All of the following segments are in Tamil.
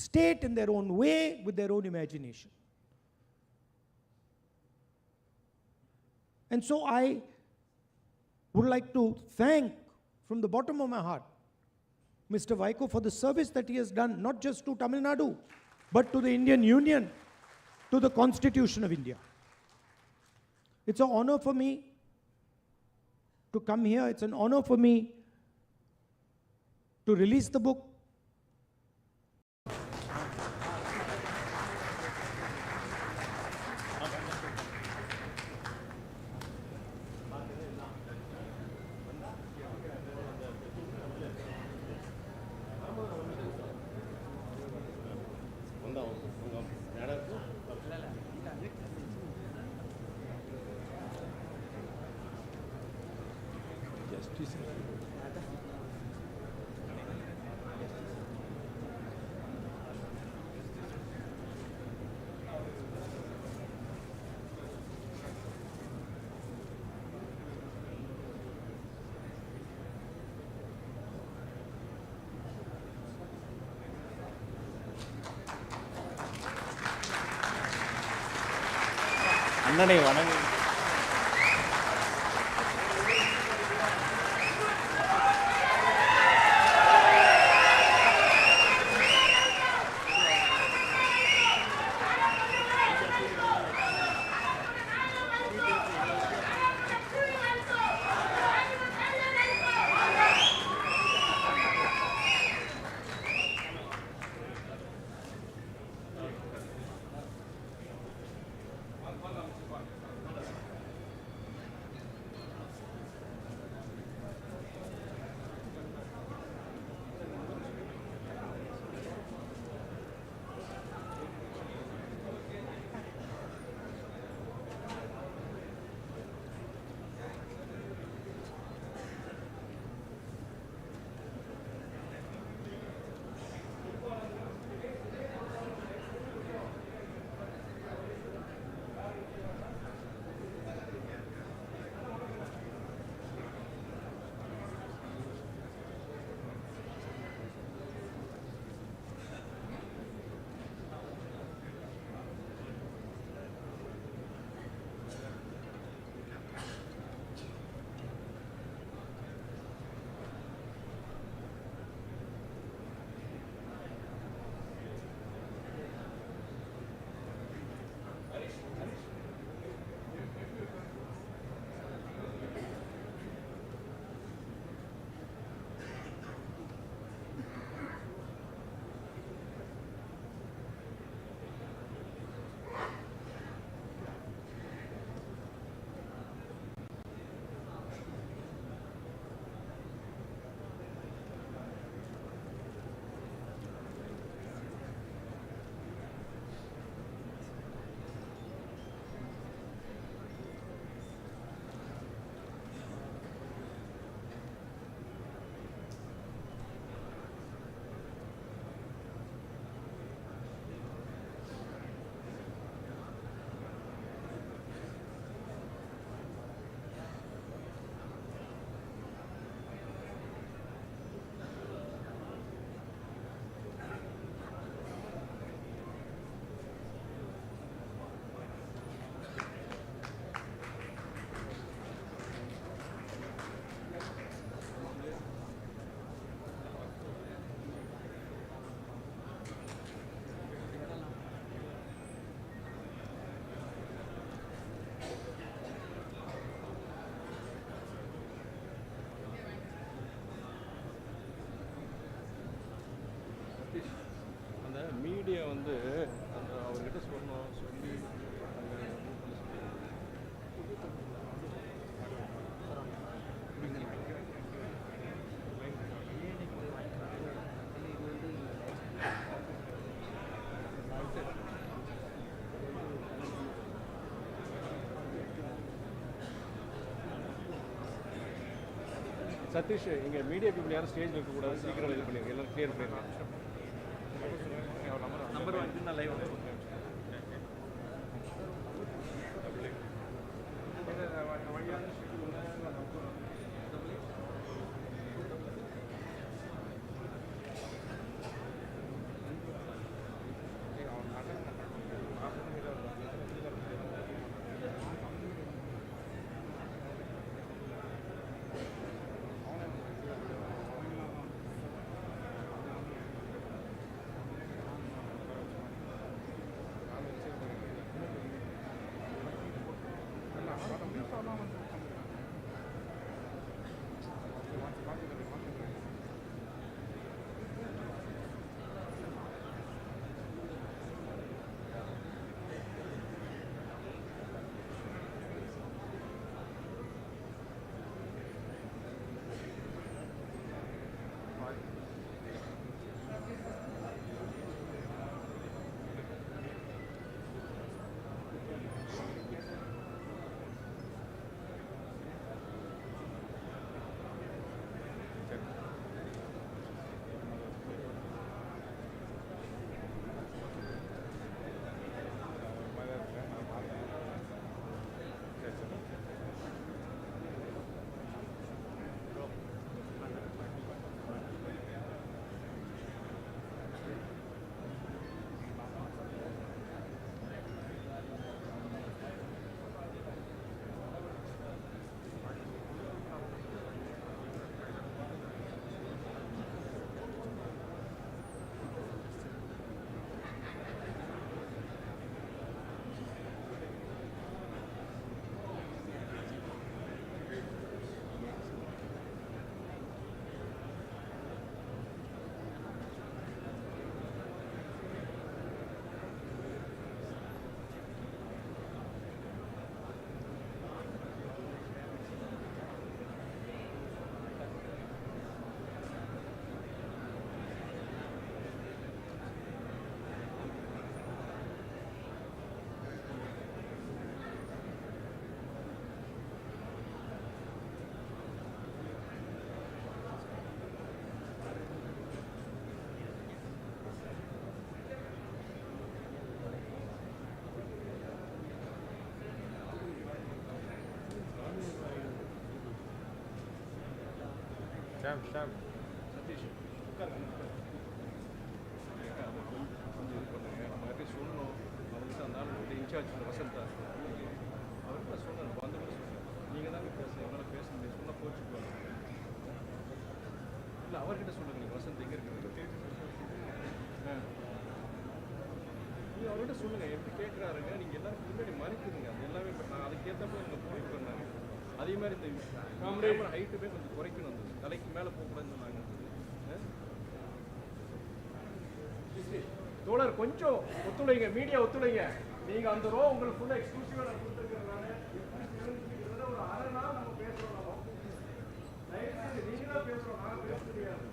state in their own way with their own imagination. And so I would like to thank from the bottom of my heart Mr. Vaiko for the service that he has done, not just to Tamil Nadu, but to the Indian Union, to the Constitution of India. It's an honor for me to come here. It's an honor for me to release the book. அண்ணனை வணங்கி மீடியா வந்து அந்த அவர்கிட்ட சொன்னோம் சொல்லி சதீஷ் இங்கே மீடியா பீப்புள் யாரும் ஸ்டேஜில் இருக்கக்கூடாது, சீக்கிரம் இது பண்ணிடுங்க, எல்லாம் கிளியர் பண்ணிடுங்க. நம்பர் வந்து நான் லைவ் வந்து ஷாம் சதீஷ் உட்காருங்க. கொஞ்சம் இது பண்ணுங்க. நம்ம யார்கிட்ட சொல்லணும். அவர்கிட்ட அந்த ஆள் இன்சார்ஜ் வசந்தா அவர்கிட்ட நான் சொன்னேன். வந்து கூட சொன்னேன். நீங்கள் தாங்க பேச என்னால் பேச முடியாது. சொன்னால் கோச்சுக்குவாங்க. இல்லை அவர்கிட்ட சொல்லுங்க. நீங்கள் வசந்த் எங்கே இருக்கிறது? நீங்கள் அவர்கிட்ட சொல்லுங்கள். எப்படி கேட்குறாருங்க. நீங்கள் எல்லாருக்கும் முன்னாடி மறைக்குதுங்க. அது எல்லாமே நான் அதுக்கேற்றப்போ எனக்கு ப்ரூவ் பண்ணாங்க. அதே மாதிரி இந்த ஹைட்டுமே கொஞ்சம் குறைக்கணும். அந்த தலைக்கு மேலே போகக்கூடாதுன்னு சொன்னாங்க. தோழர் கொஞ்சம் ஒத்துழைங்க. மீடியா ஒத்துழைங்க. நீங்கள் அந்த ரோ உங்களுக்கு ஃபுல்லாக எக்ஸ்க்ளூசிவாக நான் கொடுத்துருக்கிறதுனால ஒரு அரை நாள் நம்ம பேசுகிறோம். நீங்கள் தான் பேசுகிறோம். நாங்கள் பேச முடியாது.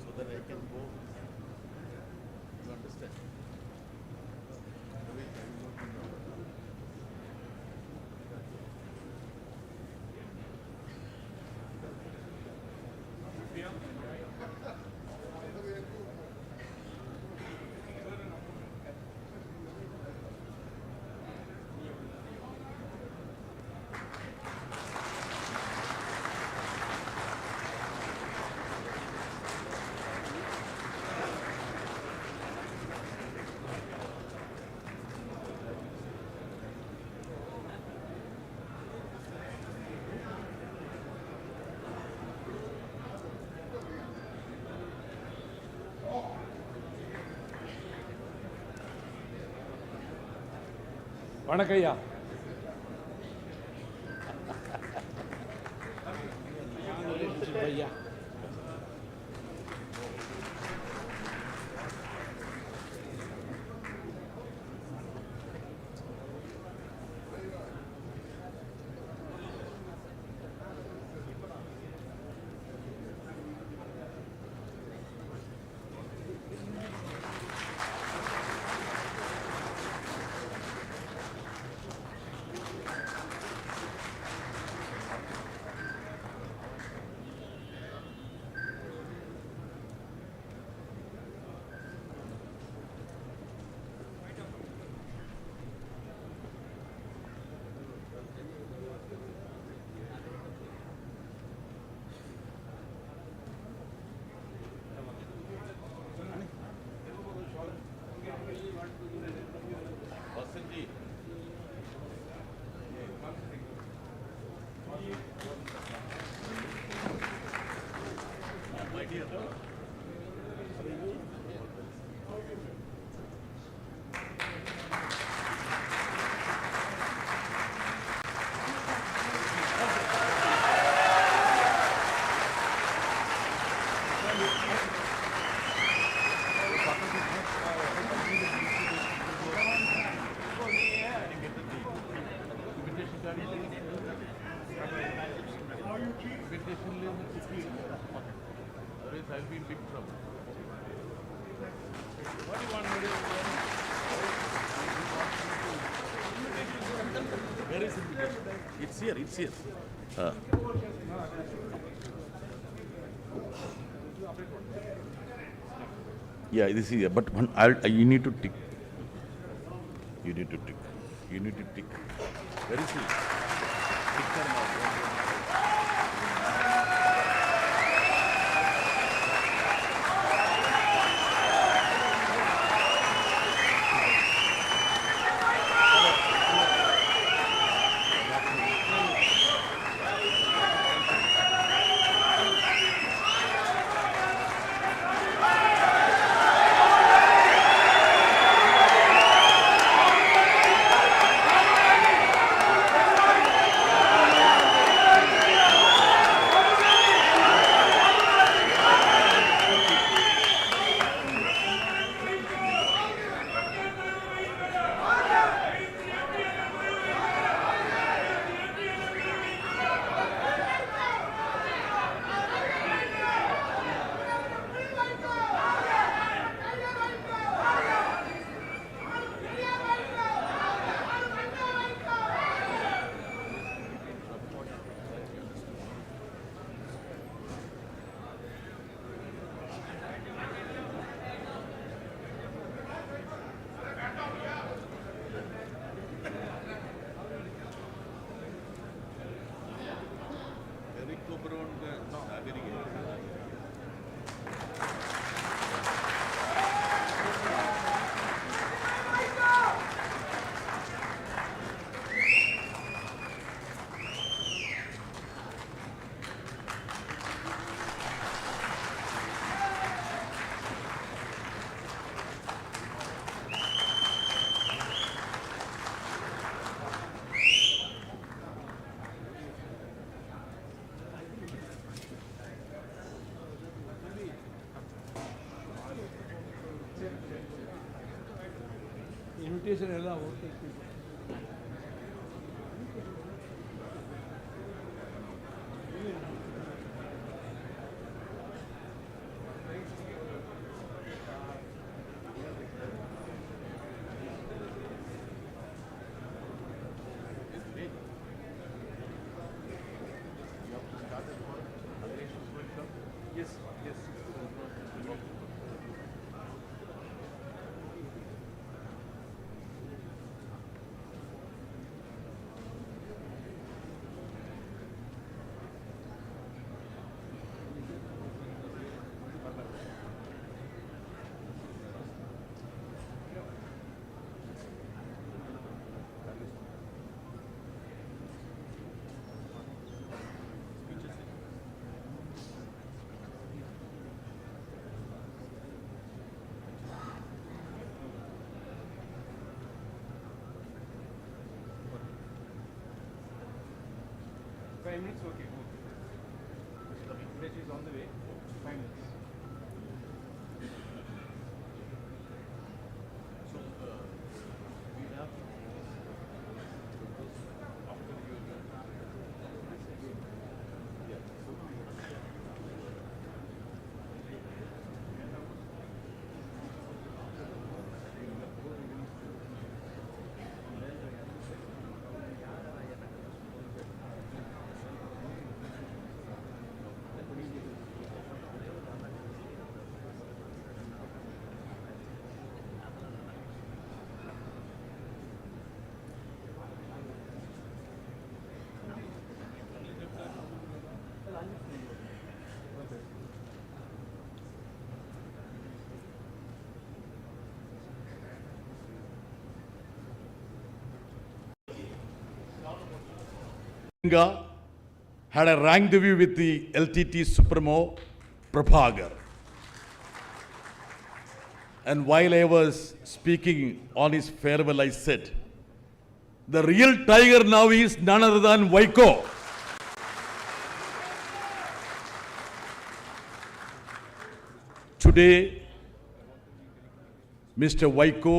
So that I can go. You understand? வணக்கம் ஐயா. ஐயா Where is it? It's here, it's here. Yeah, this is here, but you need to tick. You need to tick. You need to tick. Where is he? Ticker now. Invitation ಎಲ್ಲ ಹೋಗ್ತೈತಿ. Minutes, okay. Village is on the way. 5 minutes. So, we have after you. Yeah. Had a rendezvous with the LTT Supremo Prabhakar. And while I was speaking on his farewell, I said, the real tiger now is none other than Vaiko. Today, Mr. Vaiko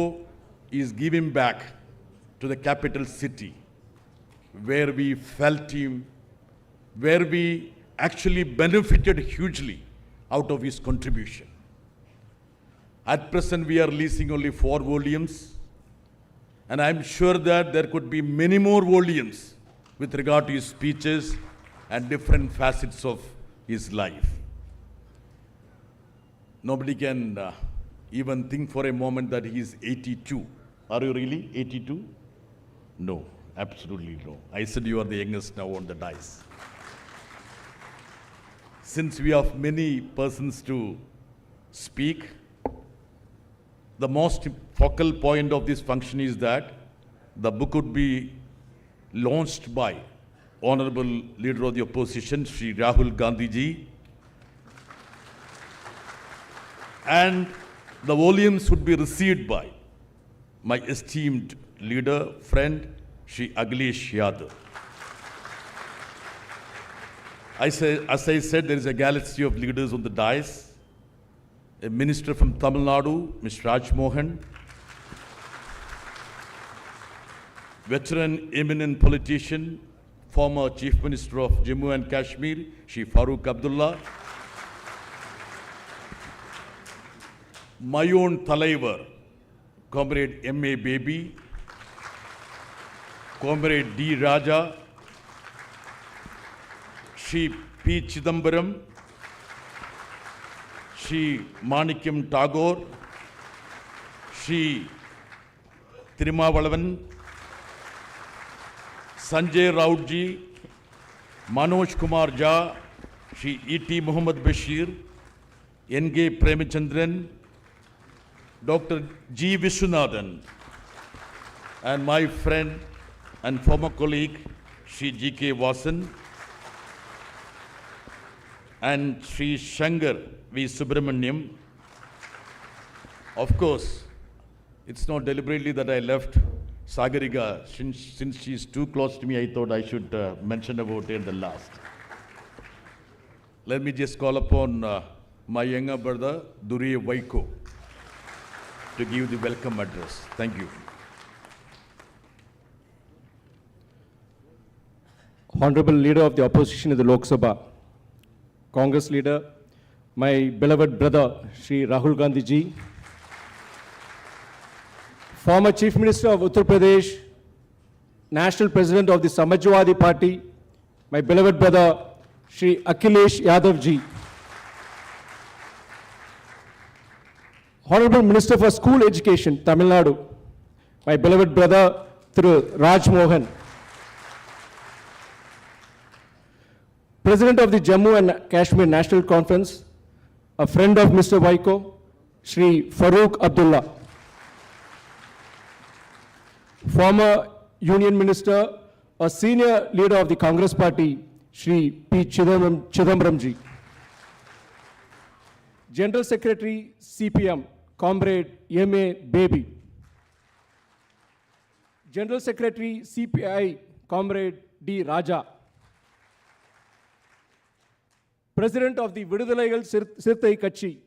is giving back to the capital city, where we felt him, where we actually benefited hugely out of his contribution. At present, we are releasing only 4 volumes. And I'm sure that there could be many more volumes with regard to his speeches and different facets of his life. Nobody can even think for a moment that he is 82. Are you really 82? No, absolutely no. I said you are the youngest now on the dais. Since we have many persons to speak, the most focal point of this function is that the book would be launched by Honorable Leader of the Opposition, Sri Rahul Gandhi ji, and the volumes would be received by my esteemed leader, friend, Sri Akhilesh Yadav. As I said, there is a galaxy of leaders on the dais. A minister from Tamil Nadu, Mr. Raj Mohan, veteran eminent politician, former Chief Minister of Jammu and Kashmir, Shri Farooq Abdullah, my own Thalaivar, Comrade M.A. Baby, Comrade D. Raja, Shri P. Chidambaram, Shri Manikyam Tagore, Shri Thirumavalavan, Sanjay Rautji, Manoj Kumar Jha, Shri E.T. Muhammad Bashir, N.G. Premachandran, Dr. G. Vishwanathan, and my friend and former colleague, Shri G.K. Vasan, and Shri Shankar V. Subramaniam. Of course, it's not deliberately that I left Sagariga. Since she's too close to me, I thought I should mention about her in the last. Let me just call upon my younger brother, Duriya Vaiko, to give the welcome address. Thank you. Honorable Leader of the Opposition in the Lok Sabha, Congress Leader, my beloved brother, Sri Rahul Gandhi ji, former Chief Minister of Uttar Pradesh, National President of the Samajwadi Party, my beloved brother, Sri Akhilesh Yadav ji, Honorable Minister for School Education, Tamil Nadu, my beloved brother, Thiru Raj Mohan, President of the Jammu and Kashmir National Conference, a friend of Mr. Vaiko, Shri Farooq Abdullah, former Union Minister, a senior leader of the Congress Party, Shri P. Chidambaram ji, General Secretary CPM, Comrade M.A. Baby, General Secretary CPI, Comrade D. Raja, President of the Vidudalaigal Sirthai Kachi,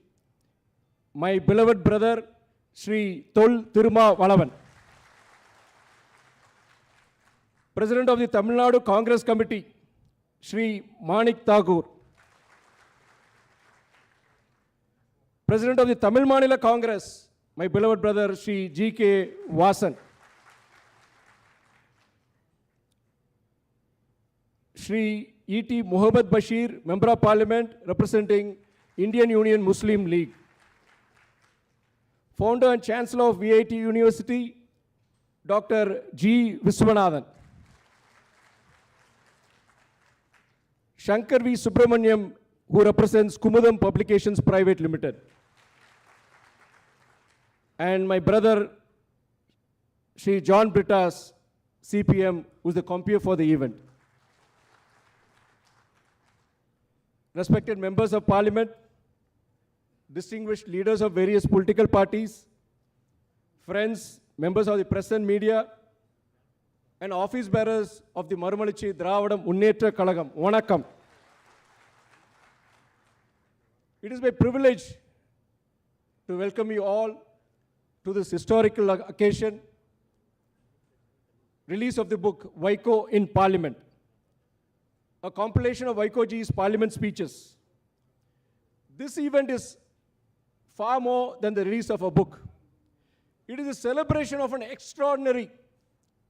my beloved brother, Shri Tol Thirumavalavan, President of the Tamil Nadu Congress Committee, Shri Manik Tagore, President of the Tamil Manila Congress, my beloved brother, Shri G.K. Vasan, Shri E.T. Muhammad Bashir, Member of Parliament representing Indian Union Muslim League, Founder and Chancellor of VIT University, Dr. G. Vishwanathan, Shankar V. Subramaniam, who represents Kumudam Publications Private Limited, and my brother, Shri John Brittas, CPM, who is the compeer for the event. Respected members of Parliament, distinguished leaders of various political parties, friends, members of the press and media, and office bearers of the Marumalichi Dravadam Munnetra Kalagam, Vanakkam. It is my privilege to welcome you all to this historical occasion, release of the book Vaiko in Parliament, a compilation of Vaiko ji's Parliament speeches. This event is far more than the release of a book. It is a celebration of an extraordinary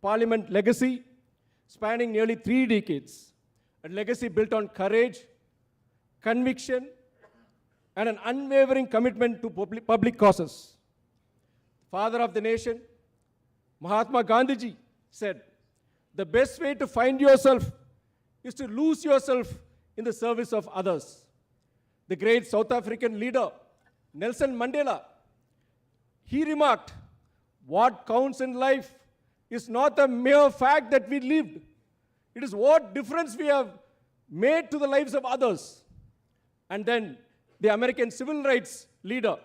Parliament legacy spanning nearly 3 decades, a legacy built on courage, conviction, and an unwavering commitment to public causes. Father of the nation, Mahatma Gandhiji said, the best way to find yourself is to lose yourself in the service of others. The great South African leader, Nelson Mandela, he remarked, what counts in life is not the mere fact that we lived. It is what difference we have made to the lives of others. And then the American civil rights leader,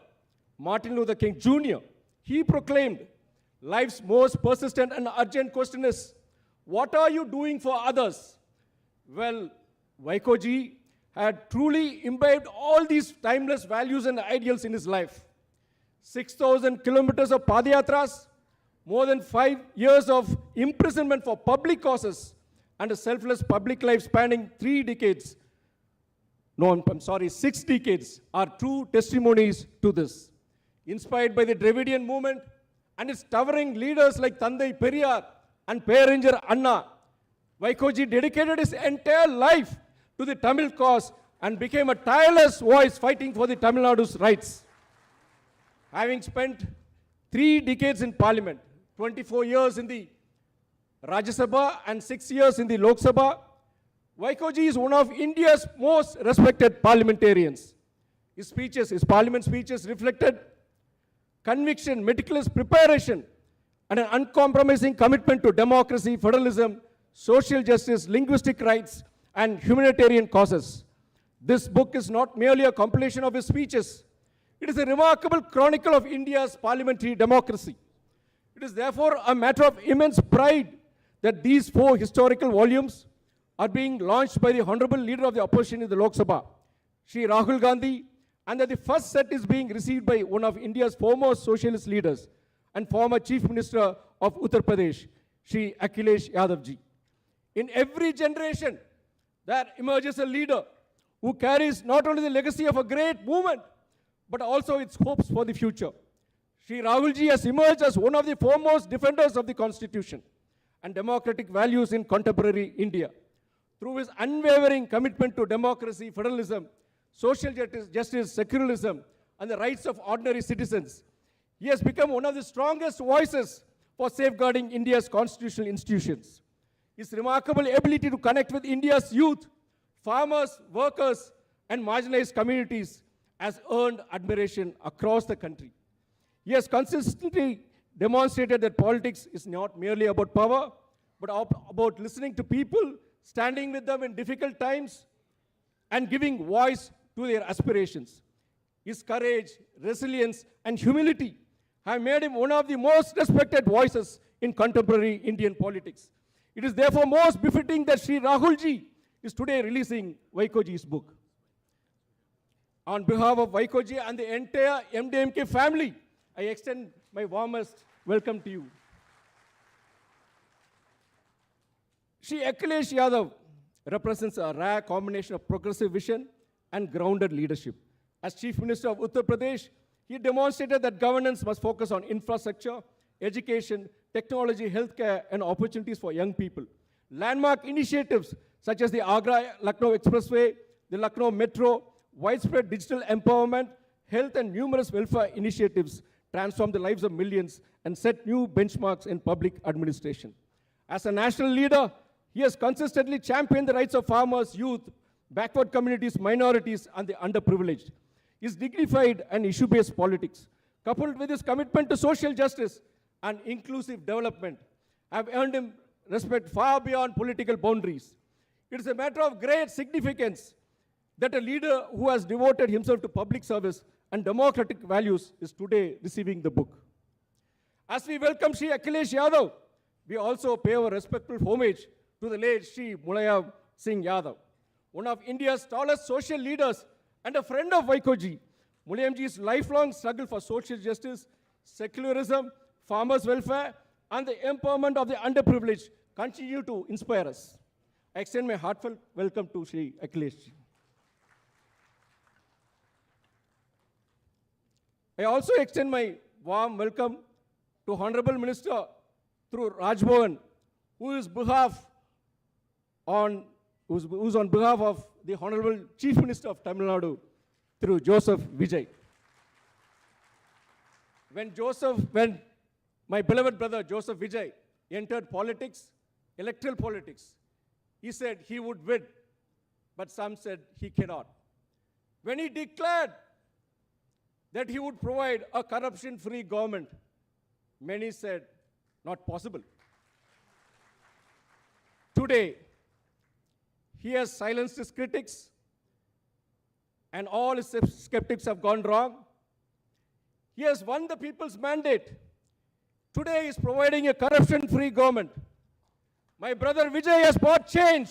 Martin Luther King Jr., he proclaimed, life's most persistent and urgent question is, what are you doing for others? Well, Vaiko ji had truly imbibed all these timeless values and ideals in his life. 6,000 kilometers of padayatras, more than 5 years of imprisonment for public causes, and a selfless public life spanning 3 decades. No, I'm sorry, 6 decades are true testimonies to this. Inspired by the Dravidian movement and its towering leaders like Thandai Periyar and Peranger Anna, Vaiko ji dedicated his entire life to the Tamil cause and became a tireless voice fighting for the Tamil Nadu's rights. Having spent 3 decades in Parliament, 24 years in the Rajya Sabha and 6 years in the Lok Sabha, Vaiko ji is one of India's most respected parliamentarians. His Parliament speeches reflected conviction, meticulous preparation, and an uncompromising commitment to democracy, federalism, social justice, linguistic rights, and humanitarian causes. This book is not merely a compilation of his speeches. It is a remarkable chronicle of India's parliamentary democracy. It is therefore a matter of immense pride that these 4 historical volumes are being launched by the Honorable Leader of the Opposition in the Lok Sabha, Shri Rahul Gandhi, and that the first set is being received by one of India's foremost socialist leaders and former Chief Minister of Uttar Pradesh, Shri Akhilesh Yadav ji. In every generation, there emerges a leader who carries not only the legacy of a great movement, but also its hopes for the future. Shri Rahul ji has emerged as one of the foremost defenders of the Constitution and democratic values in contemporary India. Through his unwavering commitment to democracy, federalism, social justice, secularism, and the rights of ordinary citizens, he has become one of the strongest voices for safeguarding India's constitutional institutions. His remarkable ability to connect with India's youth, farmers, workers, and marginalized communities has earned admiration across the country. He has consistently demonstrated that politics is not merely about power, but about listening to people, standing with them in difficult times, and giving voice to their aspirations. His courage, resilience, and humility have made him one of the most respected voices in contemporary Indian politics. It is therefore most befitting that Shri Rahul ji is today releasing Vaiko ji's book. On behalf of Vaiko ji and the entire MDMK family, I extend my warmest welcome to you. Shri Akhilesh Yadav represents a rare combination of progressive vision and grounded leadership. As Chief Minister of Uttar Pradesh, he demonstrated that governance must focus on infrastructure, education, technology, healthcare, and opportunities for young people. Landmark initiatives such as the Agra-Lucknow Expressway, the Lucknow Metro, widespread digital empowerment, health, and numerous welfare initiatives transformed the lives of millions and set new benchmarks in public administration. As a national leader, he has consistently championed the rights of farmers, youth, backward communities, minorities, and the underprivileged. His dignified and issue-based politics, coupled with his commitment to social justice and inclusive development, have earned him respect far beyond political boundaries. It is a matter of great significance that a leader who has devoted himself to public service and democratic values is today receiving the book. As we welcome Shri Akhilesh Yadav, we also pay our respectful homage to the late Shri Mulayam Singh Yadav, one of India's tallest social leaders and a friend of Vaiko ji. Mulayam ji's lifelong struggle for social justice, secularism, farmers' welfare, and the empowerment of the underprivileged continue to inspire us. I extend my heartfelt welcome to Shri Akhilesh ji. I also extend my warm welcome to Honorable Minister through Rajbhavan, who's on behalf of the Honorable Chief Minister of Tamil Nadu through Joseph Vijay. When my beloved brother Joseph Vijay entered politics, electoral politics, he said he would win, but some said he cannot. When he declared that he would provide a corruption-free government, many said not possible. Today, he has silenced his critics, and all his skeptics have gone wrong. He has won the people's mandate. Today, he is providing a corruption-free government. My brother Vijay has brought change,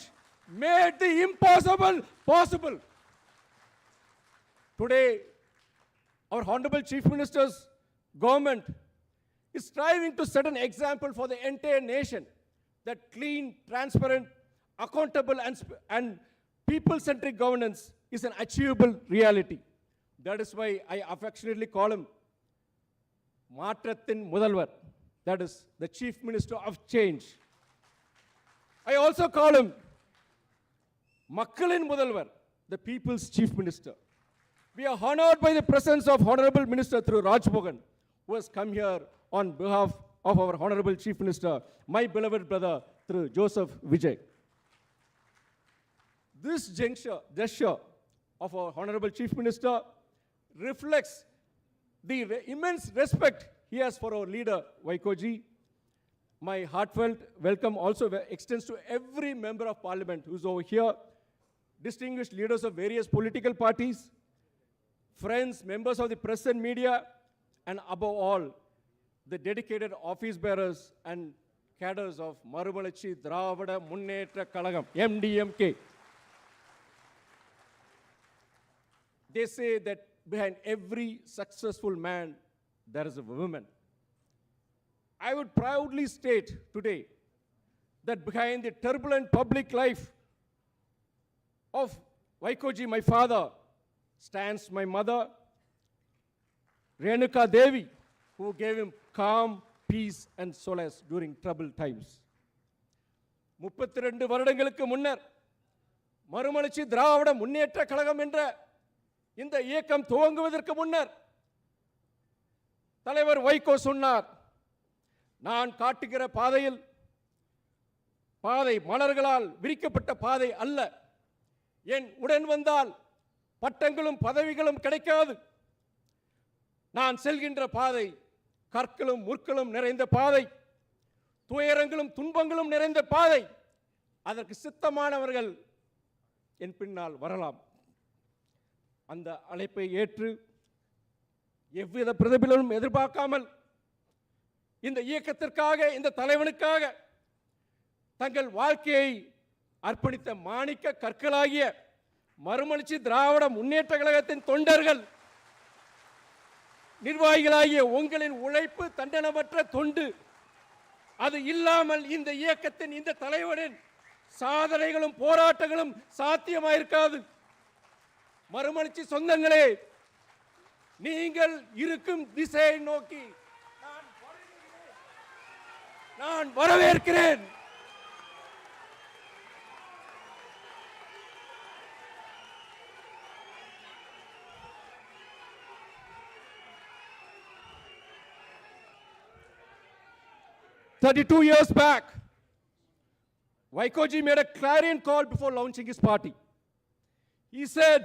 made the impossible possible. Today, our Honorable Chief Minister's government is striving to set an example for the entire nation that clean, transparent, accountable and people-centric governance is an achievable reality. That is why I affectionately call him Matrathin Mudalvar, that is the Chief Minister of Change. I also call him Makkalin Mudalvar, the People's Chief Minister. We are honored by the presence of Honorable Minister through Rajbhavan, who has come here on behalf of our Honorable Chief Minister, my beloved brother through Joseph Vijay. This gesture of our Honorable Chief Minister reflects the immense respect he has for our leader, Vaiko ji. My heartfelt welcome also extends to every member of parliament who's over here, distinguished leaders of various political parties, friends, members of the press and media, and above all, the dedicated office bearers and cadres of Marumalachi Dravada Munnetra Kazhagam, MDMK. They say that behind every successful man, there is a woman. I would proudly state today that behind the turbulent public life of Vaiko ji, my father, stands my mother, Renuka Devi, who gave him calm, peace, and solace during troubled times. 32 வருடங்களுக்கு முன்னர் மறுமலர்ச்சி திராவிட முன்னேற்ற கழகம் என்ற இந்த இயக்கம் துவங்குவதற்கு முன்னர் தலைவர் வைகோ சொன்னார், நான் காட்டுகிற பாதையில் பாதை மலர்களால் விரிக்கப்பட்ட பாதை அல்ல, என் உடன் வந்தால் பட்டங்களும் பதவிகளும் கிடைக்காது, நான் செல்கின்ற பாதை கற்களும் முற்களும் நிறைந்த பாதை, துயரங்களும் துன்பங்களும் நிறைந்த பாதை, அதற்கு சித்தமானவர்கள் என் பின்னால் வரலாம். அந்த அழைப்பை ஏற்று எவ்வித பிரதிபலனும் எதிர்பார்க்காமல் இந்த இயக்கத்திற்காக, இந்த தலைவனுக்காக தங்கள் வாழ்க்கையை அர்ப்பணித்த மாணிக்க கற்களாகிய மறுமலர்ச்சி திராவிட முன்னேற்ற கழகத்தின் தொண்டர்கள், நிர்வாகிகளாகிய உங்களின் உழைப்பு, தண்டனமற்ற தொண்டு, அது இல்லாமல் இந்த இயக்கத்தின், இந்த தலைவனின் சாதனைகளும் போராட்டங்களும் சாத்தியமாயிருக்காது. மறுமலர்ச்சி சொந்தங்களே, நீங்கள் இருக்கும் திசையை நோக்கி நான் வரவேற்கிறேன். "32 years back, Vaiko ji made a clarion call before launching his party. He said,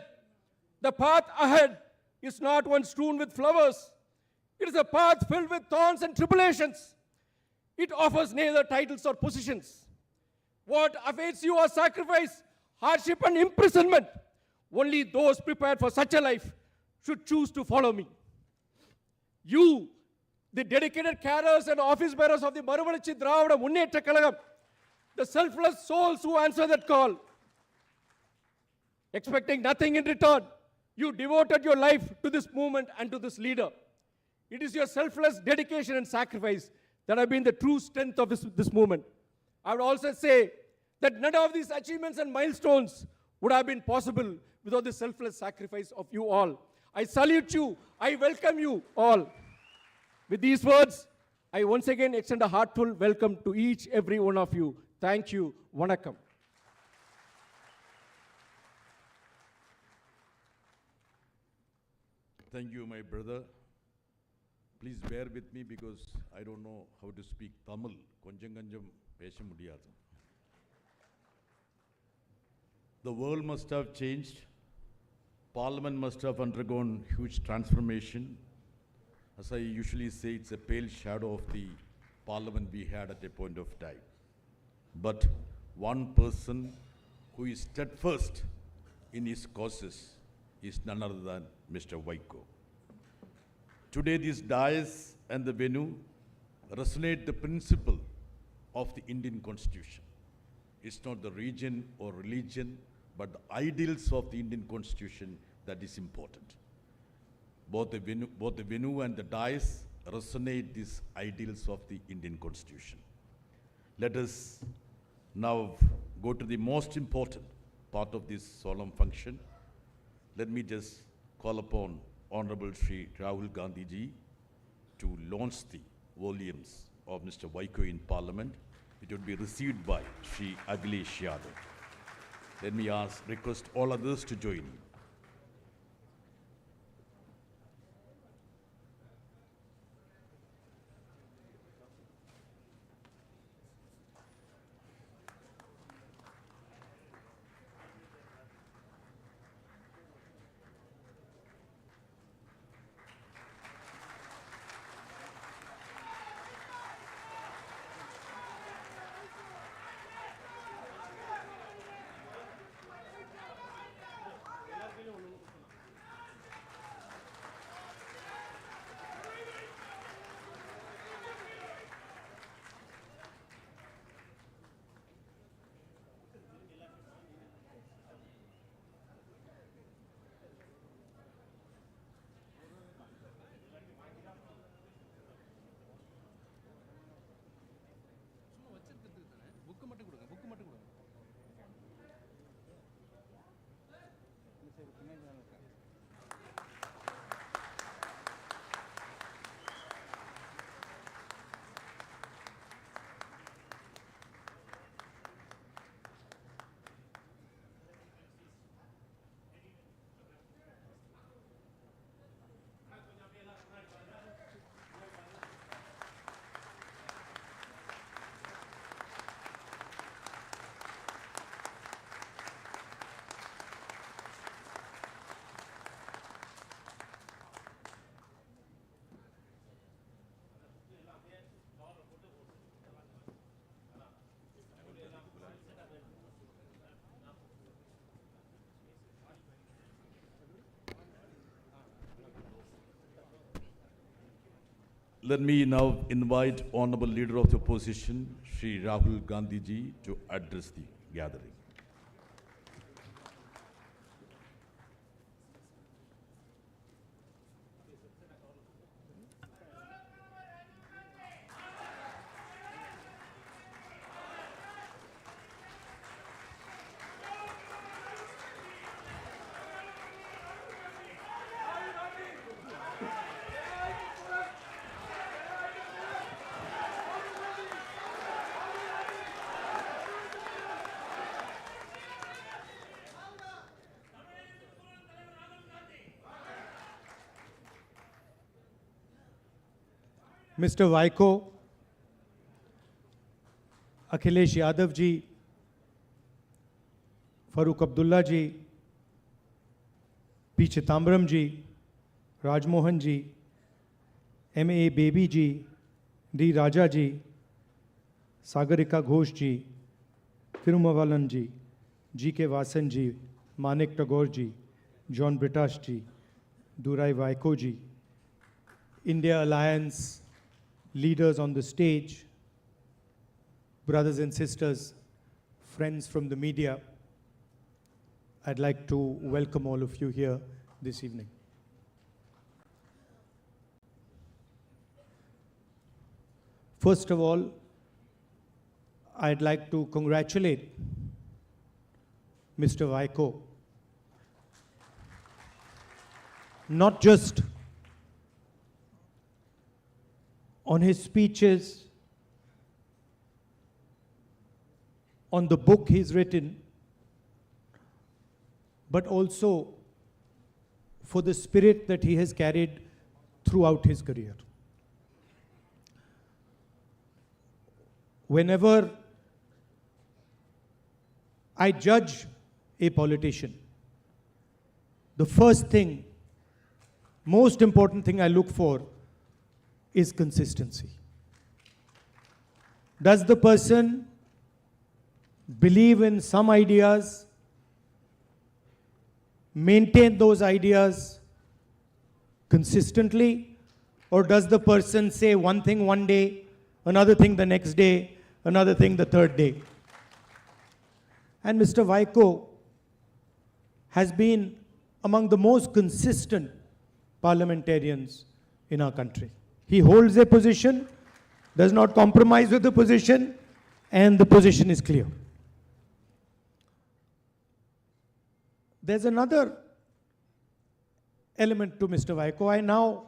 the path ahead is not one strewn with flowers. It is a path filled with thorns and tribulations. It offers neither titles or positions. What awaits you are sacrifice, hardship, and imprisonment. Only those prepared for such a life should choose to follow me. You, the dedicated carers and office bearers of the Marumalachi Dravida Munnetra Kazhagam, the selfless souls who answer that call, expecting nothing in return, you devoted your life to this movement and to this leader. It is your selfless dedication and sacrifice that have been the true strength of this movement. I would also say that none of these achievements and milestones would have been possible without the selfless sacrifice of you all. I salute you, I welcome you all. With these words, I once again extend a heartfelt welcome to each every one of you. Thank you. Vanakkam. Thank you, my brother. Please bear with me because I don't know how to speak Tamil. Konjam konjam pesha mudiyadu. The world must have changed. Parliament must have undergone huge transformation. As I usually say, it's a pale shadow of the Parliament we had at a point of time. But one person who is steadfast in his causes is none other than Mr. Vaiko. Today, this dais and the venue resonate the principle of the Indian Constitution. It's not the region or religion, but the ideals of the Indian Constitution that is important. Both the venue and the dais resonate these ideals of the Indian Constitution. Let us now go to the most important part of this solemn function. Let me just call upon Honorable Shri Rahul Gandhi ji to launch the volumes of Mr. Vaiko in Parliament. It would be received by Shri Akhilesh Yadav. Let me request all others to join me. Let me now invite Honorable Leader of the Opposition, Shri Rahul Gandhi ji, to address the gathering. Mr. Vaiko, Akhilesh Yadav ji, Farooq Abdullah ji, P. Chithambaram ji, Rajmohan ji, M.A. Baby ji, D. Raja ji, Sagarika Ghosh ji, Tirumavalan ji, G.K. Vasan ji, Manik Tagore ji, John Britash ji, Durai Vaiko ji, India Alliance leaders on the stage, brothers and sisters, friends from the media, I'd like to welcome all of you here this evening. First of all, I'd like to congratulate Mr. Vaiko, not just on his speeches, on the book he's written, but also for the spirit that he has carried throughout his career. Whenever I judge a politician, the first thing, most important thing I look for is consistency. Does the person believe in some ideas, maintain those ideas consistently, or does the person say one thing one day, another thing the next day, another thing the third day? And Mr. Vaiko has been among the most consistent parliamentarians in our country. He holds a position, does not compromise with the position, and the position is clear. There's another element to Mr. Vaiko. I now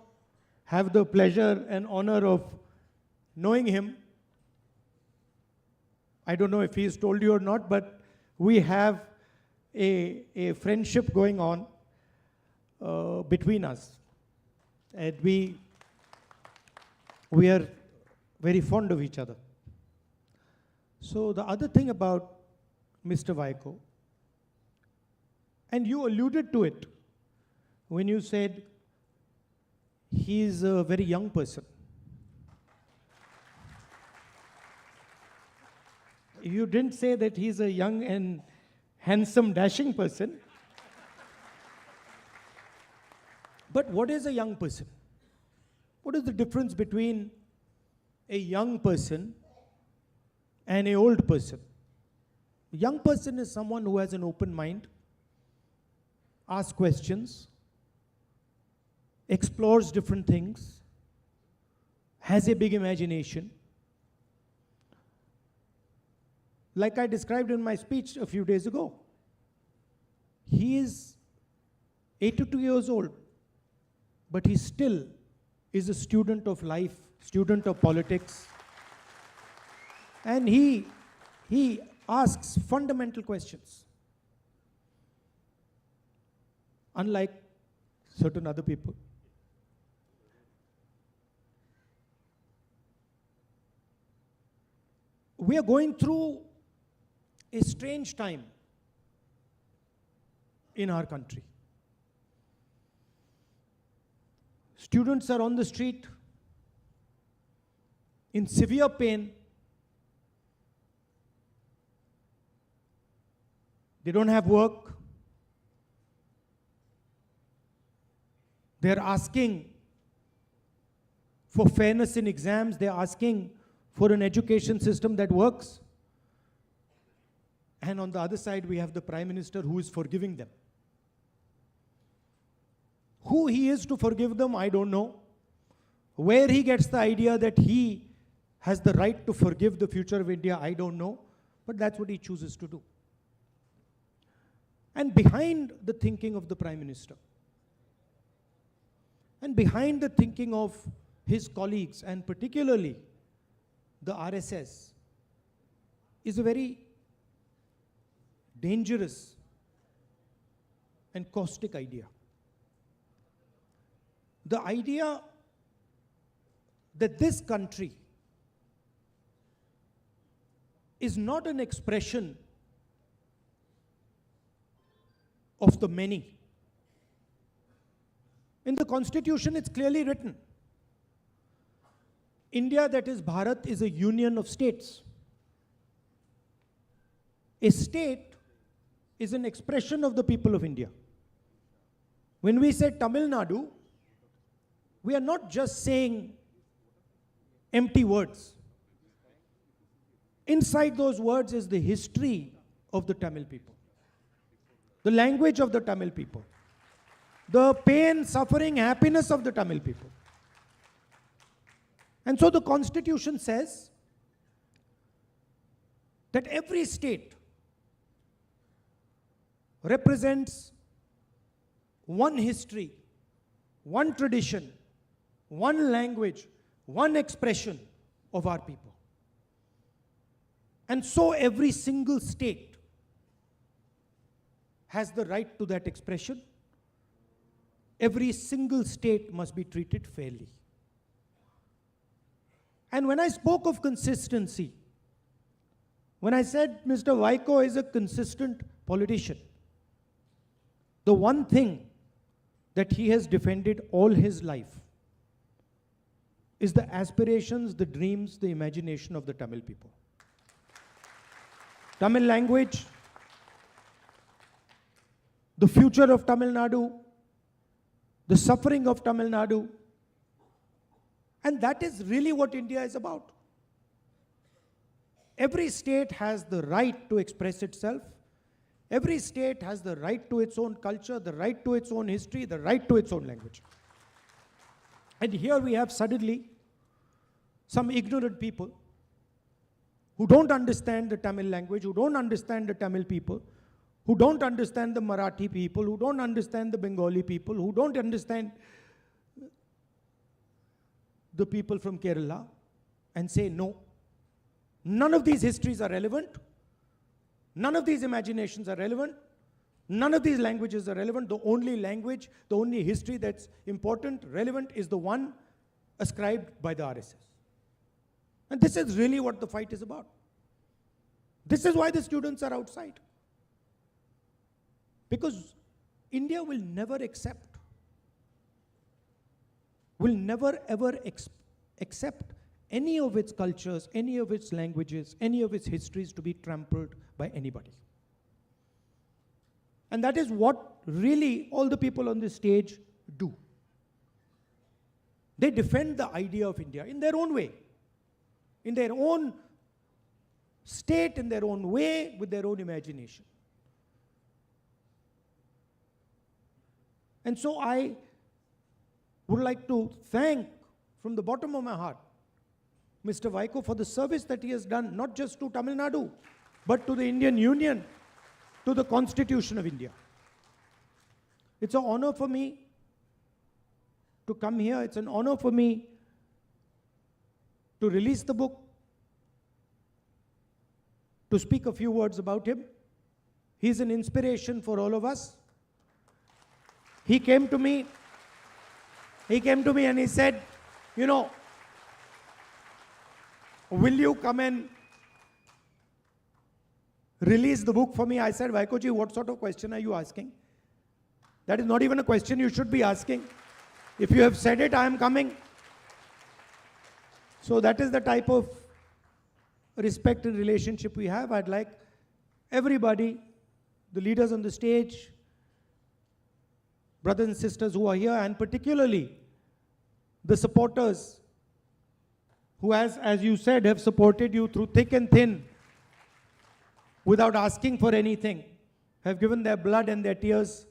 have the pleasure and honor of knowing him. I don't know if he's told you or not, but we have a friendship going on between us. And we are very fond of each other. So the other thing about Mr. Vaiko, and you alluded to it when you said he's a very young person. You didn't say that he's a young and handsome, dashing person. But what is a young person? What is the difference between a young person and an old person? A young person is someone who has an open mind, asks questions, explores different things, has a big imagination. Like I described in my speech a few days ago, he is 82 years old, but he still is a student of life, student of politics. And he asks fundamental questions. Unlike certain other people. We are going through a strange time in our country. Students are on the street in severe pain. They don't have work. They're asking for fairness in exams. They're asking for an education system that works. And on the other side, we have the Prime Minister who is forgiving them. Who he is to forgive them, I don't know. Where he gets the idea that he has the right to forgive the future of India, I don't know. But that's what he chooses to do. And behind the thinking of the Prime Minister, and behind the thinking of his colleagues, and particularly the RSS, is a very dangerous and caustic idea. The idea that this country is not an expression of the many. In the Constitution, it's clearly written, India, that is Bharat, is a union of states. A state is an expression of the people of India. When we say Tamil Nadu, we are not just saying empty words. Inside those words is the history of the Tamil people, the language of the Tamil people, the pain, suffering, happiness of the Tamil people. And so the Constitution says that every state represents one history, one tradition, one language, one expression of our people. And so every single state has the right to that expression. Every single state must be treated fairly. And when I spoke of consistency, when I said Mr. Vaiko is a consistent politician, the one thing that he has defended all his life is the aspirations, the dreams, the imagination of the Tamil people. Tamil language, the future of Tamil Nadu, the suffering of Tamil Nadu, and that is really what India is about. Every state has the right to express itself. Every state has the right to its own culture, the right to its own history, the right to its own language. And here we have suddenly some ignorant people who don't understand the Tamil language, who don't understand the Tamil people, who don't understand the Marathi people, who don't understand the Bengali people, who don't understand the people from Kerala, and say no. None of these histories are relevant. None of these imaginations are relevant. None of these languages are relevant. The only language, the only history that's important, relevant, is the one ascribed by the RSS. And this is really what the fight is about. This is why the students are outside. Because India will never accept, will never ever accept any of its cultures, any of its languages, any of its histories to be trampled by anybody. And that is what really all the people on this stage do. They defend the idea of India in their own way, in their own state, in their own way, with their own imagination. And so I would like to thank from the bottom of my heart Mr. Vaiko for the service that he has done, not just to Tamil Nadu, but to the Indian Union, to the Constitution of India. It's an honor for me to come here. It's an honor for me to release the book, to speak a few words about him. He's an inspiration for all of us. He came to me and he said, you know, will you come and release the book for me? I said, Vaiko ji, what sort of question are you asking? That is not even a question you should be asking. If you have said it, I am coming. So that is the type of respect and relationship we have. I'd like everybody, the leaders on the stage, brothers and sisters who are here, and particularly the supporters who, as you said, have supported you through thick and thin without asking for anything, have given their blood and their tears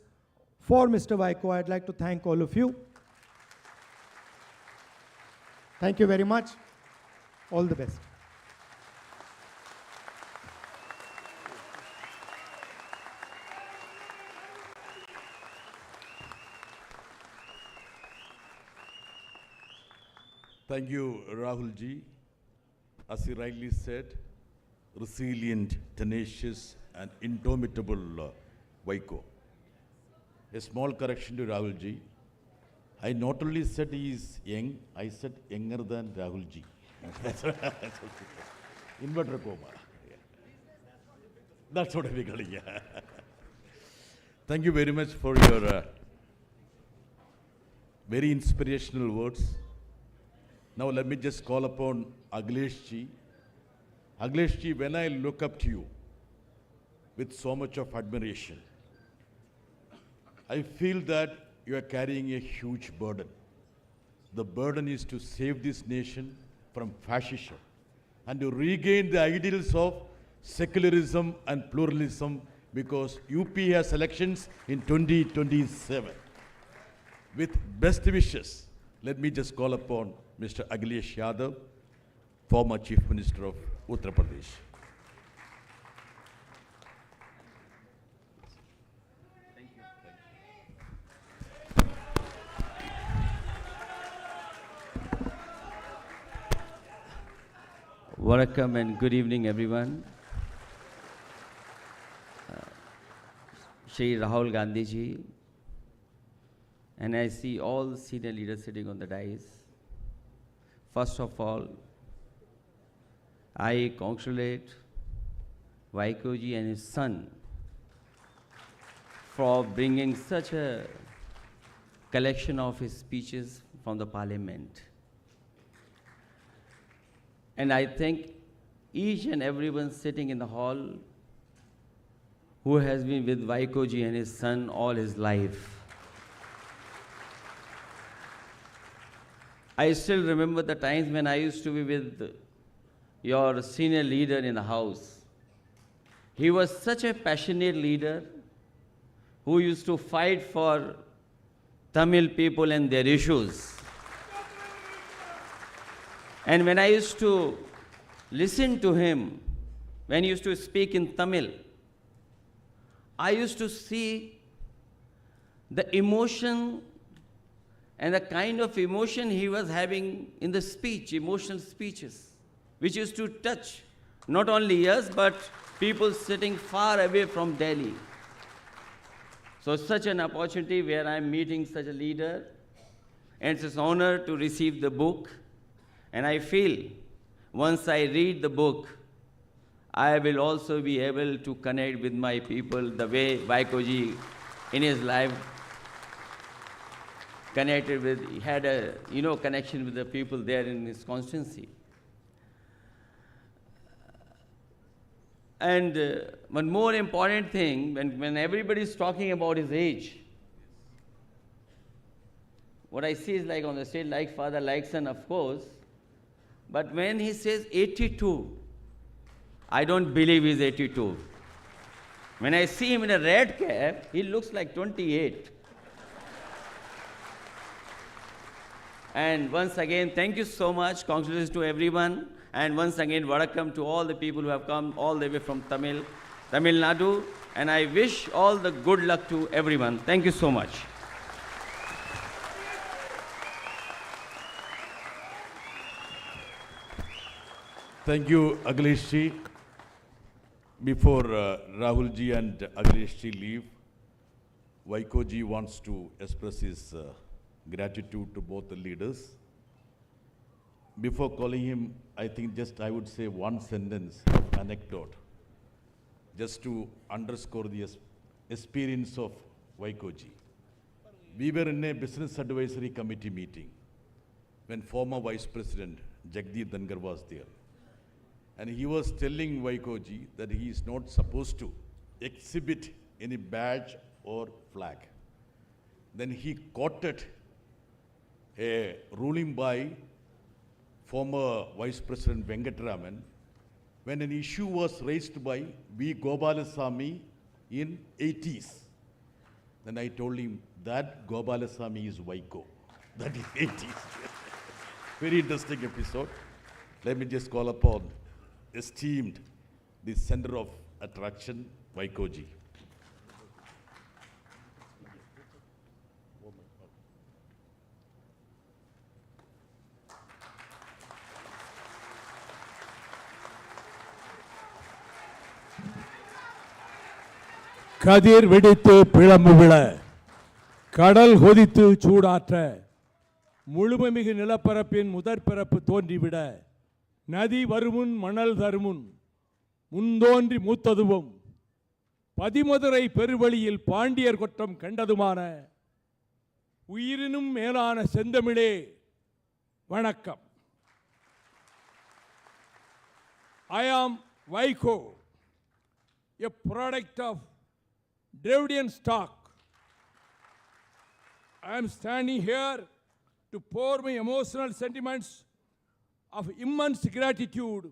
for Mr. Vaiko. I'd like to thank all of you. Thank you very much. All the best. Thank you, Rahul ji. As he rightly said, resilient, tenacious, and indomitable Vaiko. A small correction to Rahul ji. I not only said he is young, I said younger than Rahul ji. Inverter coma. That's what I'm calling. Thank you very much for your very inspirational words. Now let me just call upon Aglesh ji. Aglesh ji, when I look up to you with so much of admiration, I feel that you are carrying a huge burden. The burden is to save this nation from fascism and to regain the ideals of secularism and pluralism, because UP has elections in 2027. With best wishes, let me just call upon Mr. Akhilesh Yadav, former Chief Minister of Uttar Pradesh. Welcome and good evening, everyone. Shri Rahul Gandhi ji, and I see all senior leaders sitting on the dais. First of all, I congratulate Vaiko ji and his son for bringing such a collection of his speeches from the parliament. And I think each and everyone sitting in the hall who has been with Vaiko ji and his son all his life. I still remember the times when I used to be with your senior leader in the house. He was such a passionate leader who used to fight for Tamil people and their issues. And when I used to listen to him, when he used to speak in Tamil, I used to see the emotion and the kind of emotion he was having in the speech, emotional speeches, which used to touch not only us, but people sitting far away from Delhi. So such an opportunity where I'm meeting such a leader, and it's an honor to receive the book. And I feel once I read the book, I will also be able to connect with my people the way Vaiko ji in his life connected with, he had a connection with the people there in his constituency. And one more important thing, when everybody is talking about his age, what I see is like on the stage, like father, like son, of course, but when he says 82, I don't believe he's 82. When I see him in a red cap, he looks like 28. And once again, thank you so much. Congratulations to everyone. And once again, welcome to all the people who have come all the way from Tamil Nadu. And I wish all the good luck to everyone. Thank you so much. Thank you, Akhilesh ji. Before Rahul ji and Akhilesh ji leave, Vaiko ji wants to express his gratitude to both the leaders. Before calling him, I think I would say one sentence of anecdote, just to underscore the experience of Vaiko ji. We were in a business advisory committee meeting when former Vice President Jagdeep Dhankhar was there. And he was telling Vaiko ji that he is not supposed to exhibit any badge or flag. Then he quoted a ruling by former Vice President Venkatraman when an issue was raised by V. Gopalasamy in 80s. Then I told him that Gopalasamy is Vaiko. That is 80s. Very interesting episode. Let me just call upon esteemed the center of attraction, Vaiko ji. கதிர் வெடித்து பிளம்பு விழ கடல் கொதித்து சூடாற்ற முழுமைமிகு நிலப்பரப்பின் முதற்பிறப்பு தோன்றிவிட நதி வருமுன் மணல் தருமுன் முந்தோன்றி மூத்ததுவும் பதிமதுரை பெருவழியில் பாண்டியர் கொற்றம் கண்டதுமான உயிரினும் மேலான செந்தமிழே வணக்கம். I am Vaiko, a product of Dravidian stock. I am standing here to pour my emotional sentiments of immense gratitude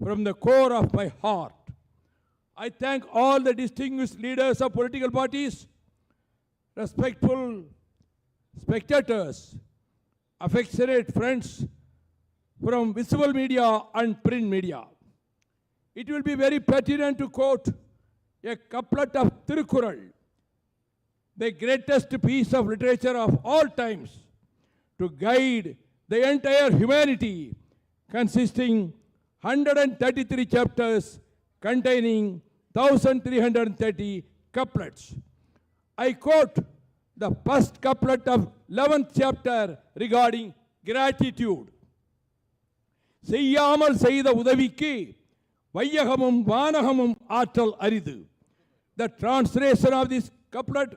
from the core of my heart. I thank all the distinguished leaders of political parties, respectful spectators, affectionate friends from visible media and print media. It will be very pertinent to quote a couplet of Tirukkural, the greatest piece of literature of all times, to guide the entire humanity, consisting 133 chapters containing 1330 couplets. I quote the first couplet of 11th chapter regarding gratitude. செய்யாமல் செய்த உதவிக்கு வையகமும் வானகமும் ஆற்றல் அரிது. The translation of this couplet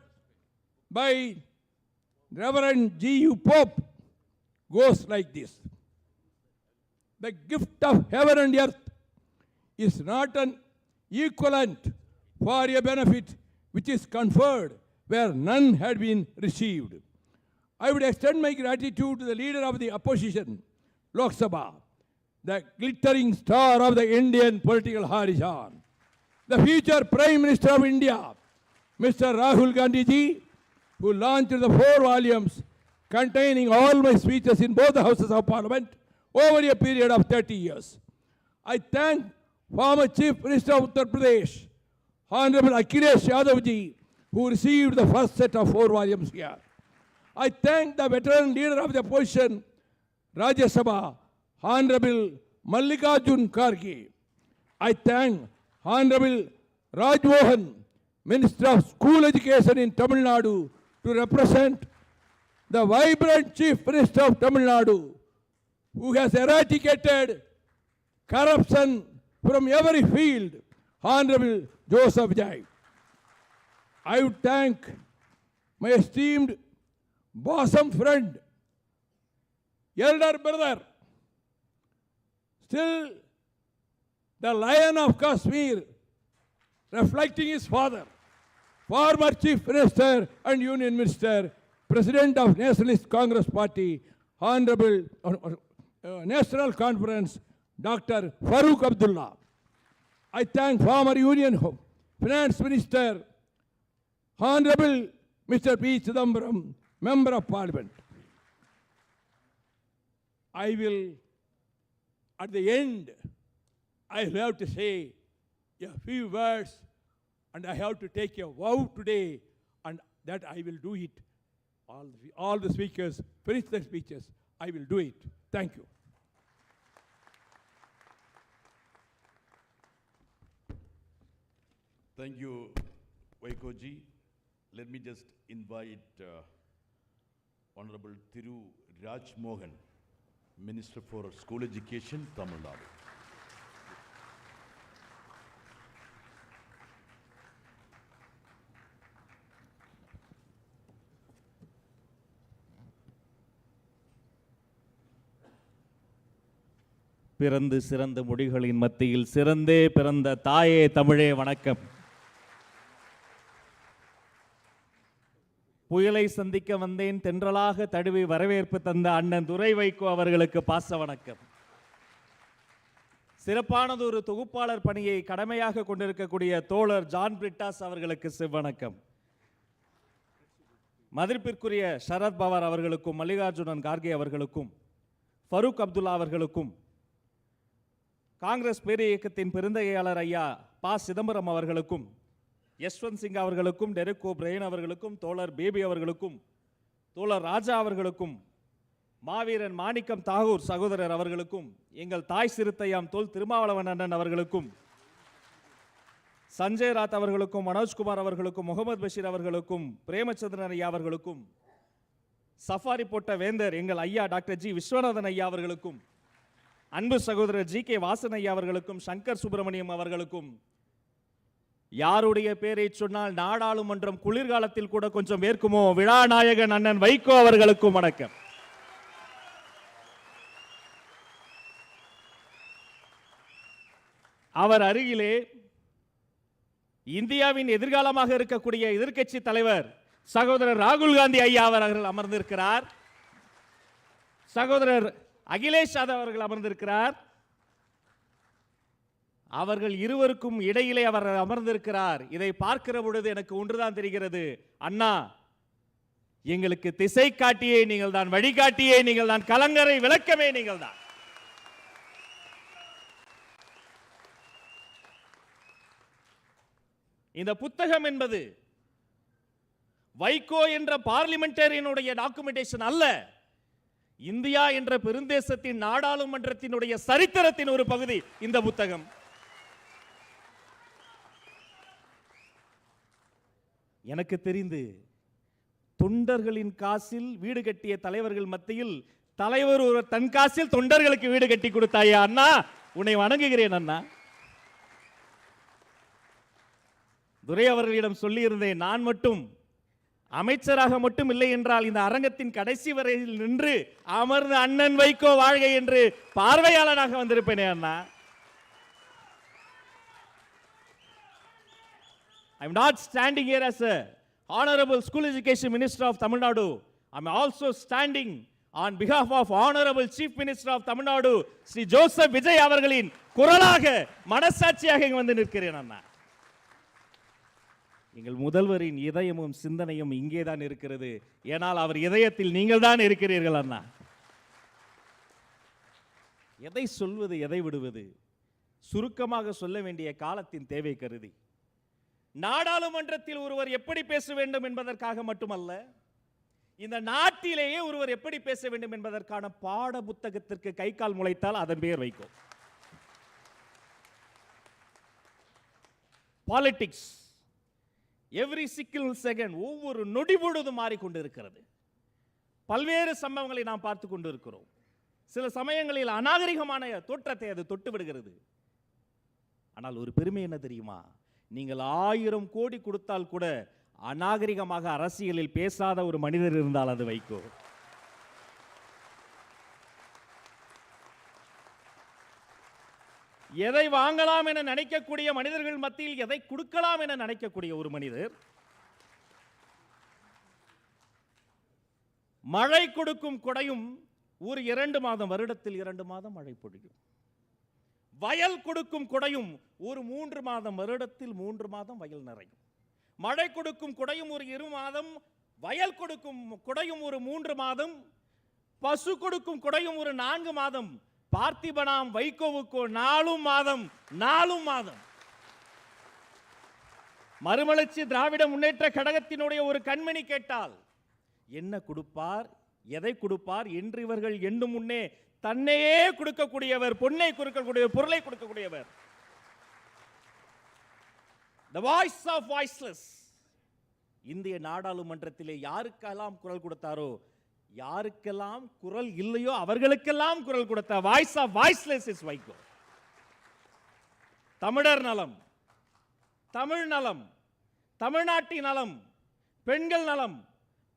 by Reverend G.U. Pope goes like this. The gift of heaven and earth is not an equivalent for a benefit which is conferred where none had been received. I would extend my gratitude to the leader of the opposition, Lok Sabha, the glittering star of the Indian political horizon, the future Prime Minister of India, Mr. Rahul Gandhi ji, who launched the 4 volumes containing all my speeches in both the houses of parliament over a period of 30 years. I thank former Chief Minister of Uttar Pradesh, Honorable Akhilesh Yadav ji, who received the first set of 4 volumes here. I thank the veteran leader of the opposition, Rajya Sabha, Honorable Mallikarjun Kharge. I thank Honorable Raj Mohan, Minister of School Education in Tamil Nadu, to represent the vibrant Chief Minister of Tamil Nadu, who has eradicated corruption from every field, Honorable Joseph Vijay. I would thank my esteemed bosom friend, elder brother, still the Lion of Kashmir, reflecting his father, former Chief Minister and Union Minister, President of Nationalist Congress Party, Honorable National Conference, Dr. Farooq Abdullah. I thank former Union Finance Minister, Honorable Mr. P. Chidambaram, Member of Parliament. I will, at the end, I have to say a few words, and I have to take a vow today, and that I will do it. All the speakers finish their speeches. I will do it. Thank you. Thank you, Vaiko ji. Let me just invite Honorable Thiru Raj Mohan, Minister for School Education, Tamil Nadu. பிறந்து சிறந்த மொழிகளின் மத்தியில் சிறந்தே பிறந்த தாயே தமிழே வணக்கம். புயலை சந்திக்க வந்தேன் தென்றலாக தழுவி வரவேற்பு தந்த அண்ணன் துரை வைகோ அவர்களுக்கு பாச வணக்கம். சிறப்பானது ஒரு தொகுப்பாளர் பணியை கடமையாக கொண்டிருக்கக்கூடிய தோழர் ஜான் பிரிட்டாஸ் அவர்களுக்கு சிவவணக்கம். மதிப்பிற்குரிய சரத் பவார் அவர்களுக்கும் மல்லிகார்ஜுனன் கார்கே அவர்களுக்கும் ஃபரூக் அப்துல்லா அவர்களுக்கும் காங்கிரஸ் பேர் இயக்கத்தின் பெருந்தகையாளர் ஐயா ப. சிதம்பரம் அவர்களுக்கும் யஷ்வந்த் சிங் அவர்களுக்கும் டெரெக் ஓ பிரையன் அவர்களுக்கும் தோழர் பேபி அவர்களுக்கும் தோழர் ராஜா அவர்களுக்கும் மாவீரன் மாணிக்கம் தாகூர் சகோதரர் அவர்களுக்கும் எங்கள் தாய் சிறுத்தையாம் தோல் திருமாவளவன் அண்ணன் அவர்களுக்கும் சஞ்சய் ராத் அவர்களுக்கும் மனோஜ்குமார் அவர்களுக்கும் முகமது பஷீர் அவர்களுக்கும் பிரேமச்சந்திரன் ஐயா அவர்களுக்கும் சஃபாரி போட்ட வேந்தர் எங்கள் ஐயா டாக்டர் ஜி விஸ்வநாதன் ஐயா அவர்களுக்கும் அன்பு சகோதரர் ஜி கே வாசன் ஐயா அவர்களுக்கும் சங்கர் சுப்பிரமணியம் அவர்களுக்கும் யாருடைய பேரை சொன்னால் நாடாளுமன்றம் குளிர்காலத்தில் கூட கொஞ்சம் வேர்க்குமோ விழாநாயகன் அண்ணன் வைகோ அவர்களுக்கும் வணக்கம். அவர் அருகிலே இந்தியாவின் எதிர்காலமாக இருக்கக்கூடிய எதிர்க்கட்சி தலைவர் சகோதரர் ராகுல் காந்தி ஐயா அவர்கள் அமர்ந்திருக்கிறார். சகோதரர் அகிலேஷ் யாதவ் அவர்கள் அமர்ந்திருக்கிறார். அவர்கள் இருவருக்கும் இடையிலே அவர் அமர்ந்திருக்கிறார். இதை பார்க்கிற பொழுது எனக்கு ஒன்றுதான் தெரிகிறது, அண்ணா எங்களுக்கு திசை காட்டியே நீங்கள் தான், வழிகாட்டியே நீங்கள் தான், கலங்கரை விளக்கமே நீங்கள் தான். இந்த புத்தகம் என்பது வைகோ என்ற பார்லிமெண்டேரியனுடைய டாக்குமெண்டேஷன் அல்ல. இந்தியா என்ற பெருந்தேசத்தின் நாடாளுமன்றத்தினுடைய சரித்திரத்தின் ஒரு பகுதி இந்த புத்தகம். எனக்கு தெரிந்து தொண்டர்களின் காசில் வீடு கட்டிய தலைவர்கள் மத்தியில் தலைவர் ஒரு தன் காசில் தொண்டர்களுக்கு வீடு கட்டி கொடுத்தாயா அண்ணா, உன்னை வணங்குகிறேன் அண்ணா. துரை அவர்களிடம் சொல்லியிருந்தேன், நான் மட்டும் அமைச்சராக மட்டும் இல்லை என்றால் இந்த அரங்கத்தின் கடைசி வரையில் நின்று அமர்ந்து அண்ணன் வைகோ வாழ்க என்று பார்வையாளனாக வந்திருப்பேனே அண்ணா. I am not standing here as a Honorable School Education Minister of Tamil Nadu. I am also standing on behalf of Honorable Chief Minister of Tamil Nadu, Sri Joseph Vijay அவர்களின் குரலாக மனசாட்சியாக இங்கு வந்து நிற்கிறேன் அண்ணா. எங்கள் முதல்வரின் இதயமும் சிந்தனையும் இங்கேதான் இருக்கிறது. ஏனால் அவர் இதயத்தில் நீங்கள் தான் இருக்கிறீர்கள் அண்ணா. எதை சொல்வது எதை விடுவது, சுருக்கமாக சொல்ல வேண்டிய காலத்தின் தேவை கருதி நாடாளுமன்றத்தில் ஒருவர் எப்படி பேச வேண்டும் என்பதற்காக மட்டுமல்ல, இந்த நாட்டிலேயே ஒருவர் எப்படி பேச வேண்டும் என்பதற்கான பாட புத்தகத்திற்கு கை கால் முளைத்தால் அதன் பெயர் வைக்கும். பாலிடிக்ஸ் எவ்ரி சிங்கிள் செகண்ட், ஒவ்வொரு நொடி பொழுதும் மாறிக்கொண்டிருக்கிறது. பல்வேறு சம்பவங்களை நாம் பார்த்து கொண்டிருக்கிறோம். சில சமயங்களில் அநாகரிகமான தோற்றத்தை அது தொட்டு விடுகிறது. ஆனால் ஒரு பெருமை என்ன தெரியுமா, நீங்கள் 1000 கோடி கொடுத்தால் கூட அநாகரிகமாக அரசியலில் பேசாத ஒரு மனிதர் இருந்தால் அது வைகோ. எதை வாங்கலாம் என நினைக்கக்கூடிய மனிதர்கள் மத்தியில் எதை கொடுக்கலாம் என நினைக்கக்கூடிய ஒரு மனிதர். மழை கொடுக்கும் கொடையும் ஒரு 2 மாதம், வருடத்தில் 2 மாதம் மழை பொழியும். வயல் கொடுக்கும் கொடையும் ஒரு 3 மாதம், வருடத்தில் 3 மாதம் வயல் நிறையும். மழை கொடுக்கும் கொடையும் ஒரு 2 மாதம், வயல் கொடுக்கும் கொடையும் ஒரு 3 மாதம், பசு கொடுக்கும் கொடையும் ஒரு 4 மாதம், பார்த்திபனாம் வைகோவுக்கோ 4 மாதம் 4 மாதம். மறுமலர்ச்சி திராவிட முன்னேற்ற கழகத்தினுடைய ஒரு கண்மணி கேட்டால் என்ன கொடுப்பார், எதை கொடுப்பார் என்று இவர்கள் எண்ணும் முன்னே தன்னையே கொடுக்கக்கூடியவர், பொன்னை கொடுக்கக்கூடியவர், பொருளை கொடுக்கக்கூடியவர். The voice of voiceless. இந்திய நாடாளுமன்றத்திலே யாருக்கெல்லாம் குரல் கொடுத்தாரோ, யாருக்கெல்லாம் குரல் இல்லையோ அவர்களுக்கெல்லாம் குரல் கொடுத்த voice of voiceless is Vaiko. தமிழர் நலம், தமிழ் நலம், தமிழ்நாட்டின் நலம், பெண்கள் நலம்,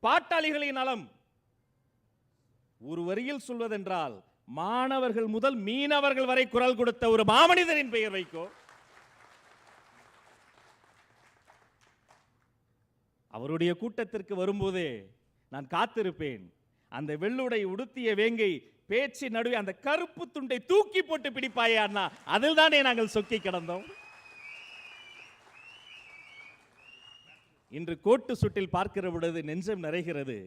பாட்டாளிகளின் நலம், ஒரு வரியில் சொல்வதென்றால் மாணவர்கள் முதல் மீனவர்கள் வரை குரல் கொடுத்த ஒரு மாமனிதரின் பெயர் வைகோ. அவருடைய கூட்டத்திற்கு வரும்போதே நான் காத்திருப்பேன். அந்த வெள்ளுடை உடுத்திய வேங்கை பேச்சு நடுவே அந்த கருப்பு துண்டை தூக்கி போட்டு பிடிப்பாயே அண்ணா, அதில் தானே நாங்கள் சொக்கி கிடந்தோம். இன்று கோட்டு சுட்டில் பார்க்கிற பொழுது நெஞ்சம் நிறைகிறது.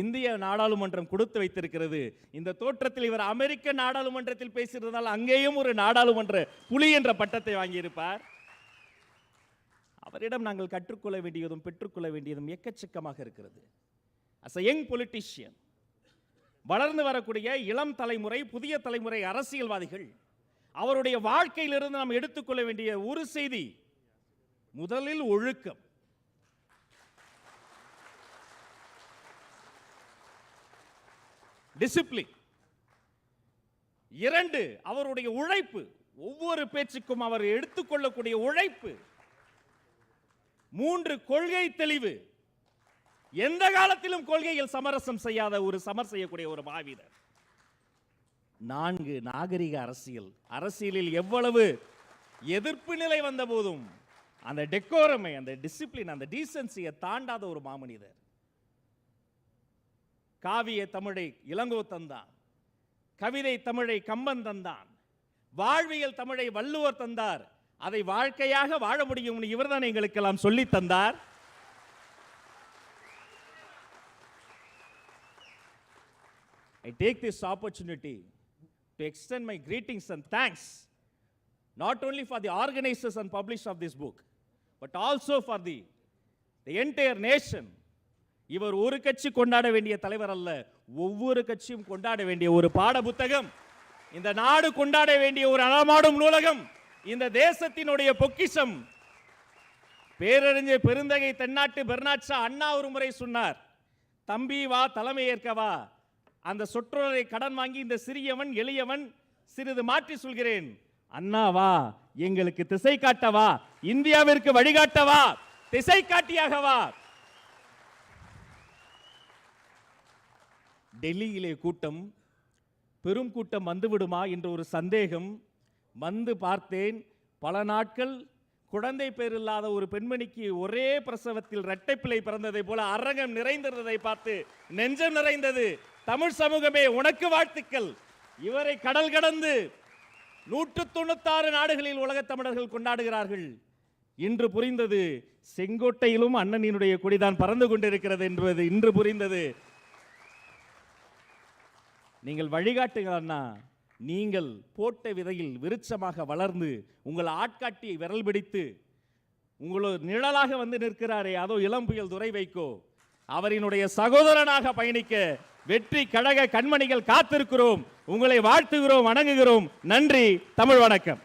இந்திய நாடாளுமன்றம் கொடுத்து வைத்திருக்கிறது. இந்த தோற்றத்தில் இவர் அமெரிக்க நாடாளுமன்றத்தில் பேசியிருந்தால் அங்கேயும் ஒரு நாடாளுமன்ற புலி என்ற பட்டத்தை வாங்கியிருப்பார். அவரிடம் நாங்கள் கற்றுக்கொள்ள வேண்டியதும் பெற்றுக்கொள்ள வேண்டியதும் எக்கச்சக்கமாக இருக்கிறது. as a young politician, வளர்ந்து வரக்கூடிய இளம் தலைமுறை, புதிய தலைமுறை அரசியல்வாதிகள், அவருடைய வாழ்க்கையிலிருந்து நாம் எடுத்துக்கொள்ள வேண்டிய ஒரு செய்தி, முதலில் ஒழுக்கம். டிசிப்ளின். 2, அவருடைய உழைப்பு. ஒவ்வொரு பேச்சுக்கும் அவர் எடுத்துக்கொள்ளக்கூடிய உழைப்பு. 3, கொள்கை தெளிவு. எந்த காலத்திலும் கொள்கையில் சமரசம் செய்யாத ஒரு செய்யக்கூடிய ஒரு மாவீரர். 4, நாகரிக அரசியல். அரசியலில் எவ்வளவு எதிர்ப்பு நிலை வந்த போதும் அந்த டெக்கோரமை, அந்த டிசிப்ளின், அந்த டீசன்சியை தாண்டாத ஒரு மாமனிதர். காவிய தமிழை இளங்கோ தந்தான், கவிதை தமிழை கம்பன் தந்தான், வாழ்வியல் தமிழை வள்ளுவர் தந்தார். அதை வாழ்க்கையாக வாழ முடியும் இவர்தான் எங்களுக்கெல்லாம் சொல்லி தந்தார். I take this opportunity to extend my greetings and thanks not only for the organizers and publishers of this book, but also for the entire nation. இவர் ஒரு கட்சி கொண்டாட வேண்டிய தலைவர் அல்ல, ஒவ்வொரு கட்சியும் கொண்டாட வேண்டிய ஒரு பாட புத்தகம், இந்த நாடு கொண்டாட வேண்டிய ஒரு நடமாடும் நூலகம், இந்த தேசத்தினுடைய பொக்கிஷம். பேரறிஞர் பெருந்தகை தென்னாட்டு பெர்னாட்ஷா அண்ணா ஒரு முறை சொன்னார், தம்பி வா தலைமை ஏற்கவா. அந்த சொற்றொடரை கடன் வாங்கி இந்த சிறியவன் எளியவன் சிறிது மாற்றி சொல்கிறேன், அண்ணா வா எங்களுக்கு திசை காட்டவா, இந்தியாவிற்கு வழிகாட்டவா, திசை காட்டியாகவா. டெல்லியிலே கூட்டம், பெரும் கூட்டம் வந்துவிடுமா என்ற ஒரு சந்தேகம். வந்து பார்த்தேன், பல நாட்கள் குழந்தை பேர் இல்லாத ஒரு பெண்மணிக்கு ஒரே பிரசவத்தில் இரட்டை பிள்ளை பிறந்ததை போல அரங்கம் நிறைந்திருந்ததை பார்த்து நெஞ்சம் நிறைந்தது. தமிழ் சமூகமே உனக்கு வாழ்த்துக்கள். இவரை கடல் கடந்து 196 நாடுகளில் உலகத் தமிழர்கள் கொண்டாடுகிறார்கள். இன்று புரிந்தது, செங்கோட்டையிலும் அண்ணனினுடைய கொடிதான் பறந்து கொண்டிருக்கிறது என்பது இன்று புரிந்தது. நீங்கள் வழிகாட்டுங்கள் அண்ணா, நீங்கள் போட்ட விதையில் விருட்சமாக வளர்ந்து உங்கள் ஆட்காட்டியை விரல் பிடித்து உங்களோட நிழலாக வந்து நிற்கிறாரே, அதோ இளம் புயல் துரை வைகோ, அவரினுடைய சகோதரனாக பயணிக்க வெற்றி கழக கண்மணிகள் காத்திருக்கிறோம். உங்களை வாழ்த்துகிறோம், வணங்குகிறோம். நன்றி. தமிழ் வணக்கம்.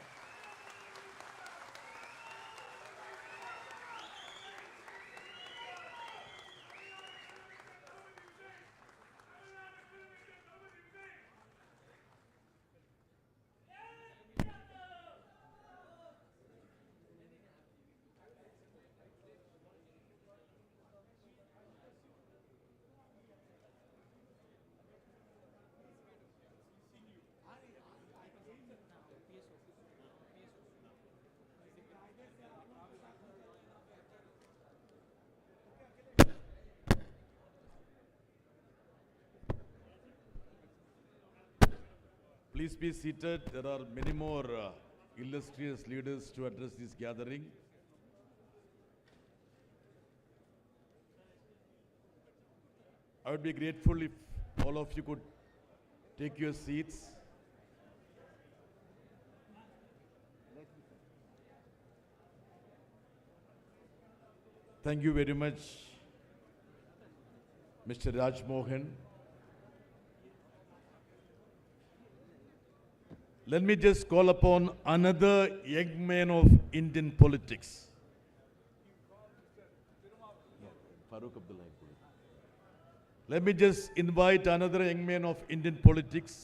Please be seated. There are many more illustrious leaders to address this gathering. I would be grateful if all of you could take your seats. Thank you very much, Mr. Raj Mohan. Let me just call upon another young man of Indian politics. Let me just invite another young man of Indian politics.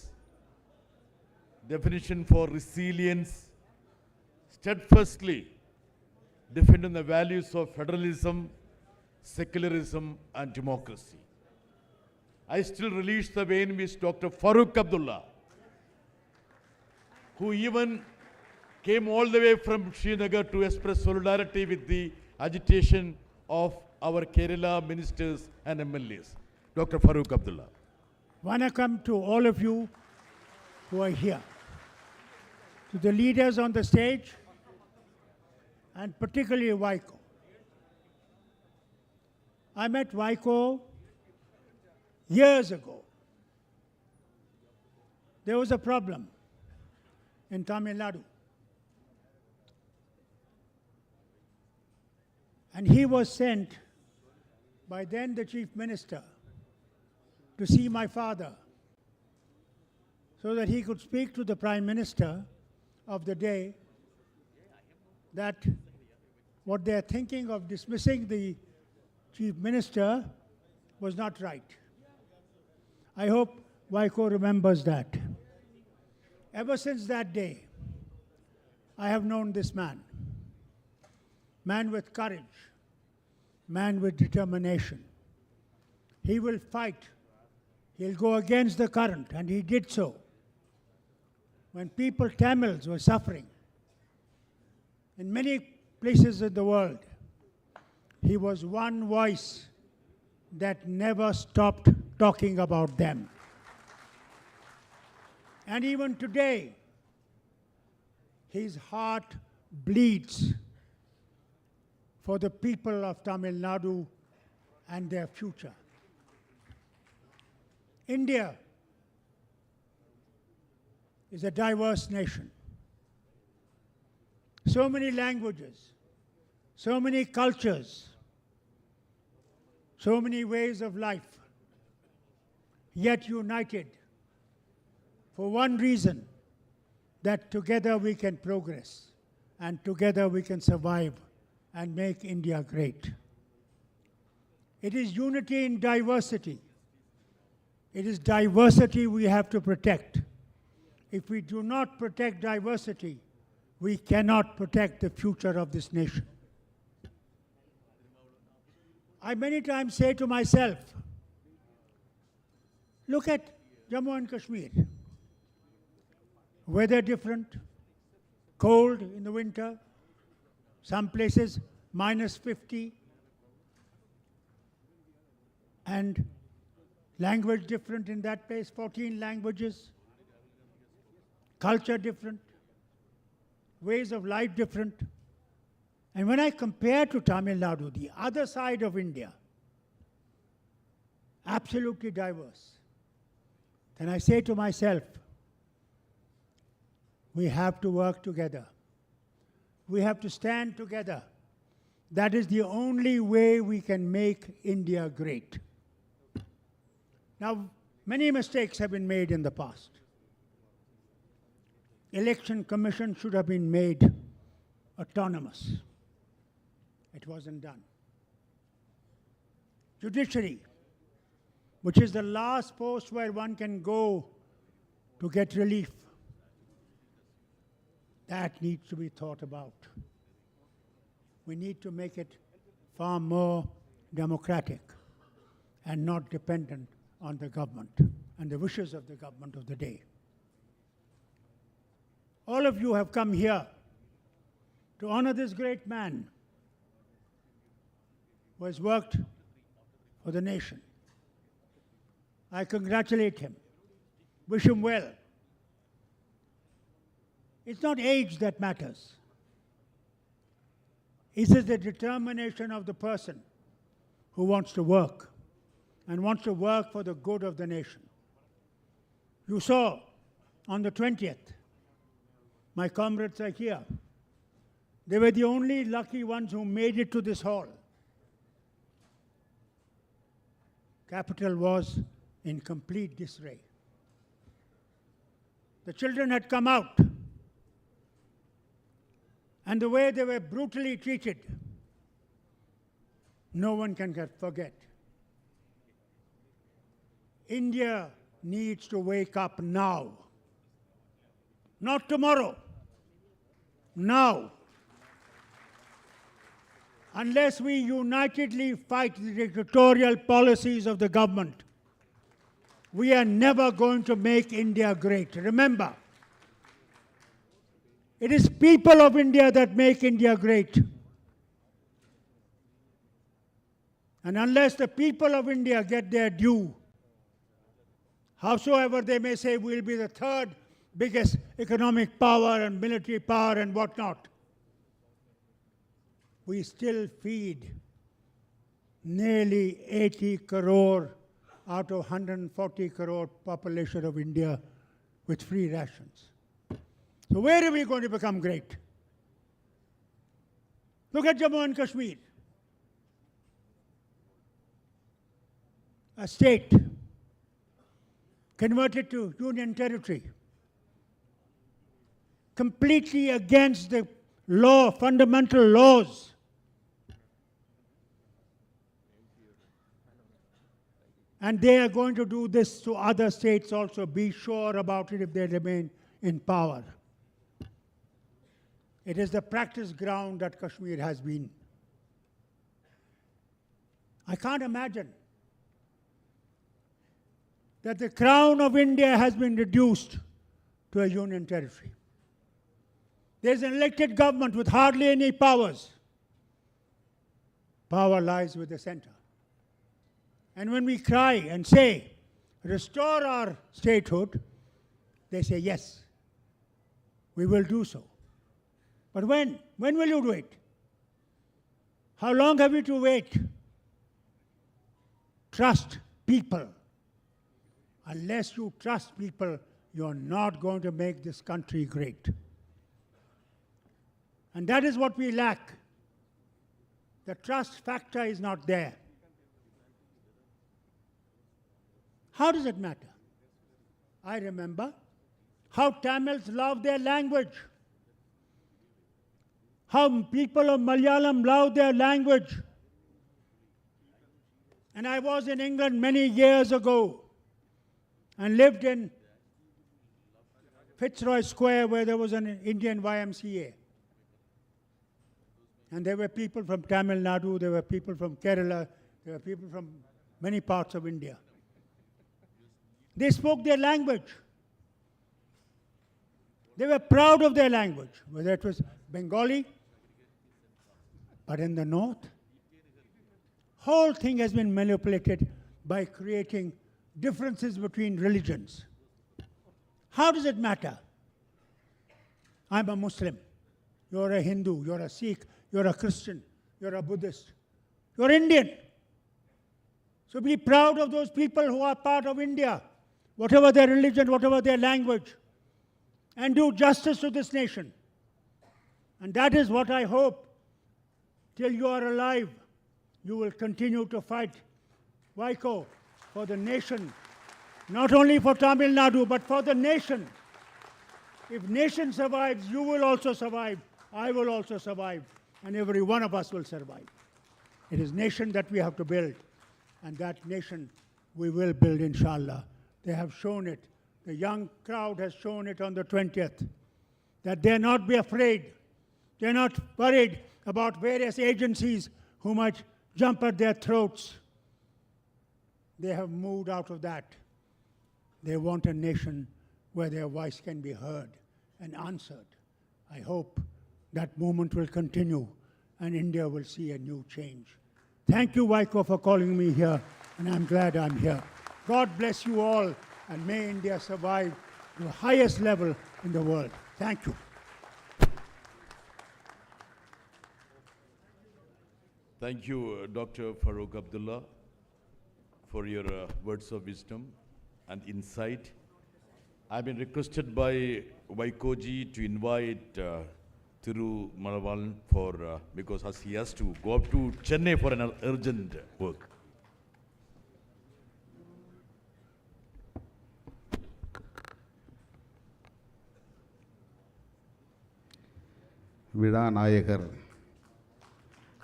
Definition for resilience, steadfastly defending the values of federalism, secularism and democracy. I still release the way in which Dr. Farooq Abdullah, who even came all the way from Srinagar to express solidarity with the agitation of our Kerala ministers and MLAs. Dr. Farooq Abdullah. Vanakkam to all of you who are here, to the leaders on the stage, and particularly Vaiko. I met Vaiko years ago. There was a problem in Tamil Nadu. And he was sent by then the Chief Minister to see my father so that he could speak to the Prime Minister of the day that what they are thinking of dismissing the Chief Minister was not right. I hope Vaiko remembers that. Ever since that day, I have known this man. Man with courage, man with determination. He will fight. He'll go against the current, and he did so. When people, Tamils, were suffering in many places in the world, he was one voice that never stopped talking about them. And even today, his heart bleeds for the people of Tamil Nadu and their future. India is a diverse nation. So many languages, so many cultures, so many ways of life, yet united for one reason, that together we can progress and together we can survive and make India great. It is unity in diversity. It is diversity we have to protect. If we do not protect diversity, we cannot protect the future of this nation. I many times say to myself, look at Jammu and Kashmir. Weather different, cold in the winter, some places -50, and language different in that place, 14 languages, culture different, ways of life different. And when I compare to Tamil Nadu, the other side of India, absolutely diverse, then I say to myself, we have to work together. We have to stand together. That is the only way we can make India great. Now, many mistakes have been made in the past. Election Commission should have been made autonomous. It wasn't done. Judiciary, which is the last post where one can go to get relief, that needs to be thought about. We need to make it far more democratic and not dependent on the government and the wishes of the government of the day. All of you have come here to honor this great man who has worked for the nation. I congratulate him, wish him well. It's not age that matters. It is the determination of the person who wants to work and wants to work for the good of the nation. You saw on the 20th, my comrades are here. They were the only lucky ones who made it to this hall. Capital was in complete disarray. The children had come out, and the way they were brutally treated, no one can forget. India needs to wake up now, not tomorrow, now. Unless we unitedly fight the dictatorial policies of the government, we are never going to make India great. Remember, it is people of India that make India great. And unless the people of India get their due, howsoever they may say we'll be the third biggest economic power and military power and whatnot, we still feed nearly 80 crore out of 140 crore population of India with free rations. So where are we going to become great? Look at Jammu and Kashmir, a state converted to union territory, completely against the law, fundamental laws. And they are going to do this to other states also. Be sure about it if they remain in power. It is the practice ground that Kashmir has been. I can't imagine that the crown of India has been reduced to a union territory. There's an elected government with hardly any powers. Power lies with the center. And when we cry and say, restore our statehood, they say, yes, we will do so. But when? When will you do it? How long have you to wait? Trust people. Unless you trust people, you're not going to make this country great. And that is what we lack. The trust factor is not there. How does it matter? I remember how Tamils love their language, how people of Malayalam love their language. And I was in England many years ago and lived in Fitzroy Square where there was an Indian YMCA. And there were people from Tamil Nadu, there were people from Kerala, there were people from many parts of India. They spoke their language. They were proud of their language, whether it was Bengali, but in the north, whole thing has been manipulated by creating differences between religions. How does it matter? I'm a Muslim, you're a Hindu, you're a Sikh, you're a Christian, you're a Buddhist, you're Indian. So be proud of those people who are part of India, whatever their religion, whatever their language, and do justice to this nation. And that is what I hope, till you are alive, you will continue to fight, Vaiko, for the nation, not only for Tamil Nadu, but for the nation. If nation survives, you will also survive, I will also survive, and every one of us will survive. It is nation that we have to build, and that nation we will build, inshallah. They have shown it. The young crowd has shown it on the 20th, that they're not be afraid. They're not worried about various agencies who might jump at their throats. They have moved out of that. They want a nation where their voice can be heard and answered. I hope that movement will continue and India will see a new change. Thank you, Vaiko, for calling me here, and I'm glad I'm here. God bless you all, and may India survive to the highest level in the world. Thank you. Thank you, Dr. Farooq Abdullah, for your words of wisdom and insight. I've been requested by Vaiko ji to invite Thiru Malavalan for, because as he has to go up to Chennai for an urgent work. விழா நாயகர்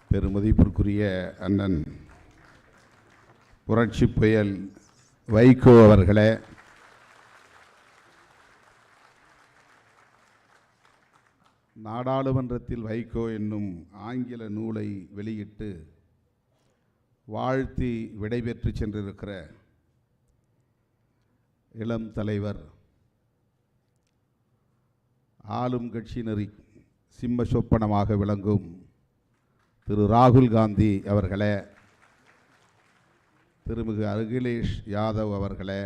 பெருமதிப்பிற்குரிய அண்ணன் புரட்சி புயல் வைகோ அவர்களே, நாடாளுமன்றத்தில் வைகோ என்னும் ஆங்கில நூலை வெளியிட்டு வாழ்த்தி விடைபெற்று சென்றிருக்கிற இளம் தலைவர், ஆளும் கட்சியினரை சிம்ம சொப்பனமாக விளங்கும் திரு ராகுல் காந்தி அவர்களே, திருமிகு அகிலேஷ் யாதவ் அவர்களே,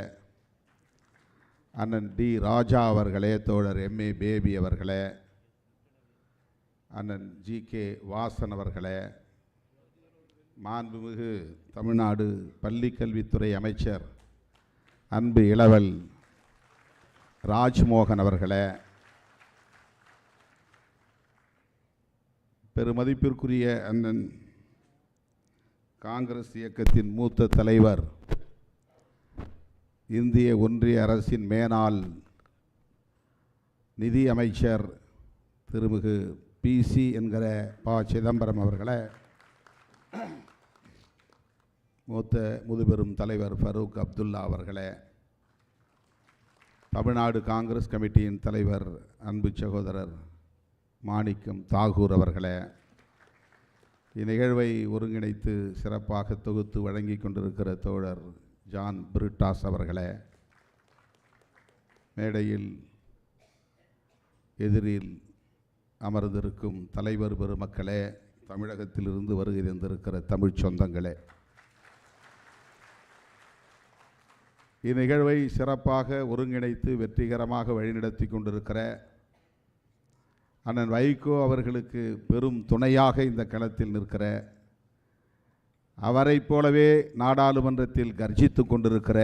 அண்ணன் டி ராஜா அவர்களே, தோழர் எம்ஏ பேபி அவர்களே, அண்ணன் ஜி.கே. வாசன் அவர்களே, மாண்புமிகு தமிழ்நாடு பள்ளிக்கல்வித்துறை அமைச்சர் அன்பு இளவல் ராஜ்மோகன் அவர்களே, பெருமதிப்பிற்குரிய அண்ணன் காங்கிரஸ் இயக்கத்தின் மூத்த தலைவர், இந்திய ஒன்றிய அரசின் மேனாள் நிதி அமைச்சர் திருமிகு பிசி என்கிற ப. சிதம்பரம் அவர்களே, மூத்த முதுபெரும் தலைவர் ஃபரூக் அப்துல்லா அவர்களே, தமிழ்நாடு காங்கிரஸ் கமிட்டியின் தலைவர் அன்பு சகோதரர் மாணிக்கம் தாகூர் அவர்களே, இந்நிகழ்வை ஒருங்கிணைத்து சிறப்பாக தொகுத்து வழங்கி கொண்டிருக்கிற தோழர் ஜான் பிரிட்டாஸ் அவர்களே, மேடையில் எதிரில் அமர்ந்திருக்கும் தலைவர் பெருமக்களே, தமிழகத்திலிருந்து வருகை தந்திருக்கிற தமிழ் சொந்தங்களே, இந்நிகழ்வை சிறப்பாக ஒருங்கிணைத்து வெற்றிகரமாக வழிநடத்தி கொண்டிருக்கிற அண்ணன் வைகோ அவர்களுக்கு பெரும் துணையாக இந்த களத்தில் நிற்கிற, அவரைப் போலவே நாடாளுமன்றத்தில் கர்ஜித்து கொண்டிருக்கிற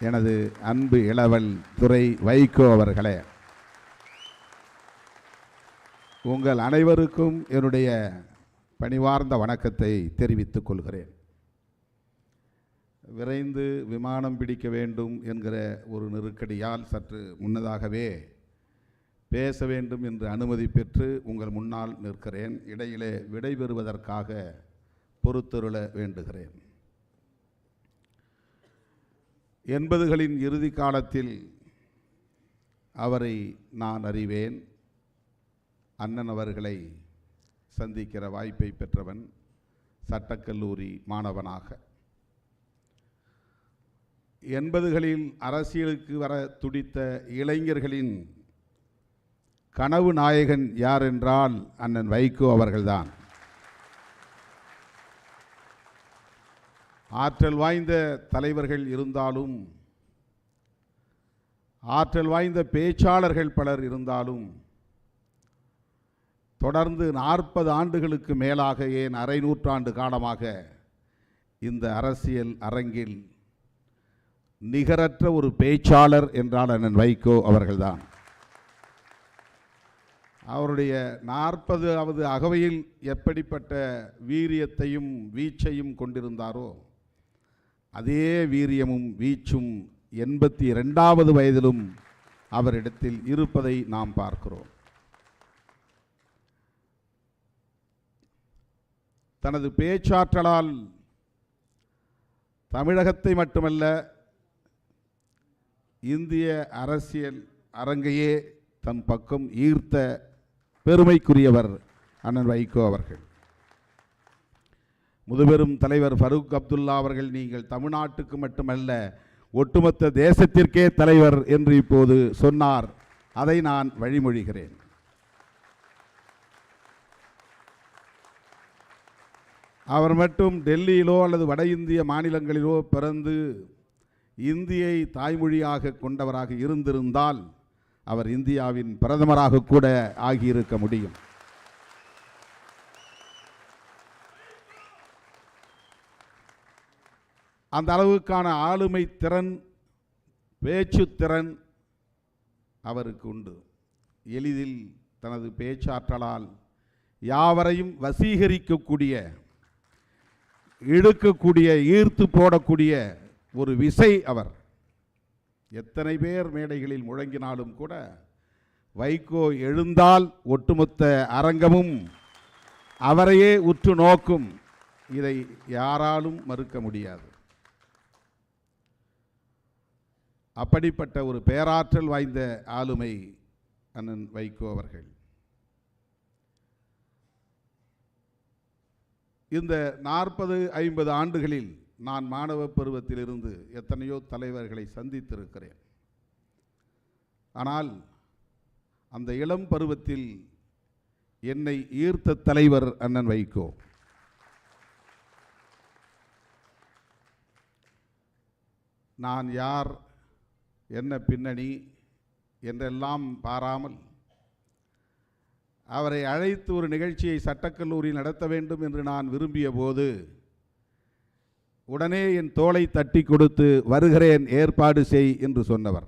எனது அன்பு இளவல் துரை வைகோ அவர்களே, உங்கள் அனைவருக்கும் என்னுடைய பணிவார்ந்த வணக்கத்தை தெரிவித்துக் கொள்கிறேன். விரைந்து விமானம் பிடிக்க வேண்டும் என்கிற ஒரு நெருக்கடியால் சற்று முன்னதாகவே பேச வேண்டும் என்று அனுமதி பெற்று உங்கள் முன்னால் நிற்கிறேன். இடையிலே விடைபெறுவதற்காக பொறுத்தருள வேண்டுகிறேன். 80களின் இறுதி காலத்தில் அவரை நான் அறிவேன். அண்ணன் அவர்களை சந்திக்கிற வாய்ப்பை பெற்றவன் சட்டக்கல்லூரி மாணவனாக. 80களில் அரசியலுக்கு வர துடித்த இளைஞர்களின் கனவு நாயகன் யார் என்றால் அண்ணன் வைகோ அவர்கள்தான். ஆற்றல் வாய்ந்த தலைவர்கள் இருந்தாலும், ஆற்றல் வாய்ந்த பேச்சாளர்கள் பலர் இருந்தாலும், தொடர்ந்து 40 ஆண்டுகளுக்கு மேலாக, ஏன் அரை நூற்றாண்டு காலமாக இந்த அரசியல் அரங்கில் நிகரற்ற ஒரு பேச்சாளர் என்றால் அண்ணன் வைகோ அவர்கள்தான். அவருடைய 40வது அகவையில் எப்படிப்பட்ட வீரியத்தையும் வீச்சையும் கொண்டிருந்தாரோ அதே வீரியமும் வீச்சும் 82வது வயதிலும் அவரிடத்தில் இருப்பதை நாம் பார்க்கிறோம். தனது பேச்சாற்றலால் தமிழகத்தை மட்டுமல்ல இந்திய அரசியல் அரங்கையே தன் பக்கம் ஈர்த்த பெருமைக்குரியவர் அண்ணன் வைகோ அவர்கள். முதுபெரும் தலைவர் ஃபரூக் அப்துல்லா அவர்கள் நீங்கள் தமிழ்நாட்டுக்கு மட்டுமல்ல ஒட்டுமொத்த தேசத்திற்கே தலைவர் என்று இப்போது சொன்னார். அதை நான் வழிமொழிகிறேன். அவர் மட்டும் டெல்லியிலோ அல்லது வட இந்திய மாநிலங்களிலோ பிறந்து இந்தியை தாய்மொழியாக கொண்டவராக இருந்திருந்தால் அவர் இந்தியாவின் பிரதமராக கூட ஆகியிருக்க முடியும். அந்த அளவுக்கான ஆளுமை திறன், பேச்சு திறன் அவருக்கு உண்டு. எளிதில் தனது பேச்சாற்றலால் யாவரையும் வசீகரிக்கக்கூடிய, இழுக்கக்கூடிய, ஈர்த்து போடக்கூடிய ஒரு விசை அவர். எத்தனை பேர் மேடைகளில் முழங்கினாலும் கூட வைகோ எழுந்தால் ஒட்டுமொத்த அரங்கமும் அவரையே உற்று நோக்கும். இதை யாராலும் மறுக்க முடியாது. அப்படிப்பட்ட ஒரு பேராற்றல் வாய்ந்த ஆளுமை அண்ணன் வைகோ அவர்கள். இந்த 40-50 ஆண்டுகளில் நான் மாணவ பருவத்திலிருந்து எத்தனையோ தலைவர்களை சந்தித்திருக்கிறேன். ஆனால் அந்த இளம் பருவத்தில் என்னை ஈர்த்த தலைவர் அண்ணன் வைகோ. நான் யார், என்ன பின்னணி என்றெல்லாம் பாராமல் அவரை அழைத்து ஒரு நிகழ்ச்சியை சட்டக்கல்லூரியில் நடத்த வேண்டும் என்று நான் விரும்பிய போது உடனே என் தோளை தட்டி கொடுத்து வருகிறேன், ஏற்பாடு செய் என்று சொன்னவர்.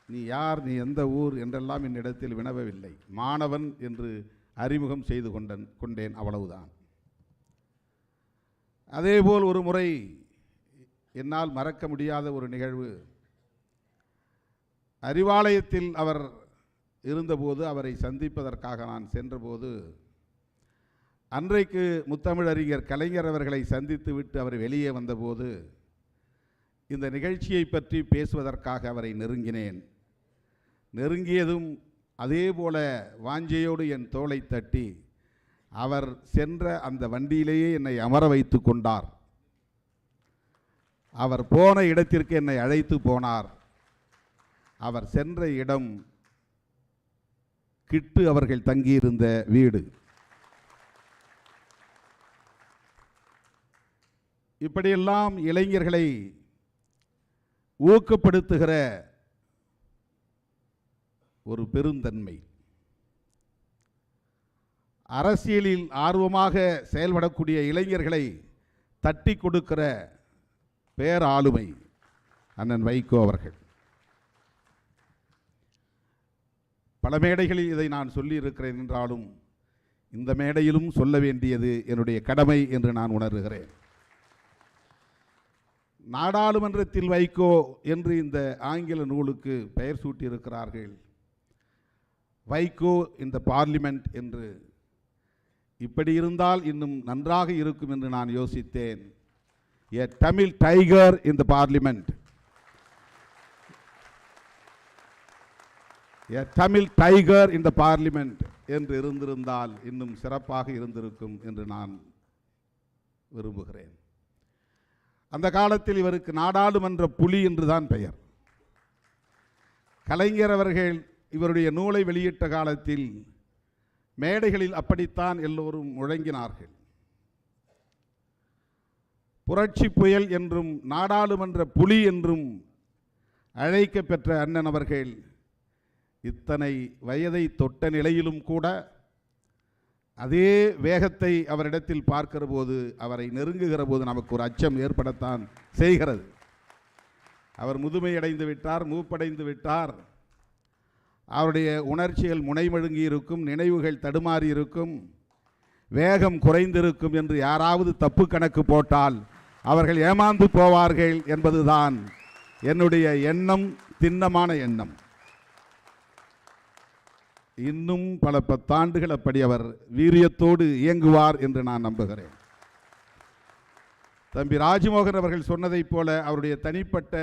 நீ யார், நீ எந்த ஊர் என்றெல்லாம் என்னிடத்தில் வினவவில்லை. மாணவன் என்று அறிமுகம் செய்து கொண்டேன், அவ்வளவுதான். அதேபோல் ஒரு முறை என்னால் மறக்க முடியாத ஒரு நிகழ்வு. அறிவாலயத்தில் அவர் இருந்தபோது அவரை சந்திப்பதற்காக நான் சென்றபோது அன்றைக்கு முத்தமிழறிஞர் கலைஞர் அவர்களை சந்தித்து விட்டு அவர் வெளியே வந்தபோது இந்த நிகழ்ச்சியை பற்றி பேசுவதற்காக அவரை நெருங்கினேன். நெருங்கியதும் அதே போல வாஞ்சையோடு என் தோளை தட்டி அவர் சென்ற அந்த வண்டியிலேயே என்னை அமர வைத்து கொண்டார். அவர் போன இடத்திற்கு என்னை அழைத்து போனார். அவர் சென்ற இடம் கிட்டு அவர்கள் தங்கியிருந்த வீடு. இப்படியெல்லாம் இளைஞர்களை ஊக்கப்படுத்துகிற ஒரு பெருந்தன்மை, அரசியலில் ஆர்வமாக செயல்படக்கூடிய இளைஞர்களை தட்டி கொடுக்கிற பேராளுமை அண்ணன் வைகோ அவர்கள். பல மேடைகளில் இதை நான் சொல்லியிருக்கிறேன் என்றாலும் இந்த மேடையிலும் சொல்ல வேண்டியது என்னுடைய கடமை என்று நான் உணர்கிறேன். நாடாளுமன்றத்தில் வைகோ என்று இந்த ஆங்கில நூலுக்கு பெயர் சூட்டியிருக்கிறார்கள். வைகோ இந்த பார்லிமெண்ட் என்று. இப்படி இருந்தால் இன்னும் நன்றாக இருக்கும் என்று நான் யோசித்தேன். A Tamil tiger in the parliament. A Tamil tiger in the parliament என்று இருந்திருந்தால் இன்னும் சிறப்பாக இருந்திருக்கும் என்று நான் விரும்புகிறேன். அந்த காலத்தில் இவருக்கு நாடாளுமன்ற புலி என்றுதான் பெயர். கலைஞர் அவர்கள் இவருடைய நூலை வெளியிட்ட காலத்தில் மேடைகளில் அப்படித்தான் எல்லோரும் முழங்கினார்கள். புரட்சி புயல் என்றும் நாடாளுமன்ற புலி என்றும் அழைக்க பெற்ற அண்ணன் அவர்கள் இத்தனை வயதை தொட்ட நிலையிலும் கூட அதே வேகத்தை அவரிடத்தில் பார்க்கிற போது, அவரை நெருங்குகிற போது நமக்கு ஒரு அச்சம் ஏற்படத்தான் செய்கிறது. அவர் முதுமையடைந்து விட்டார், மூப்படைந்து விட்டார். அவருடைய உணர்ச்சிகள் முனைமழுங்கி இருக்கும், நினைவுகள் தடுமாறி இருக்கும், வேகம் குறைந்திருக்கும் என்று யாராவது தப்பு கணக்கு போட்டால் அவர்கள் ஏமாந்து போவார்கள் என்பதுதான் என்னுடைய எண்ணம், திண்ணமான எண்ணம். இன்னும் பல பத்தாண்டுகள் அப்படி அவர் வீரியத்தோடு இயங்குவார் என்று நான் நம்புகிறேன். தம்பி ராஜ்மோகன் அவர்கள் சொன்னதைப் போல அவருடைய தனிப்பட்ட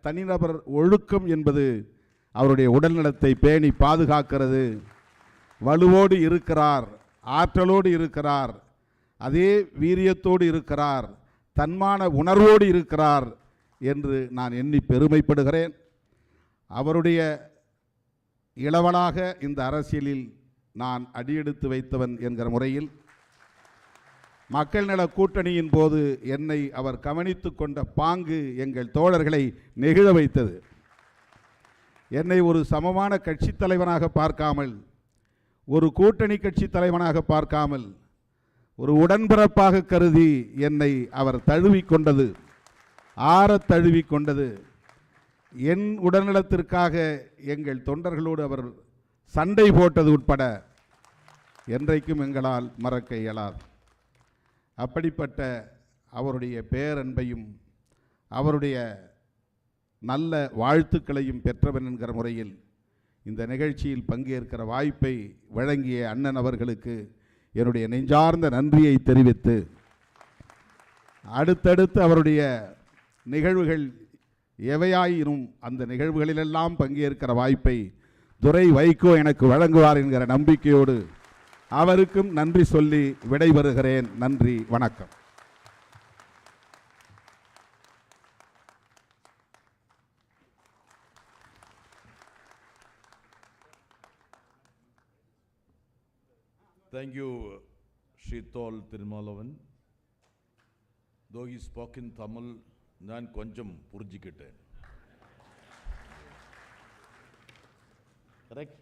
தனிநபர் ஒழுக்கம் என்பது அவருடைய உடல்நலத்தை பேணி பாதுகாக்கிறது. வலுவோடு இருக்கிறார், ஆற்றலோடு இருக்கிறார், அதே வீரியத்தோடு இருக்கிறார், தன்மான உணர்வோடு இருக்கிறார் என்று நான் எண்ணி பெருமைப்படுகிறேன். அவருடைய இளவலாக இந்த அரசியலில் நான் அடியெடுத்து வைத்தவன் என்கிற முறையில் மக்கள் நல கூட்டணியின் போது என்னை அவர் கவனித்து கொண்ட பாங்கு எங்கள் தோழர்களை நெகிழ வைத்தது. என்னை ஒரு சமமான கட்சி தலைவனாக பார்க்காமல், ஒரு கூட்டணி கட்சி தலைவனாக பார்க்காமல், ஒரு உடன்பிறப்பாக கருதி என்னை அவர் தழுவிக்கொண்டது, ஆற தழுவிக்கொண்டது. என் உடல்நலத்திற்காக எங்கள் தொண்டர்களோடு அவர் சண்டை போட்டது உட்பட என்றைக்கும் எங்களால் மறக்க இயலாது. அப்படிப்பட்ட அவருடைய பேரன்பையும் அவருடைய நல்ல வாழ்த்துக்களையும் பெற்றவன் என்கிற முறையில் இந்த நிகழ்ச்சியில் பங்கேற்கிற வாய்ப்பை வழங்கிய அண்ணன் அவர்களுக்கு என்னுடைய நெஞ்சார்ந்த நன்றியை தெரிவித்து, அடுத்தடுத்து அவருடைய நிகழ்வுகள் எவையாயினும் அந்த நிகழ்வுகளிலெல்லாம் பங்கேற்கிற வாய்ப்பை துரை வைகோ எனக்கு வழங்குவார் என்கிற நம்பிக்கையோடு அவருக்கும் நன்றி சொல்லி விடைபெறுகிறேன். நன்றி, வணக்கம். Thank you, Shithol Tirumalavan. Though he spoke in Tamil, நான் கொஞ்சம் புரிஞ்சிக்கிட்டேன். Correct?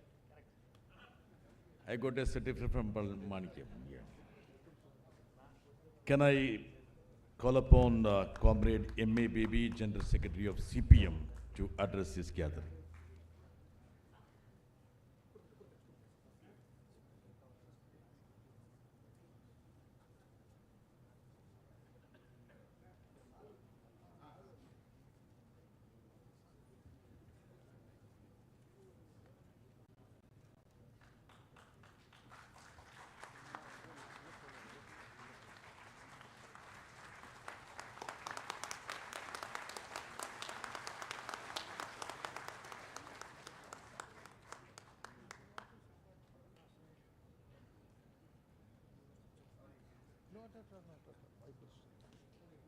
I got a certificate from Manikyam. Yeah. Can I call upon Comrade M.A. Baby, General Secretary of CPM, to address this gathering?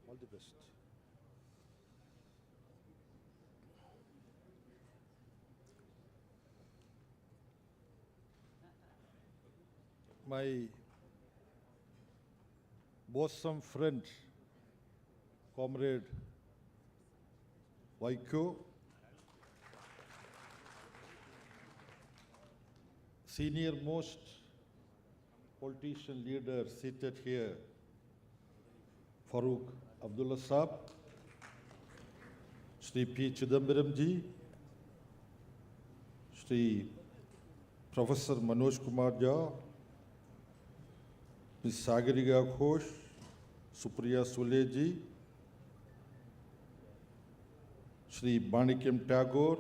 All the best. My bosom friend, Comrade Vaiko, senior most politician leader seated here, Farooq Abdullah Saab, Shri P. Chidambaram ji, Shri Professor Manoj Kumar Jha, Ms. Sagarika Ghosh, Supriya Sule ji, Shri Manikyam Tagore,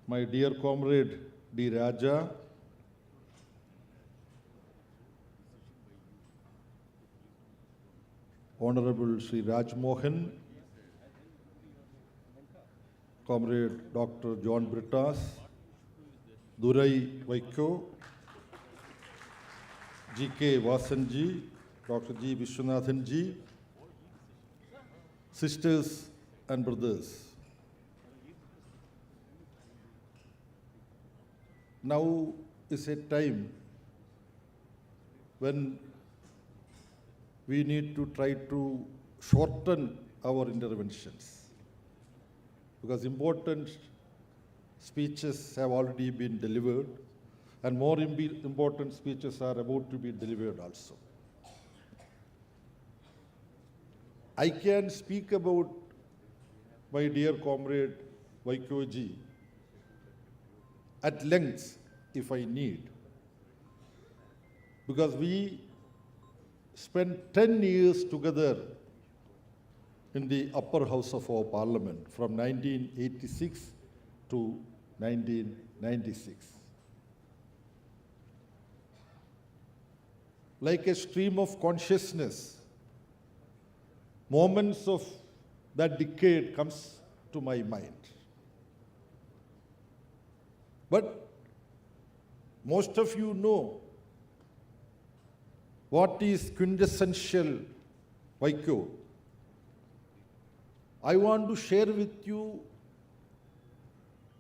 my dear comrade D. Raja, Honorable Shri Raj Mohan, Comrade Dr. John Brittas, Durai Vaiko, G.K. Vasanji, Dr. G. Vishwanathanji, sisters and brothers. Now is a time when we need to try to shorten our interventions, because important speeches have already been delivered and more important speeches are about to be delivered also. I can speak about my dear comrade Vaiko ji at length if I need, because we spent 10 years together in the upper house of our parliament from 1986 to 1996. Like a stream of consciousness, moments of that decade comes to my mind. But most of you know what is quintessential Vaiko. I want to share with you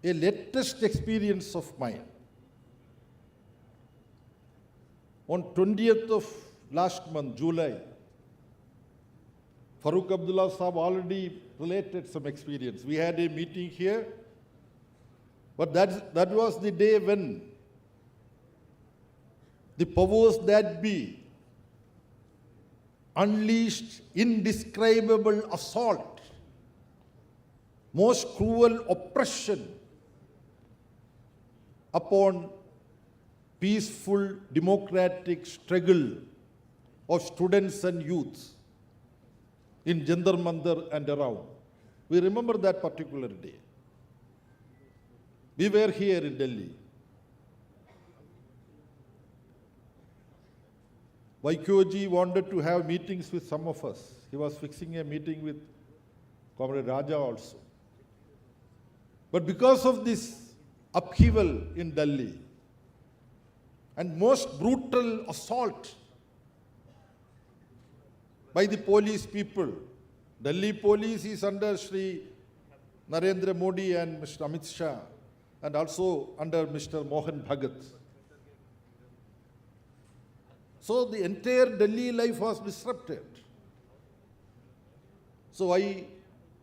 a latest experience of mine. On 20th of last month, July, Farooq Abdullah Sahab already related some experience. We had a meeting here, but that was the day when the powers that be unleashed indescribable assault, most cruel oppression upon peaceful democratic struggle of students and youths in Jantar Mantar and around. We remember that particular day. We were here in Delhi. Vaiko ji wanted to have meetings with some of us. He was fixing a meeting with Comrade Raja also. But because of this upheaval in Delhi and most brutal assault by the police people, Delhi police is under Shri Narendra Modi and Mr. Amit Shah and also under Mr. Mohan Bhagat. So the entire Delhi life was disrupted. So I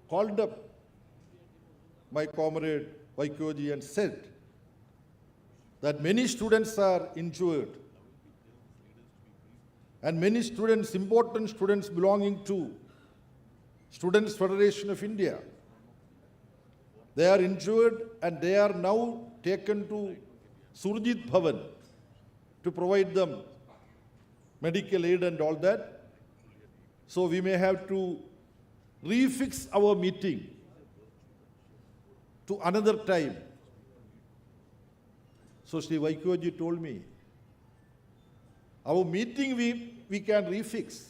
called up my comrade Vaiko ji and said that many students are injured and many students, important students belonging to Students' Federation of India, they are injured and they are now taken to Surjit Bhavan to provide them medical aid and all that. So we may have to refix our meeting to another time. So Shri Vaiko ji told me, our meeting we can refix,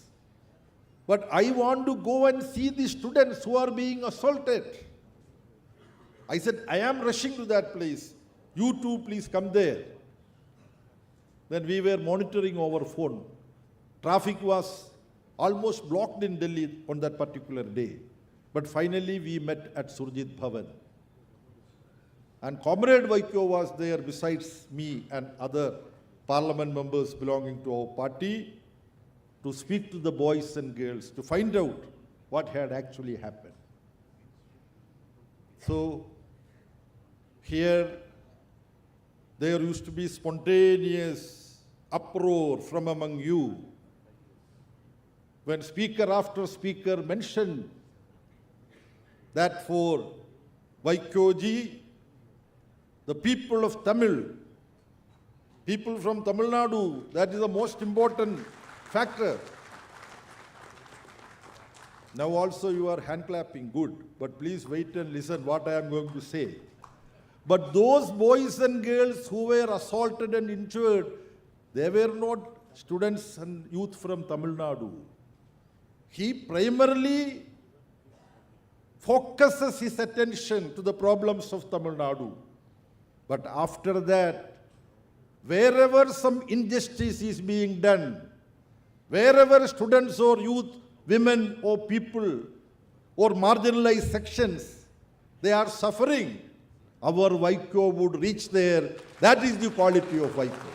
but I want to go and see the students who are being assaulted. I said, I am rushing to that place. You too, please come there. Then we were monitoring our phone. Traffic was almost blocked in Delhi on that particular day. But finally we met at Surjit Bhavan. And Comrade Vaiko was there besides me and other parliament members belonging to our party to speak to the boys and girls to find out what had actually happened. So here there used to be spontaneous uproar from among you when speaker after speaker mentioned that for Vaiko ji, the people of Tamil, people from Tamil Nadu, that is the most important factor. Now also you are hand clapping, good. But please wait and listen what I am going to say. But those boys and girls who were assaulted and injured, they were not students and youth from Tamil Nadu. He primarily focuses his attention to the problems of Tamil Nadu. But after that, wherever some injustice is being done, wherever students or youth, women or people or marginalized sections, they are suffering, our Vaiko would reach there. That is the quality of Vaiko.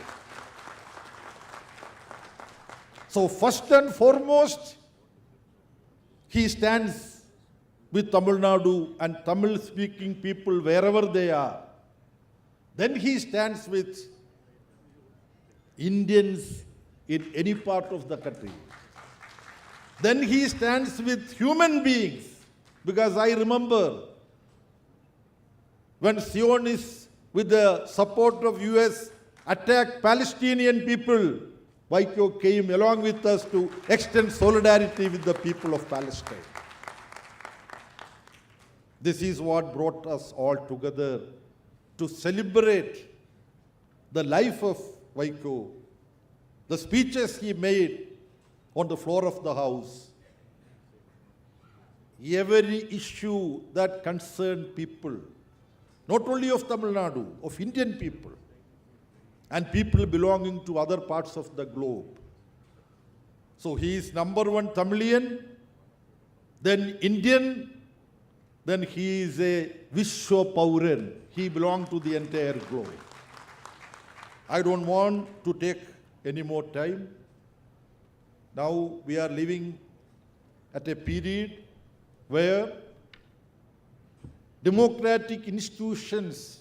So first and foremost, he stands with Tamil Nadu and Tamil speaking people wherever they are. Then he stands with Indians in any part of the country. Then he stands with human beings, because I remember when Zionists, with the support of US, attacked Palestinian people, Vaiko came along with us to extend solidarity with the people of Palestine. This is what brought us all together to celebrate the life of Vaiko, the speeches he made on the floor of the House, every issue that concerned people, not only of Tamil Nadu, of Indian people, and people belonging to other parts of the globe. So he is number one Tamilian, then Indian, then he is a Vishwa Pauran. He belongs to the entire globe. I don't want to take any more time. Now we are living at a period where democratic institutions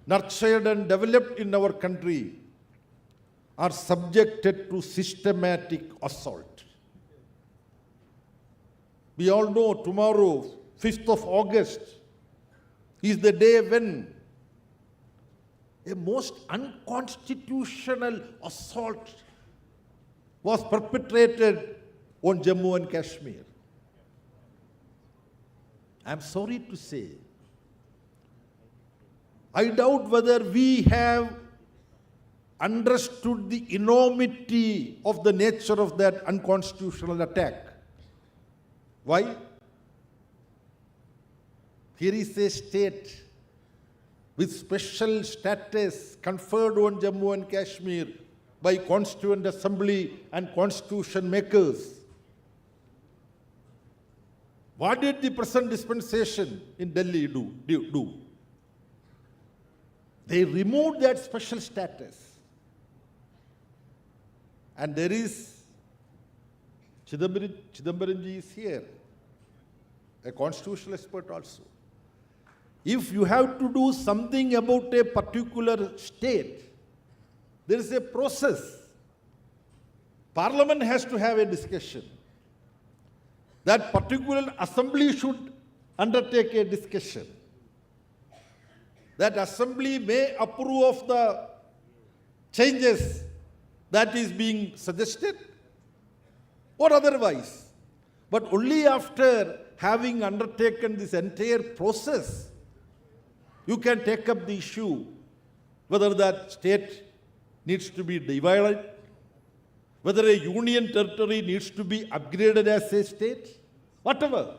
nurtured and developed in our country are subjected to systematic assault. We all know tomorrow, 5th of August, is the day when a most unconstitutional assault was perpetrated on Jammu and Kashmir. I am sorry to say, I doubt whether we have understood the enormity of the nature of that unconstitutional attack. Why? Here is a state with special status conferred on Jammu and Kashmir by Constituent Assembly and constitution makers. What did the present dispensation in Delhi do? They removed that special status. And there is, Chidambaranji is here, a constitutional expert also. If you have to do something about a particular state, there is a process. Parliament has to have a discussion. That particular assembly should undertake a discussion. That assembly may approve of the changes that is being suggested or otherwise. But only after having undertaken this entire process, you can take up the issue whether that state needs to be divided, whether a union territory needs to be upgraded as a state, whatever.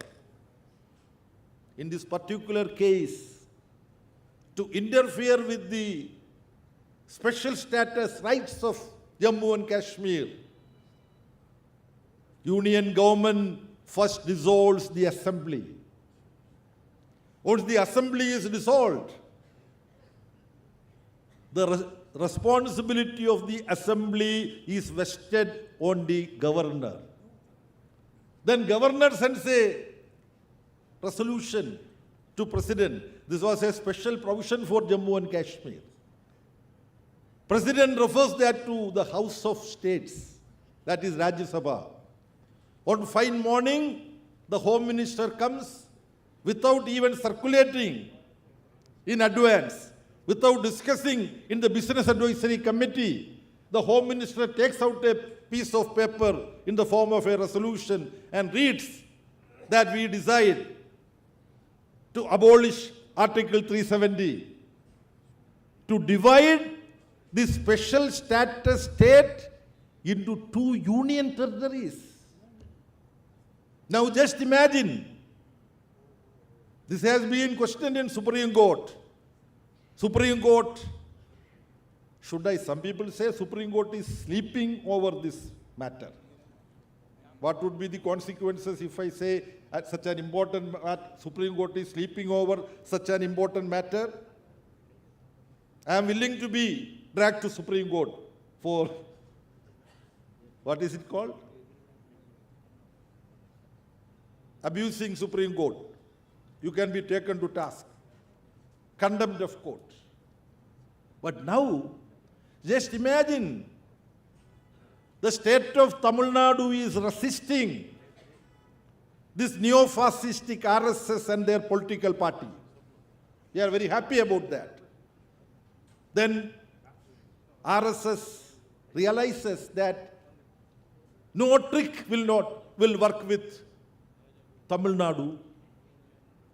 In this particular case, to interfere with the special status rights of Jammu and Kashmir, union government first dissolves the assembly. Once the assembly is dissolved, the responsibility of the assembly is vested on the governor. Then governor sends a resolution to president. This was a special provision for Jammu and Kashmir. President refers that to the House of States, that is Rajya Sabha. On fine morning, the Home Minister comes without even circulating in advance, without discussing in the Business Advisory Committee. The Home Minister takes out a piece of paper in the form of a resolution and reads that we decide to abolish Article 370, to divide the special status state into two union territories. Now just imagine, this has been questioned in Supreme Court. Supreme Court, some people say Supreme Court is sleeping over this matter. What would be the consequences if I say at such an important matter, Supreme Court is sleeping over such an important matter? I am willing to be dragged to Supreme Court for, what is it called? Abusing Supreme Court. You can be taken to task. Contempt of court. But now, just imagine, the state of Tamil Nadu is resisting this neo-fascistic RSS and their political party. They are very happy about that. Then RSS realizes that no trick will work with Tamil Nadu.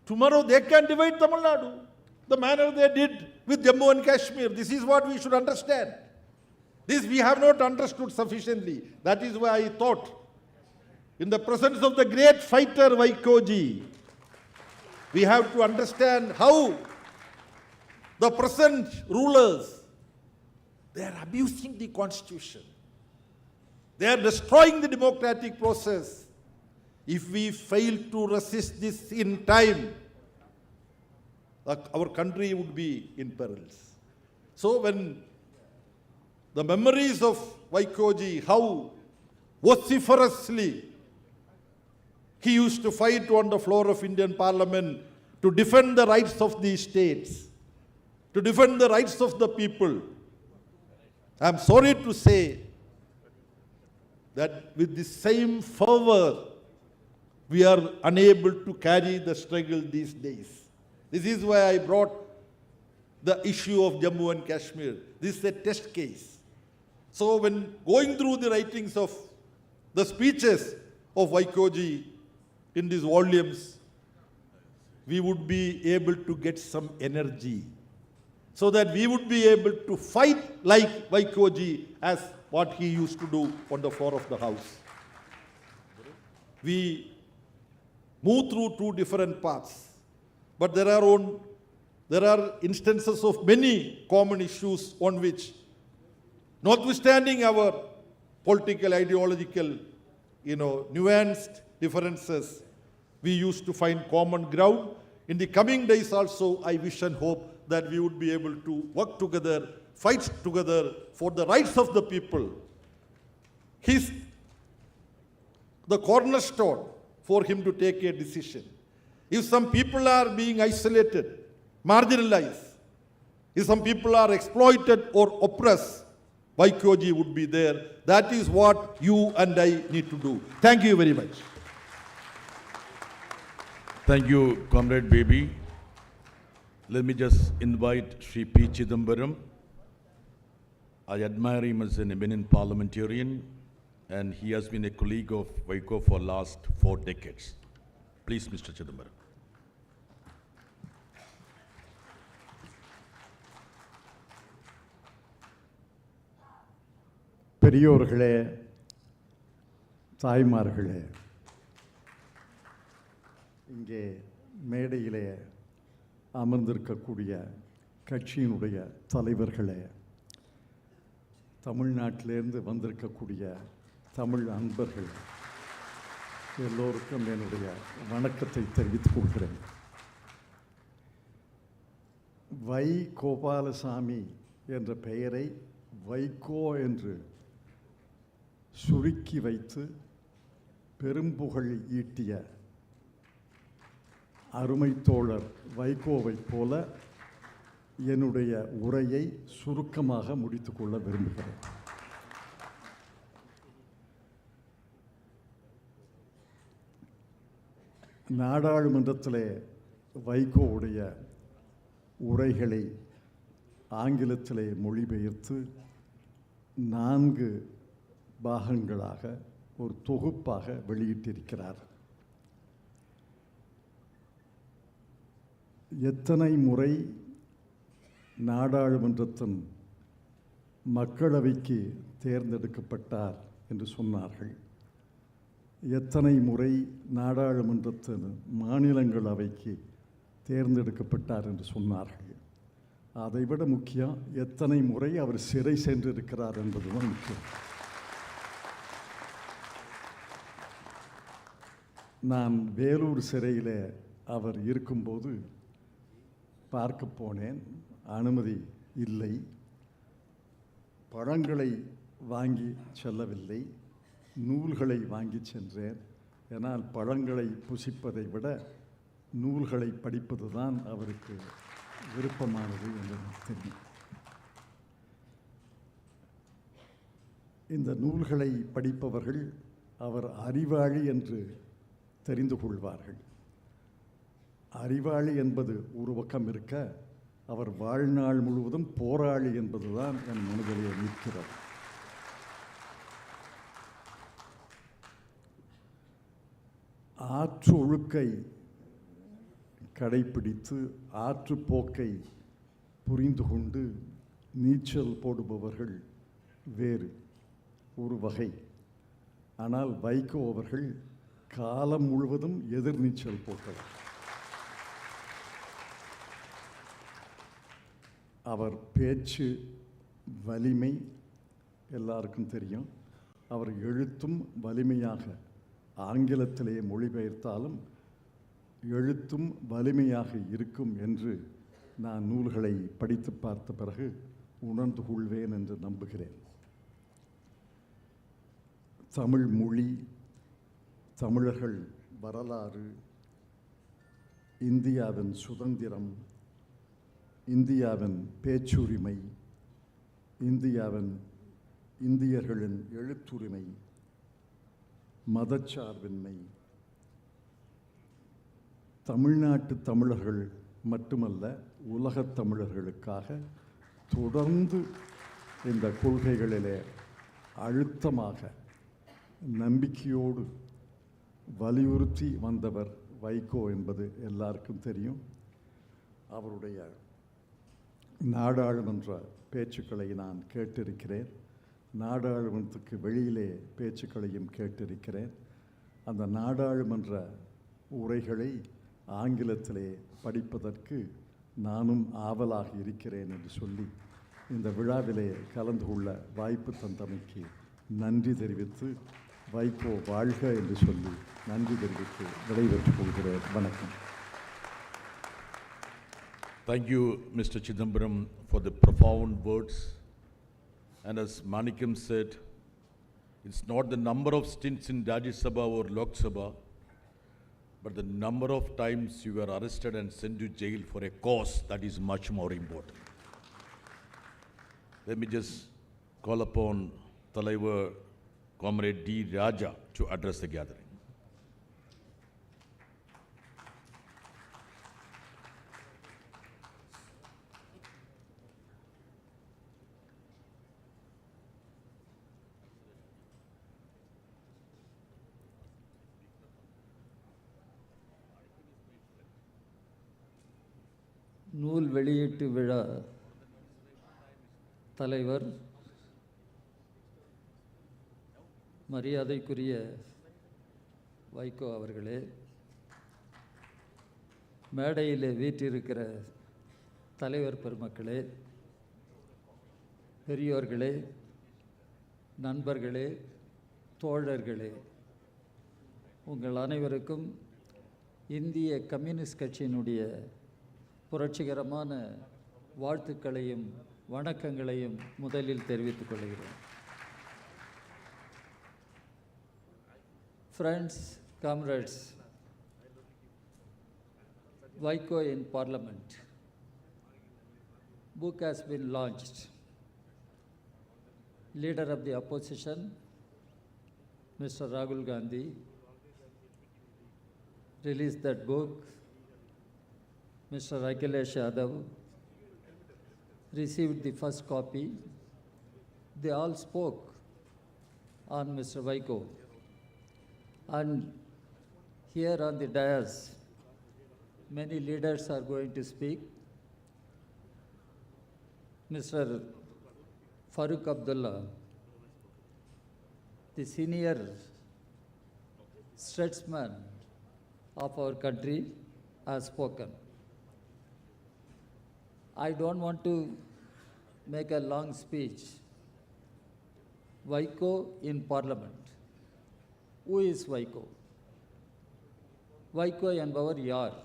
Tomorrow they can divide Tamil Nadu, the manner they did with Jammu and Kashmir. This is what we should understand. This we have not understood sufficiently. That is why I thought, in the presence of the great fighter Vaiko Ji, we have to understand how the present rulers, they are abusing the constitution. They are destroying the democratic process. If we fail to resist this in time, our country would be in perils. So when the memories of Vaiko Ji, how vociferously he used to fight on the floor of Indian Parliament to defend the rights of these states, to defend the rights of the people. I am sorry to say that with the same fervor, we are unable to carry the struggle these days. This is why I brought the issue of Jammu and Kashmir. This is a test case. So when going through the writings of the speeches of Vaiko Ji in these volumes, we would be able to get some energy so that we would be able to fight like Vaiko Ji as what he used to do on the floor of the house. We move through two different paths, but there are instances of many common issues on which, notwithstanding our political, ideological, nuanced differences, we used to find common ground. In the coming days also, I wish and hope that we would be able to work together, fight together for the rights of the people. He's the cornerstone for him to take a decision. If some people are being isolated, marginalized, if some people are exploited or oppressed, Vaiko Ji would be there. That is what you and I need to do. Thank you very much. Thank you, Comrade Baby. Let me just invite Sri P. Chidambaram. I admire him as an eminent parliamentarian, and he has been a colleague of Vaiko for the last 4 decades. Please, Mr. Chidambaram. பெரியோர்களே, தாய்மார்களே, இங்கே மேடையிலே அமர்ந்திருக்கக்கூடிய கட்சியினுடைய தலைவர்களே, தமிழ்நாட்டிலிருந்து வந்திருக்கக்கூடிய தமிழ் அன்பர்கள் எல்லோருக்கும் என்னுடைய வணக்கத்தை தெரிவித்துக் கொள்கிறேன். வை கோபாலசாமி என்ற பெயரை வைகோ என்று சுருக்கி வைத்து பெரும்புகழ் ஈட்டிய அருமை தோழர் வைகோவைப் போல என்னுடைய உரையை சுருக்கமாக முடித்துக்கொள்ள விரும்புகிறேன். நாடாளுமன்றத்திலே வைகோவுடைய உரைகளை ஆங்கிலத்திலே மொழிபெயர்த்து 4 பாகங்களாக ஒரு தொகுப்பாக வெளியிட்டிருக்கிறார். எத்தனை முறை நாடாளுமன்றத்தின் மக்களவைக்கு தேர்ந்தெடுக்கப்பட்டார் என்று சொன்னார்கள். எத்தனை முறை நாடாளுமன்றத்தின் மாநிலங்களவைக்கு தேர்ந்தெடுக்கப்பட்டார் என்று சொன்னார்கள். அதைவிட முக்கியம், எத்தனை முறை அவர் சிறை சென்றிருக்கிறார் என்பதுதான் முக்கியம். நான் வேலூர் சிறையில் அவர் இருக்கும்போது பார்க்க போனேன். அனுமதி இல்லை. பழங்களை வாங்கி செல்லவில்லை, நூல்களை வாங்கி சென்றேன். ஏன்னால் பழங்களை புசிப்பதை விட நூல்களை படிப்பது தான் அவருக்கு விருப்பமானது என்று எனக்கு தெரியும். இந்த நூல்களை படிப்பவர்கள் அவர் அறிவாளி என்று தெரிந்து கொள்வார்கள். அறிவாளி என்பது ஒரு பக்கம் இருக்க, அவர் வாழ்நாள் முழுவதும் போராளி என்பதுதான் என் மனதிலே நிற்கிறது. ஆற்று ஒழுக்கை கடைப்பிடித்து ஆற்றுப்போக்கை புரிந்து கொண்டு நீச்சல் போடுபவர்கள் வேறு ஒரு வகை. ஆனால் வைகோ அவர்கள் காலம் முழுவதும் எதிர்நீச்சல் போட்டவர். அவர் பேச்சு வலிமை எல்லாருக்கும் தெரியும். அவர் எழுத்தும் வலிமையாக, ஆங்கிலத்திலே மொழிபெயர்த்தாலும் எழுத்தும் வலிமையாக இருக்கும் என்று நான் நூல்களை படித்து பார்த்த பிறகு உணர்ந்து கொள்வேன் என்று நம்புகிறேன். தமிழ் மொழி, தமிழர்கள் வரலாறு, இந்தியாவின் சுதந்திரம், இந்தியாவின் பேச்சுரிமை, இந்தியர்களின் எழுத்துரிமை, மதச்சார்பின்மை, தமிழ்நாட்டு தமிழர்கள் மட்டுமல்ல உலகத் தமிழர்களுக்காக தொடர்ந்து இந்த கொள்கைகளிலே அழுத்தமாக நம்பிக்கையோடு வலியுறுத்தி வந்தவர் வைகோ என்பது எல்லாருக்கும் தெரியும். அவருடைய நாடாளுமன்ற பேச்சுக்களை நான் கேட்டிருக்கிறேன். நாடாளுமன்றத்துக்கு வெளியிலே பேச்சுக்களையும் கேட்டிருக்கிறேன். அந்த நாடாளுமன்ற உரைகளை ஆங்கிலத்திலே படிப்பதற்கு நானும் ஆவலாக இருக்கிறேன் என்று சொல்லி இந்த விழாவிலே கலந்து கொள்ள வாய்ப்பு தந்தமைக்கு நன்றி தெரிவித்து, வைகோ வாழ்க என்று சொல்லி நன்றி தெரிவித்து விடைபெற்றுக் கொள்கிறேன். வணக்கம். Thank you, Mr. Chidambaram, for the profound words. And as Manikam said, it's not the number of stints in Rajya Sabha or Lok Sabha, but the number of times you were arrested and sent to jail for a cause that is much more important. Let me just call upon Thalaivar Comrade D. Raja to address the gathering. நூல் வெளியீட்டு விழா தலைவர், மரியாதைக்குரிய வைகோ அவர்களே, மேடையில் வீற்றிருக்கிற தலைவர் பெருமக்களே, பெரியோர்களே, நண்பர்களே, தோழர்களே, உங்கள் அனைவருக்கும் இந்திய கம்யூனிஸ்ட் கட்சியினுடைய புரட்சிகரமான வாழ்த்துக்களையும் வணக்கங்களையும் முதலில் தெரிவித்துக் கொள்கிறேன். Friends, comrades, Vaiko in Parliament. Book has been launched. Leader of the opposition, Mr. Rahul Gandhi, released that book. Mr. Akhilesh Yadav received the first copy. They all spoke on Mr. Vaiko. And here on the dais, many leaders are going to speak. Mr. Farooq Abdullah, the senior statesman of our country, has spoken. I don't want to make a long speech. Vaiko in Parliament. Who is Vaiko? Vaiko என்பவர் யார்?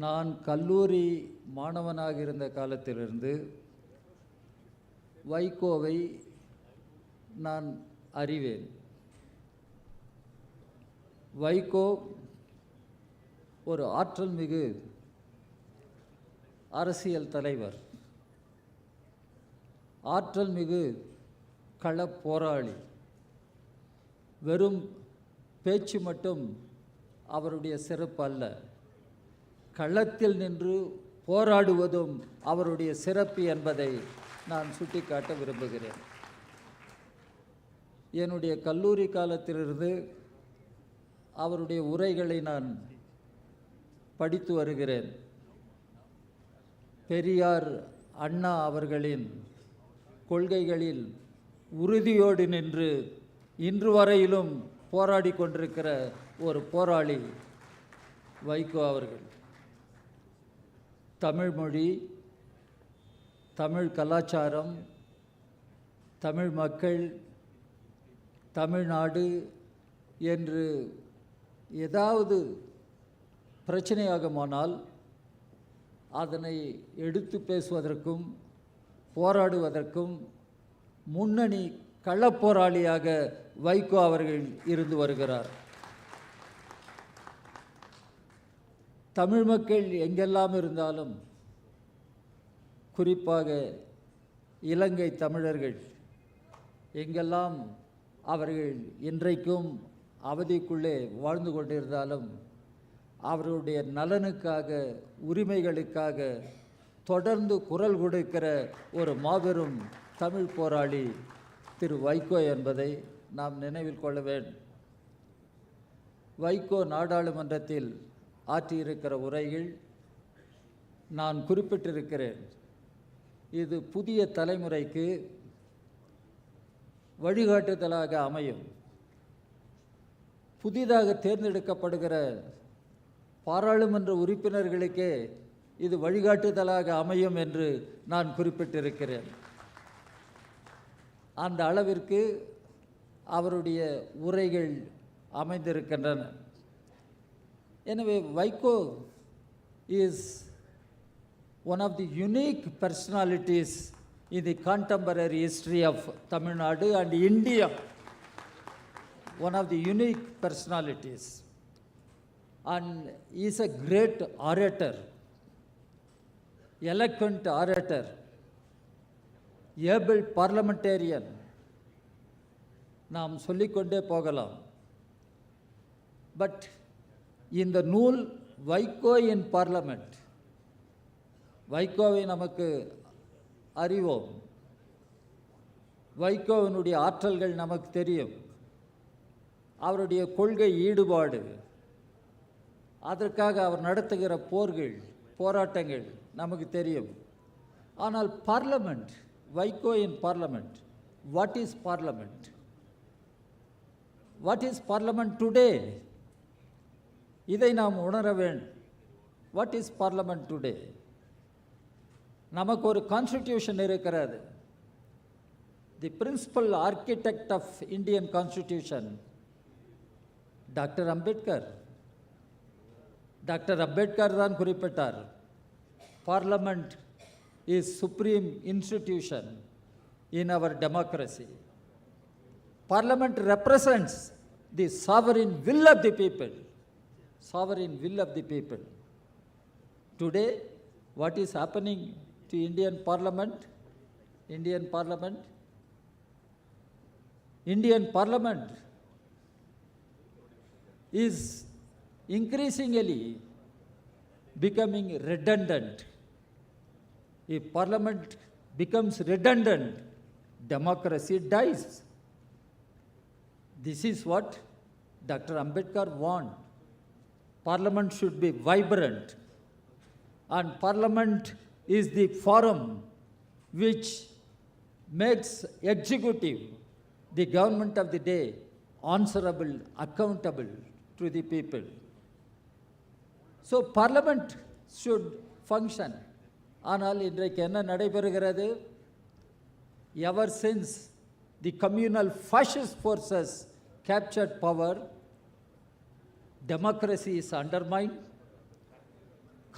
நான் கல்லூரி மாணவனாக இருந்த காலத்திலிருந்து வைகோவை நான் அறிவேன். வைகோ ஒரு ஆற்றல் மிகு அரசியல் தலைவர், ஆற்றல் மிகு களப் போராளி. வெறும் பேச்சு மட்டும் அவருடைய சிறப்பு அல்ல, களத்தில் நின்று போராடுவதும் அவருடைய சிறப்பு என்பதை நான் சுட்டிக்காட்ட விரும்புகிறேன். என்னுடைய கல்லூரி காலத்திலிருந்து அவருடைய உரைகளை நான் படித்து வருகிறேன். பெரியார் அண்ணா அவர்களின் கொள்கைகளில் உறுதியோடு நின்று இன்று வரையிலும் போராடி கொண்டிருக்கிற ஒரு போராளி வைகோ அவர்கள். தமிழ் மொழி, தமிழ் கலாச்சாரம், தமிழ் மக்கள், தமிழ்நாடு என்று ஏதாவது பிரச்சனையாகுமானால் அதனை எடுத்து பேசுவதற்கும் போராடுவதற்கும் முன்னணி களப்போராளியாக வைகோ அவர்கள் இருந்து வருகிறார். தமிழ் மக்கள் எங்கெல்லாம் இருந்தாலும், குறிப்பாக இலங்கை தமிழர்கள் எங்கெல்லாம் அவர்கள் இன்றைக்கும் அவதிக்குள்ளே வாழ்ந்து கொண்டிருந்தாலும், அவர்களுடைய நலனுக்காக, உரிமைகளுக்காக தொடர்ந்து குரல் கொடுக்கிற ஒரு மாபெரும் தமிழ் போராளி திரு வைகோ என்பதை நாம் நினைவில் கொள்ள வேண்டும். வைகோ நாடாளுமன்றத்தில் ஆற்றியிருக்கிற உரைகள் நான் குறிப்பிட்டிருக்கிறேன். இது புதிய தலைமுறைக்கு வழிகாட்டுதலாக அமையும். புதிதாக தேர்ந்தெடுக்கப்படுகிற பாராளுமன்ற உறுப்பினர்களுக்கே இது வழிகாட்டுதலாக அமையும் என்று நான் குறிப்பிட்டிருக்கிறேன். அந்த அளவிற்கு அவருடைய உரைகள் அமைந்திருக்கின்றன. எனவே Vaiko is one of the unique personalities in the contemporary history of Tamil Nadu and India. One of the unique personalities. And he is a great orator, eloquent orator, able parliamentarian. நாம் சொல்லிக்கொண்டே போகலாம். பட் இந்த நூல் வைகோ இன் பார்லமெண்ட், வைகோவை நமக்கு அறிவோம், வைகோவினுடைய ஆற்றல்கள் நமக்கு தெரியும், அவருடைய கொள்கை ஈடுபாடு, அதற்காக அவர் நடத்துகிற போர்கள், போராட்டங்கள் நமக்கு தெரியும். ஆனால் parliament, Vaiko in parliament, what is parliament? What is parliament today? இதை நாம் உணர வேண்டும். What is parliament today? நமக்கு ஒரு கான்ஸ்டிடியூஷன் இருக்கிறது. The principal architect of Indian constitution doctor Ambedkar. Doctor Ambedkar தான் குறிப்பிட்டார், parliament is supreme institution in our democracy. Parliament represents the sovereign will of the people. Sovereign will of the people. Today, what is happening to Indian Parliament? Indian Parliament? Indian Parliament is increasingly becoming redundant. If Parliament becomes redundant, democracy dies. This is what Dr. Ambedkar want. Parliament should be vibrant, and Parliament is the forum which makes executive, the government of the day, answerable, accountable to the people. So Parliament should function. ஆனால் இன்றைக்கு என்ன நடைபெறுகிறது? Ever since the communal fascist forces captured power, democracy is undermined,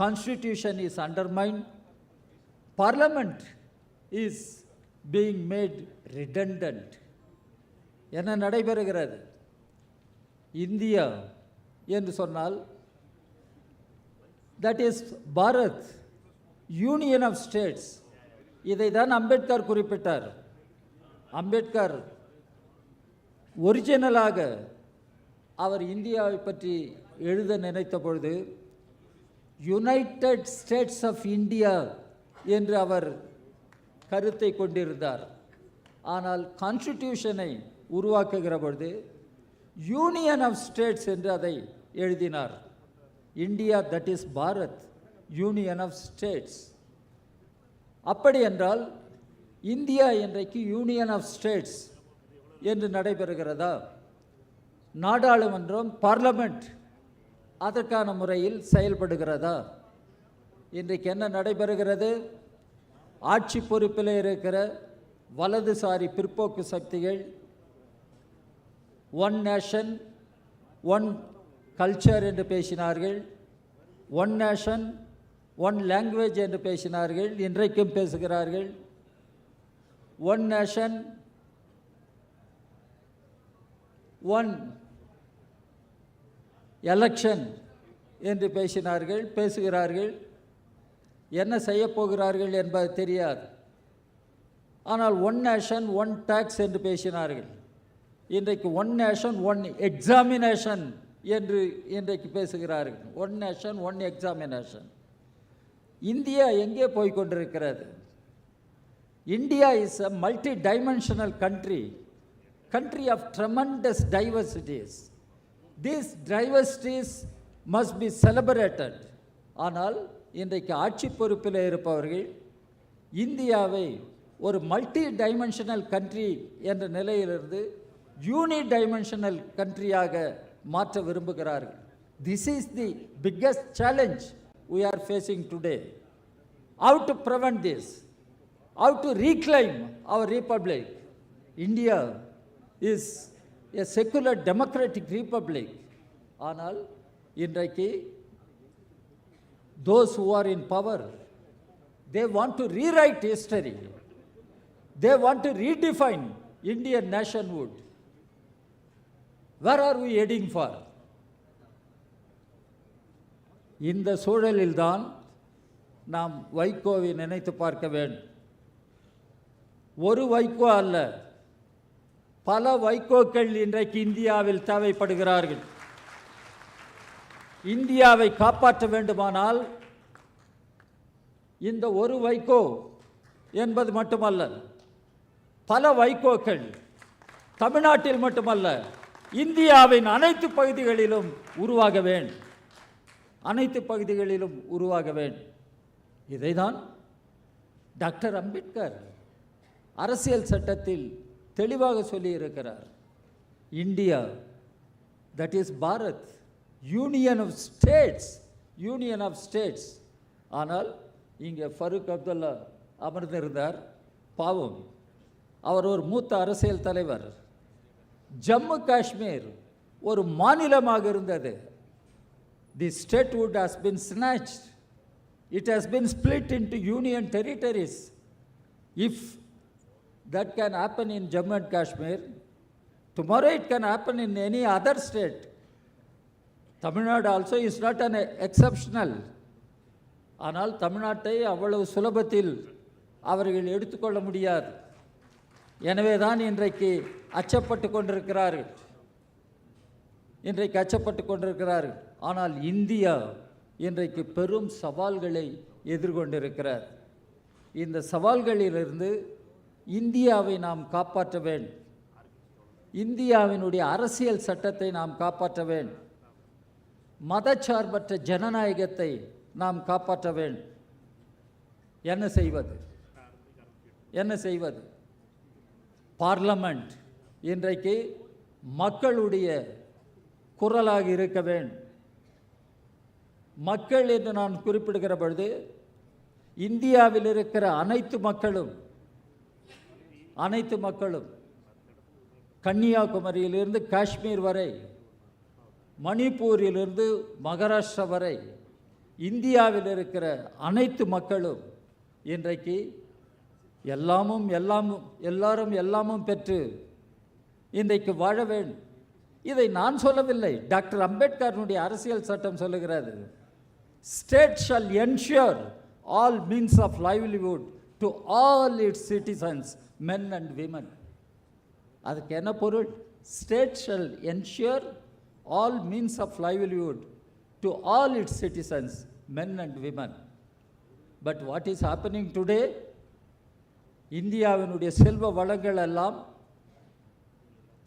constitution is undermined, parliament is being made redundant. என்ன நடைபெறுகிறது? இந்தியா என்று சொன்னால் that is Bharat, union of states. இதை தான் அம்பேத்கர் குறிப்பிட்டார். அம்பேத்கர் ஒரிஜினலாக அவர் இந்தியாவை பற்றி எழுத நினைத்த பொழுது யுனைடெட் ஸ்டேட்ஸ் ஆஃப் இந்தியா என்று அவர் கருத்தை கொண்டிருந்தார். ஆனால் கான்ஸ்டிடியூஷனை உருவாக்குகிற பொழுது யூனியன் ஆஃப் ஸ்டேட்ஸ் என்று அதை எழுதினார். India that is Bharat, union of states. அப்படி என்றால் இந்தியா இன்றைக்கு யூனியன் ஆஃப் ஸ்டேட்ஸ் என்று நடைபெறுகிறதா? நாடாளுமன்றம், பார்லமெண்ட் அதற்கான முறையில் செயல்படுகிறதா? இன்றைக்கு என்ன நடைபெறுகிறது? ஆட்சி பொறுப்பில் இருக்கிற வலதுசாரி பிற்போக்கு சக்திகள் ஒன் நேஷன் ஒன் கல்ச்சர் என்று பேசினார்கள், ஒன் நேஷன் ஒன் லாங்குவேஜ் என்று பேசினார்கள், இன்றைக்கும் பேசுகிறார்கள். ஒன் நேஷன் ஒன் எலெக்ஷன் என்று பேசினார்கள், பேசுகிறார்கள். என்ன செய்ய போகிறார்கள் என்பது தெரியாது. ஆனால் ஒன் நேஷன் ஒன் டாக்ஸ் என்று பேசினார்கள். இன்றைக்கு ஒன் நேஷன் ஒன் எக்ஸாமினேஷன் என்று இன்றைக்கு பேசுகிறார்கள். One nation one examination. India எங்கே போய்கொண்டிருக்கிறது? India is a multi-dimensional country, country of tremendous diversities. These diversities must be celebrated. ஆனால் இன்றைக்கு ஆட்சி பொறுப்பில் இருப்பவர்கள் இந்தியாவை ஒரு மல்டி டைமென்ஷனல் கண்ட்ரி என்ற நிலையிலிருந்து யூனி டைமென்ஷனல் கண்ட்ரியாக மாற்ற விரும்புகிறார்கள். This is the biggest challenge we are facing today. How to prevent this? How to reclaim our republic? India is a secular democratic republic. ஆனால் இன்றைக்கு those who are in power, they want to rewrite history. They want to redefine Indian nationhood. Where are we heading for? இந்த சூழலில்தான் நாம் வைகோவை நினைத்து பார்க்க வேண்டும். ஒரு வைகோ அல்ல, பல வைகோக்கள் இன்றைக்கு இந்தியாவில் தேவைப்படுகிறார்கள். இந்தியாவை காப்பாற்ற வேண்டுமானால் இந்த ஒரு வைகோ என்பது மட்டுமல்ல, பல வைகோக்கள் தமிழ்நாட்டில் மட்டுமல்ல, இந்தியாவின் அனைத்து பகுதிகளிலும் உருவாக வேண்டும். அனைத்து பகுதிகளிலும் உருவாக வேண்டும். இதைதான் டாக்டர் அம்பேத்கர் அரசியல் சட்டத்தில் தெளிவாக சொல்லியிருக்கிறார். India that is Bharat, union of states, union of states. ஆனால் இங்கே ஃபரூக் அப்துல்லா அமர்ந்திருந்தார். பாவம், அவர் ஒரு மூத்த அரசியல் தலைவர். ஜம்மு காஷ்மீர் ஒரு மாநிலமாக இருந்தது. The statehood has been snatched. It has been split into union territories. If that can happen in Jammu and Kashmir, tomorrow it can happen in any other state. Tamil Nadu also is not an exceptional. ஆனால் தமிழ்நாட்டை அவ்வளவு சுலபத்தில் அவர்கள் எடுத்துக்கொள்ள முடியாது. எனவே தான் இன்றைக்கு அச்சப்பட்டு கொண்டிருக்கிறார்கள். இன்றைக்கு அச்சப்பட்டு கொண்டிருக்கிறார்கள். ஆனால் இந்தியா இன்றைக்கு பெரும் சவால்களை எதிர்கொண்டிருக்கிறார். இந்த சவால்களிலிருந்து இந்தியாவை நாம் காப்பாற்ற வேண்டும். இந்தியாவினுடைய அரசியல் சட்டத்தை நாம் காப்பாற்ற வேண்டும். மதச்சார்பற்ற ஜனநாயகத்தை நாம் காப்பாற்ற வேண்டும். என்ன செய்வது? என்ன செய்வது? பார்லமெண்ட் இன்றைக்கு மக்களுடைய குரலாக இருக்க வேண்டும். மக்கள் என்று நான் குறிப்பிடுகிற பொழுது இந்தியாவில் இருக்கிற அனைத்து மக்களும் கன்னியாகுமரியிலிருந்து காஷ்மீர் வரை, மணிப்பூரிலிருந்து மகாராஷ்டிரா வரை இந்தியாவில் இருக்கிற அனைத்து மக்களும் இன்றைக்கு எல்லாரும் பெற்று இன்றைக்கு வாழ வேண்டும். இதை நான் சொல்லவில்லை, டாக்டர் அம்பேத்கருடைய அரசியல் சட்டம் சொல்லுகிறது. State shall ensure all means of livelihood to all its citizens, men and women. அதுக்கு என்ன பொருள்? State shall ensure all means of livelihood to all its citizens, men and women. But what is happening today? இந்தியாவினுடைய செல்வ வளங்கள் எல்லாம்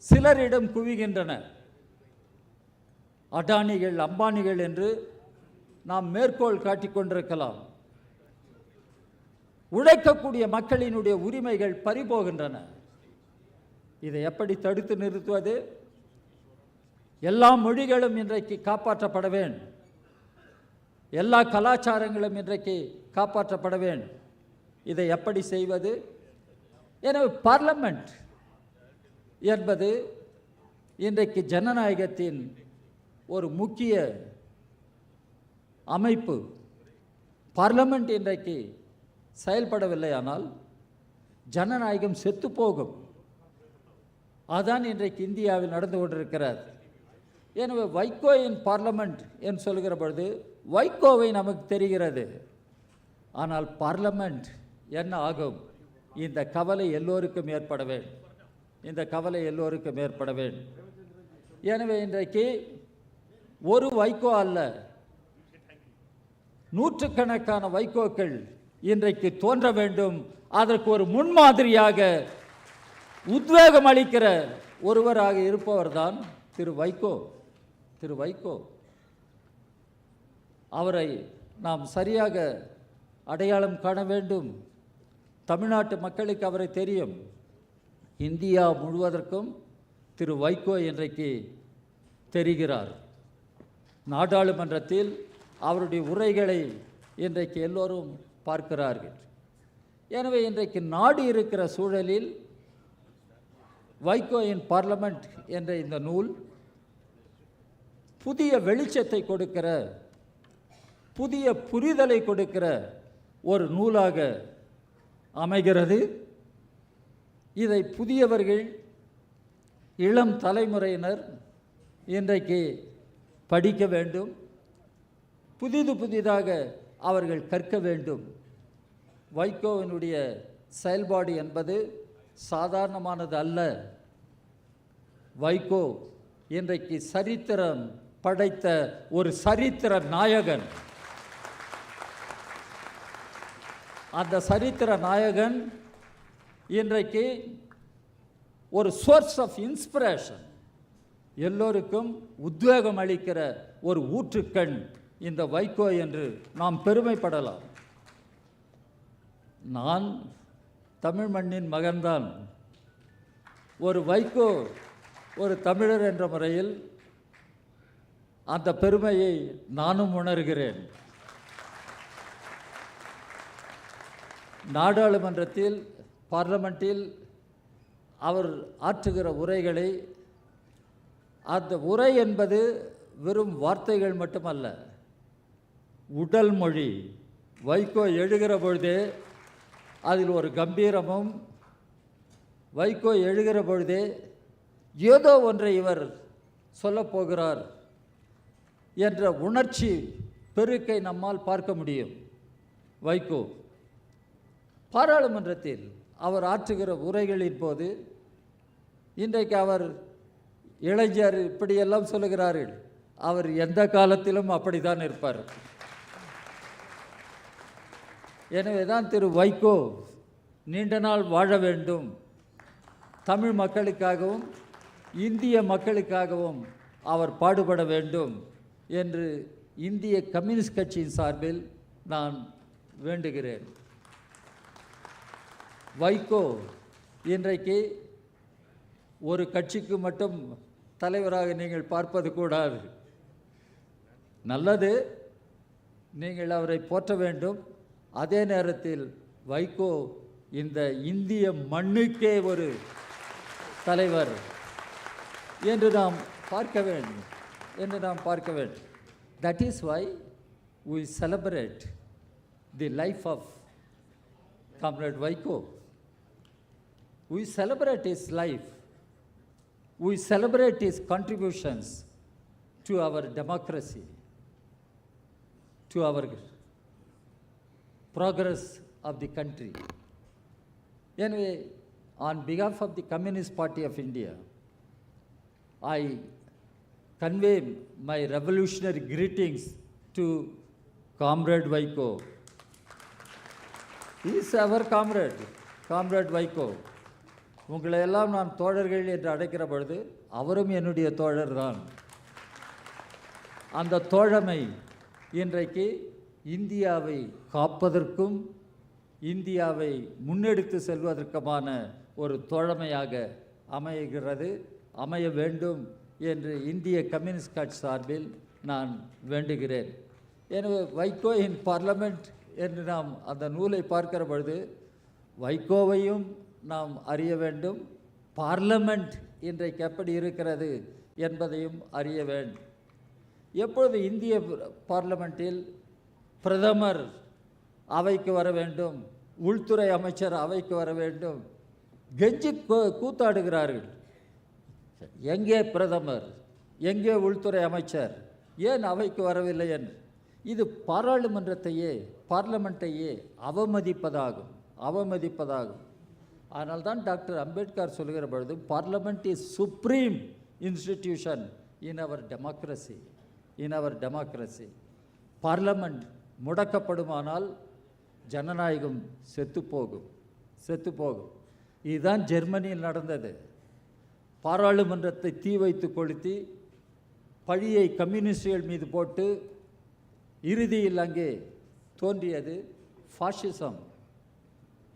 சிலரிடம் குவிகின்றன. அடானிகள், அம்பானிகள் என்று நாம் மேற்கோள் காட்டிக் கொண்டிருக்கலாம். உழைக்கக்கூடிய மக்களினுடைய உரிமைகள் பறிபோகின்றன. இதை எப்படி தடுத்து நிறுத்துவது? எல்லா மொழிகளும் இன்றைக்கு காப்பாற்றப்பட வேண்டும். எல்லா கலாச்சாரங்களும் இன்றைக்கு காப்பாற்றப்பட வேண்டும். இதை எப்படி செய்வது? எனவே பார்லமெண்ட் என்பது இன்றைக்கு ஜனநாயகத்தின் ஒரு முக்கிய அமைப்பு. பார்லமெண்ட் இன்றைக்கு செயல்படவில்லையானால் ஜனநாயகம் செத்து போகும். அதான் இன்றைக்கு இந்தியாவில் நடந்து கொண்டிருக்கிறது. எனவே வைகோ இன் பார்லமெண்ட் என்று சொல்கிற பொழுது வைகோவை நமக்கு தெரிகிறது. ஆனால் பார்லமெண்ட் என்ன ஆகும்? இந்த கவலை எல்லோருக்கும் ஏற்பட வேண்டும். இந்த கவலை எல்லோருக்கும் ஏற்பட வேண்டும். எனவே இன்றைக்கு ஒரு வைகோ அல்ல, நூற்றுக்கணக்கான வைகோக்கள் இன்றைக்கு தோன்ற வேண்டும். அதற்கு ஒரு முன்மாதிரியாக உத்வேகம் அளிக்கிற ஒருவராக இருப்பவர்தான் திரு வைகோ. அவரை நாம் சரியாக அடையாளம் காண வேண்டும். தமிழ்நாட்டு மக்களுக்கு அவரை தெரியும். இந்தியா முழுவதற்கும் திரு வைகோ இன்றைக்கு தெரிகிறார். நாடாளுமன்றத்தில் அவருடைய உரைகளை இன்றைக்கு எல்லோரும் பார்க்கிறார்கள். எனவே இன்றைக்கு நாடு இருக்கிற சூழலில் வைகோ இன் பார்லமெண்ட் என்ற இந்த நூல் புதிய வெளிச்சத்தை கொடுக்கிற, புதிய புரிதலை கொடுக்கிற ஒரு நூலாக அமைகிறது. இதை புதியவர்கள், இளம் தலைமுறையினர் இன்றைக்கு படிக்க வேண்டும். புதிதாக அவர்கள் கற்க வேண்டும். வைகோவினுடைய செயல்பாடு என்பது சாதாரணமானது அல்ல. வைகோ இன்றைக்கு சரித்திரம் படைத்த ஒரு சரித்திர நாயகன். அந்த சரித்திர நாயகன் இன்றைக்கு ஒரு சோர்ஸ் ஆஃப் இன்ஸ்பிரேஷன், எல்லோருக்கும் உத்வேகம் அளிக்கிற ஒரு ஊற்றுக்கண் இந்த வைகோ என்று நாம் பெருமைப்படலாம். நான் தமிழ் மண்ணின் மகன்தான். ஒரு வைகோ ஒரு தமிழர் என்ற முறையில் அந்த பெருமையை நானும் உணர்கிறேன். நாடாளுமன்றத்தில், பார்லமெண்டில் அவர் ஆற்றுகிற உரைகளை, அந்த உரை என்பது வெறும் வார்த்தைகள் மட்டுமல்ல, உடல் மொழி. வைகோ எழுகிற பொழுதே அதில் ஒரு கம்பீரமும், வைகோ எழுகிற பொழுதே ஏதோ ஒன்றை இவர் சொல்லப்போகிறார் என்ற உணர்ச்சி பெருக்கை நம்மால் பார்க்க முடியும். வைகோ பாராளுமன்றத்தில் அவர் ஆற்றுகிற உரைகளின் போது, இன்றைக்கு அவர் இளைஞர் இப்படியெல்லாம் சொல்லுகிறார்கள், அவர் எந்த காலத்திலும் அப்படித்தான் இருப்பார். எனவே தான் திரு வைகோ நீண்ட நாள் வாழ வேண்டும், தமிழ் மக்களுக்காகவும் இந்திய மக்களுக்காகவும் அவர் பாடுபட வேண்டும் என்று இந்திய கம்யூனிஸ்ட் கட்சியின் சார்பில் நான் வேண்டுகிறேன். வைகோ இன்றைக்கு ஒரு கட்சிக்கு மட்டும் தலைவராக நீங்கள் பார்ப்பது கூடாது. நல்லது, நீங்கள் அவரை போற்ற வேண்டும். அதே நேரத்தில் வைகோ இந்த இந்திய மண்ணுக்கே ஒரு தலைவர் என்று நாம் பார்க்க வேண்டும். That is why we celebrate the life of Comrade Vaiko. We celebrate his life. We celebrate his contributions to our democracy, to our progress of the country. Anyway, on behalf of the Communist Party of India, I convey my revolutionary greetings to Comrade Vaiko. He is our Comrade Vaiko. உங்களை எல்லாம் நான் தோழர்கள் என்று அழைக்கிற பொழுது அவரும் என்னுடைய தோழர் தான். அந்த தோழமை இன்றைக்கு இந்தியாவை காப்பதற்கும் இந்தியாவை முன்னெடுத்து செல்வதற்குமான ஒரு தோழமையாக அமைய வேண்டும் என்று இந்திய கம்யூனிஸ்ட் கட்சி சார்பில் நான் வேண்டுகிறேன். எனவே வைகோ இன் பார்லமெண்ட் என்று நாம் அந்த நூலை பார்க்கிற பொழுது வைகோவையும் நாம் அறிய வேண்டும், பார்லமெண்ட் இன்றைக்கு எப்படி இருக்கிறது என்பதையும் அறிய வேண்டும். எப்பொழுது இந்திய பார்லமெண்ட்டில் பிரதமர் அவைக்கு வர வேண்டும், உள்துறை அமைச்சர் அவைக்கு வர வேண்டும், கெஞ்சி கூத்தாடுகிறார்கள். எங்கே பிரதமர், எங்கே உள்துறை அமைச்சர், ஏன் அவைக்கு வரவில்லை என்று. இது பார்லமெண்ட்டையே அவமதிப்பதாகும். அதனால்தான் டாக்டர் அம்பேத்கர் சொல்கிற பொழுது parliament is supreme institution in our democracy. Parliament முடக்கப்படுமானால் ஜனநாயகம் செத்துப்போகும். இதுதான் ஜெர்மனியில் நடந்தது. பாராளுமன்றத்தை தீ வைத்து கொளுத்தி பழியை கம்யூனிஸ்டுகள் மீது போட்டு இறுதியில் அங்கே தோன்றியது ஃபாசிசம்,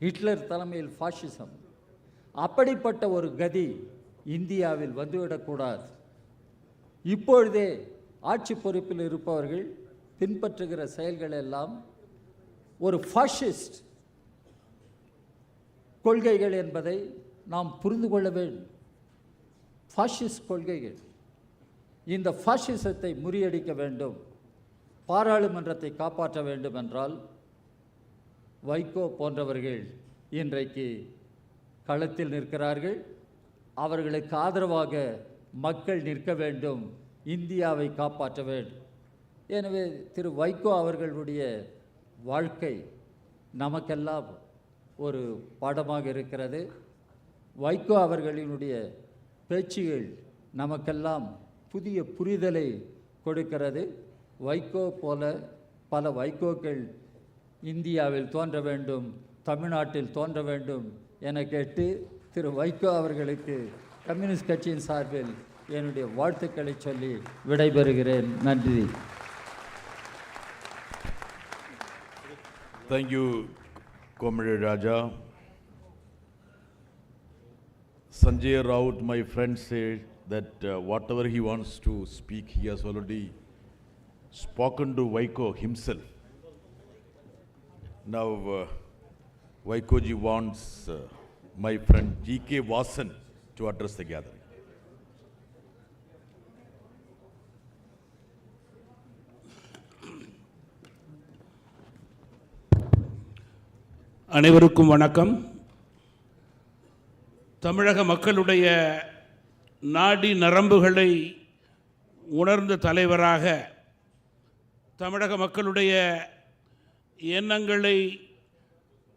ஹிட்லர் தலைமையில் ஃபாசிசம். அப்படிப்பட்ட ஒரு கதி இந்தியாவில் வந்துவிடக்கூடாது. இப்பொழுதே ஆட்சி பொறுப்பில் இருப்பவர்கள் பின்பற்றுகிற செயல்கள் எல்லாம் ஒரு ஃபாசிஸ்ட் கொள்கைகள் என்பதை நாம் புரிந்து கொள்ள வேண்டும். ஃபாசிஸ்ட் கொள்கைகள். இந்த ஃபாசிசத்தை முறியடிக்க வேண்டும், பாராளுமன்றத்தை காப்பாற்ற வேண்டும் என்றால் வைகோ போன்றவர்கள் இன்றைக்கு களத்தில் நிற்கிறார்கள். அவர்களுக்கு ஆதரவாக மக்கள் நிற்க வேண்டும், இந்தியாவை காப்பாற்ற வேண்டும். எனவே திரு வைகோ அவர்களுடைய வாழ்க்கை நமக்கெல்லாம் ஒரு பாடமாக இருக்கிறது. வைகோ அவர்களினுடைய பேச்சுகள் நமக்கெல்லாம் புதிய புரிதலை கொடுக்கிறது. வைகோ போல பல வைகோக்கள் இந்தியாவில் தோன்ற வேண்டும், தமிழ்நாட்டில் தோன்ற வேண்டும் என கேட்டு திரு வைகோ அவர்களுக்கு கம்யூனிஸ்ட் கட்சியின் சார்பில் என்னுடைய வாழ்த்துக்களை சொல்லி விடைபெறுகிறேன். நன்றி. Thank you, Comrade Raja. Sanjay Raut, my friend, said that whatever he wants to speak, he has already spoken to Vaiko himself. Now, Vaiko ji wants my friend GK Vasan to address the gathering. அனைவருக்கும் வணக்கம். தமிழக மக்களுடைய நாடி நரம்புகளை உணர்ந்த தலைவராக, தமிழக மக்களுடைய எண்ணங்களை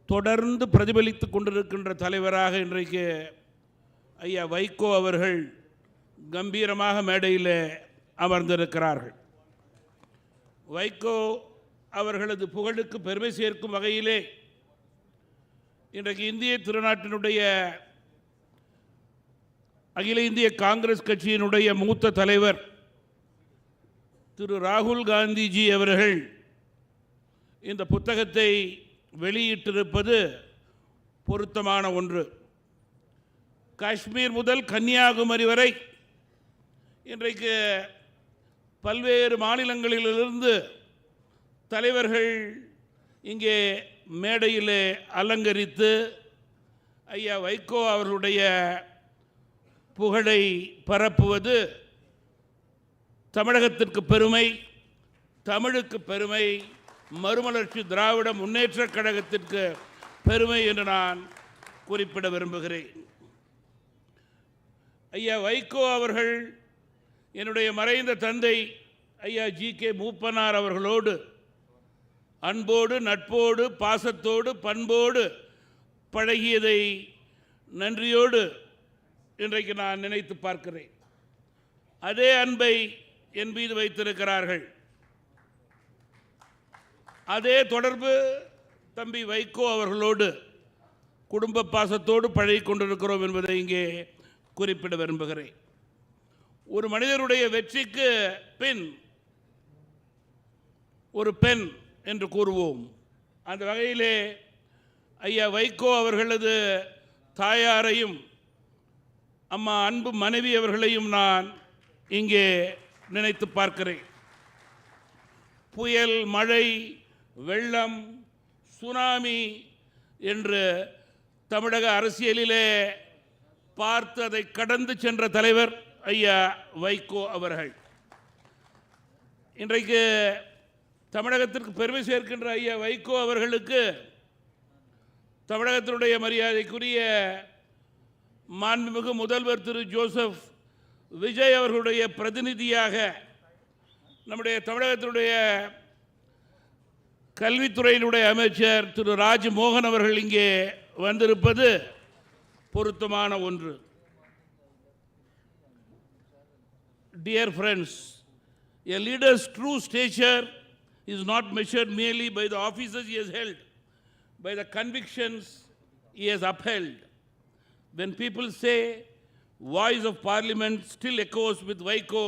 தொடர்ந்து பிரதிபலித்து கொண்டிருக்கின்ற தலைவராக இன்றைக்கு ஐயா வைகோ அவர்கள் கம்பீரமாக மேடையில் அமர்ந்திருக்கிறார்கள். வைகோ அவர்களது புகழுக்கு பெருமை சேர்க்கும் வகையிலே இன்றைக்கு இந்திய திருநாட்டினுடைய அகில இந்திய காங்கிரஸ் கட்சியினுடைய மூத்த தலைவர் திரு ராகுல் காந்திஜி அவர்கள் இந்த புத்தகத்தை வெளியிட்டிருப்பது பொருத்தமான ஒன்று. காஷ்மீர் முதல் கன்னியாகுமரி வரை இன்றைக்கு பல்வேறு மாநிலங்களிலிருந்து தலைவர்கள் இங்கே மேடையிலே அலங்கரித்து ஐயா வைகோ அவர்களுடைய புகழை பரப்புவது தமிழகத்திற்கு பெருமை, தமிழுக்கு பெருமை, மறுமலர்ச்சி திராவிட முன்னேற்றக் கழகத்திற்கு பெருமை என்று நான் குறிப்பிட விரும்புகிறேன். ஐயா வைகோ அவர்கள் என்னுடைய மறைந்த தந்தை ஐயா ஜி.கே. மூப்பனார் அவர்களோடு அன்போடு, நட்போடு, பாசத்தோடு, பண்போடு பழகியதை நன்றியோடு இன்றைக்கு நான் நினைத்து பார்க்கிறேன். அதே அன்பை என் மீது வைத்திருக்கிறார்கள். அதே தொடர்பு தம்பி வைகோ அவர்களோடு குடும்ப பாசத்தோடு பழகி கொண்டிருக்கிறோம் என்பதை இங்கே குறிப்பிட விரும்புகிறேன். ஒரு மனிதருடைய வெற்றிக்கு பின் ஒரு பெண் என்று கூறுவோம். அந்த வகையிலே ஐயா வைகோ அவர்களது தாயாரையும் அம்மா அன்பு மனைவி அவர்களையும் நான் இங்கே நினைத்து பார்க்கிறேன். புயல், மழை, வெள்ளம், சுனாமி என்று தமிழக அரசியலிலே பார்த்து அதை கடந்து சென்ற தலைவர் ஐயா வைகோ அவர்கள். இன்றைக்கு தமிழகத்திற்கு பெருமை சேர்க்கின்ற ஐயா வைகோ அவர்களுக்கு தமிழகத்தினுடைய மரியாதைக்குரிய மாண்புமிகு முதல்வர் திரு ஜோசப் விஜய் அவர்களுடைய பிரதிநிதியாக நம்முடைய தமிழகத்தினுடைய கல்வித்துறையினுடைய அமைச்சர் திரு ராஜ்மோகன் அவர்கள் இங்கே வந்திருப்பது பொருத்தமான ஒன்று. Dear friends, a leader's true stature is not measured merely by the offices he has held, by the convictions he has upheld. When people say voice of parliament still echoes with Vaiko,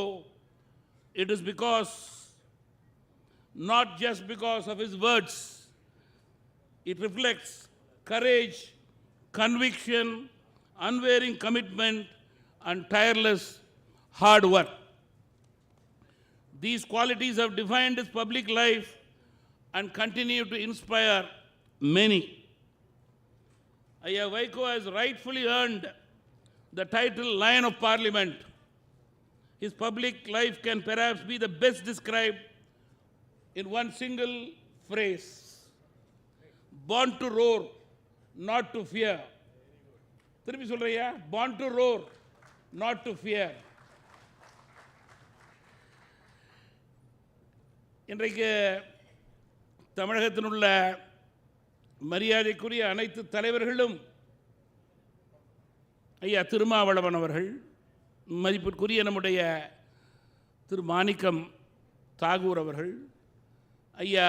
it is because, not just because of his words, it reflects courage, conviction, unwavering commitment, and tireless hard work. These qualities have defined his public life and continue to inspire many. Ayya Vaiko has rightfully earned the title Lion of Parliament. His public life can perhaps be the best described in one single phrase: born to roar, not to fear. திருப்பி சொல்றியா? Born to roar, not to fear. இன்றைக்கு தமிழகத்தில் உள்ள மரியாதைக்குரிய அனைத்து தலைவர்களும் ஐயா திருமாவளவன் அவர்கள், மதிப்பிற்குரிய நம்முடைய திரு மாணிக்கம் தாகூர் அவர்கள், ஐயா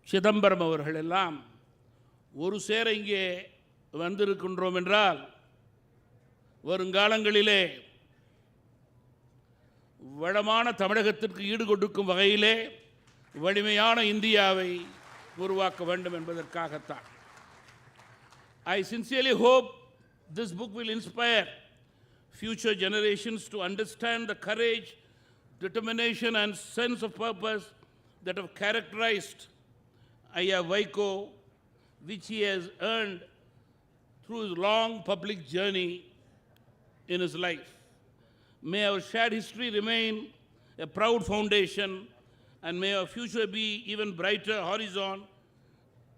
சிதம்பரம் அவர்கள் எல்லாம் ஒரு சேர இங்கே வந்திருக்கின்றோம் என்றால் வருங்காலங்களிலே வளமான தமிழகத்திற்கு ஈடு கொடுக்கும் வகையிலே வலிமையான இந்தியாவை உருவாக்க வேண்டும் என்பதற்காகத்தான். I sincerely hope this book will inspire future generations to understand the courage, determination and sense of purpose that have characterized Ayya Vaiko, which he has earned through his long public journey in his life. May our shared history remain a proud foundation, and may our future be even brighter horizon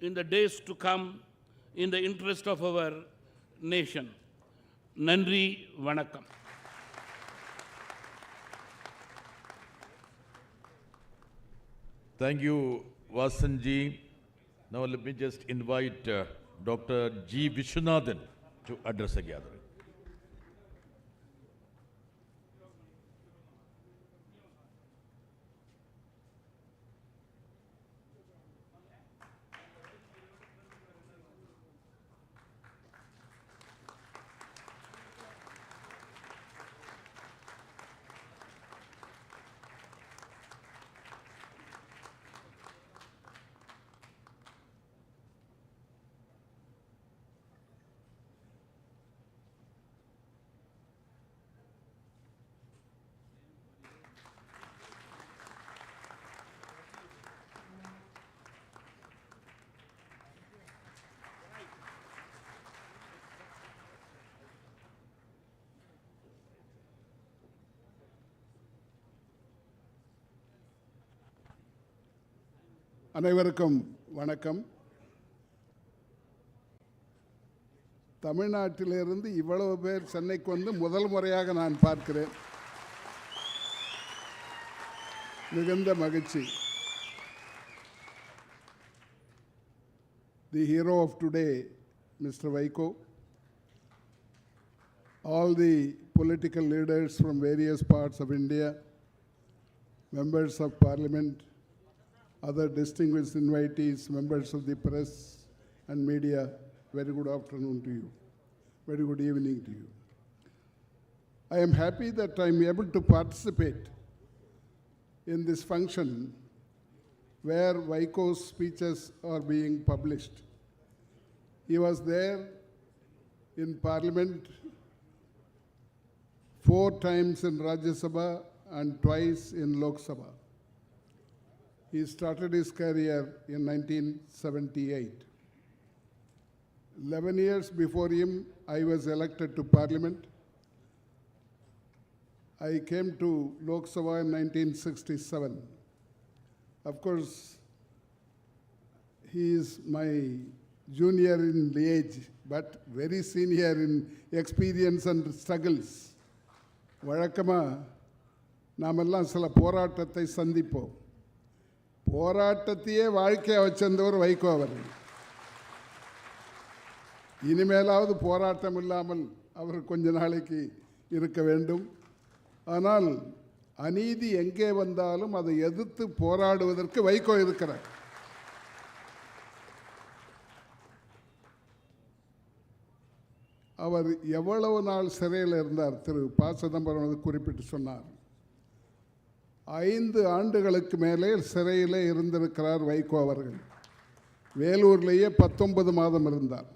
in the days to come, in the interest of our nation. Nandri Vanakkam. Thank you, Vasanji. Now let me just invite Dr. G. Vishwanathan to address the gathering. அனைவருக்கும் வணக்கம். தமிழ்நாட்டிலிருந்து இவ்வளவு பேர் சென்னைக்கு வந்து முதல் முறையாக நான் பார்க்கிறேன். மிகுந்த மகிழ்ச்சி. The hero of today, Mr. Vaiko, all the political leaders from various parts of India, members of parliament, other distinguished invitees, members of the press and media, very good afternoon to you. Very good evening to you. I am happy that I am able to participate in this function where Vaiko's speeches are being published. He was there in parliament 4 times in Rajya Sabha and twice in Lok Sabha. He started his career in 1978. 11 years before him, I was elected to parliament. I came to Lok Sabha in 1967. Of course, he is my junior in age, but very senior in experience and struggles. வழக்கமாக நாமெல்லாம் சில போராட்டத்தை சந்திப்போம். போராட்டத்தையே வாழ்க்கையாக வச்சிருந்தவர் வைகோ அவர்கள். இனிமேலாவது போராட்டம் இல்லாமல் அவர் கொஞ்ச நாளைக்கு இருக்க வேண்டும். ஆனால் அநீதி எங்கே வந்தாலும் அதை எதிர்த்து போராடுவதற்கு வைகோ இருக்கிறார். அவர் எவ்வளவு நாள் சிறையில் இருந்தார்? திரு ப. சிதம்பரம் குறிப்பிட்டு சொன்னார். 5 ஆண்டுகளுக்கு மேலே சிறையிலே இருந்திருக்கிறார் வைகோ அவர்கள். வேலூர்லேயே 19 மாதம் இருந்தார்.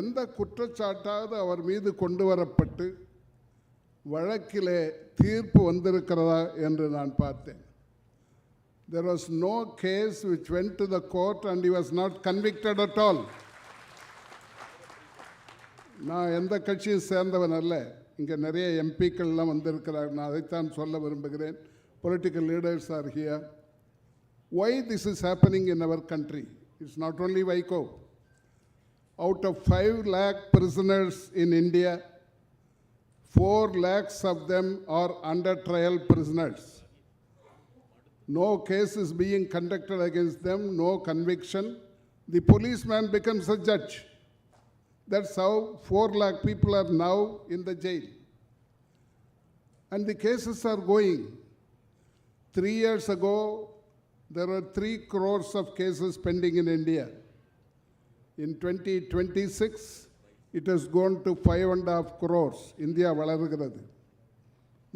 எந்த குற்றச்சாட்டாவது அவர் மீது கொண்டு வரப்பட்டு வழக்கிலே தீர்ப்பு வந்திருக்கிறதா என்று நான் பார்த்தேன். There was no case which went to the court and he was not convicted at all. நான் எந்த கட்சியும் சேர்ந்தவன் அல்ல. இங்கே நிறைய எம்பிக்கள்லாம் வந்திருக்கிறார். நான் அதைத்தான் சொல்ல விரும்புகிறேன். Political leaders are here. Why this is happening in our country? It's not only Vaiko. Out of 5 lakh prisoners in India, 4 lakhs of them are under trial prisoners. No case is being conducted against them, no conviction. The policeman becomes a judge. That's how 4 lakh people are now in the jail. And the cases are going. 3 years ago, there were 3 crores of cases pending in India. In 2026, it has gone to 5.5 crores. India வளர்கிறது.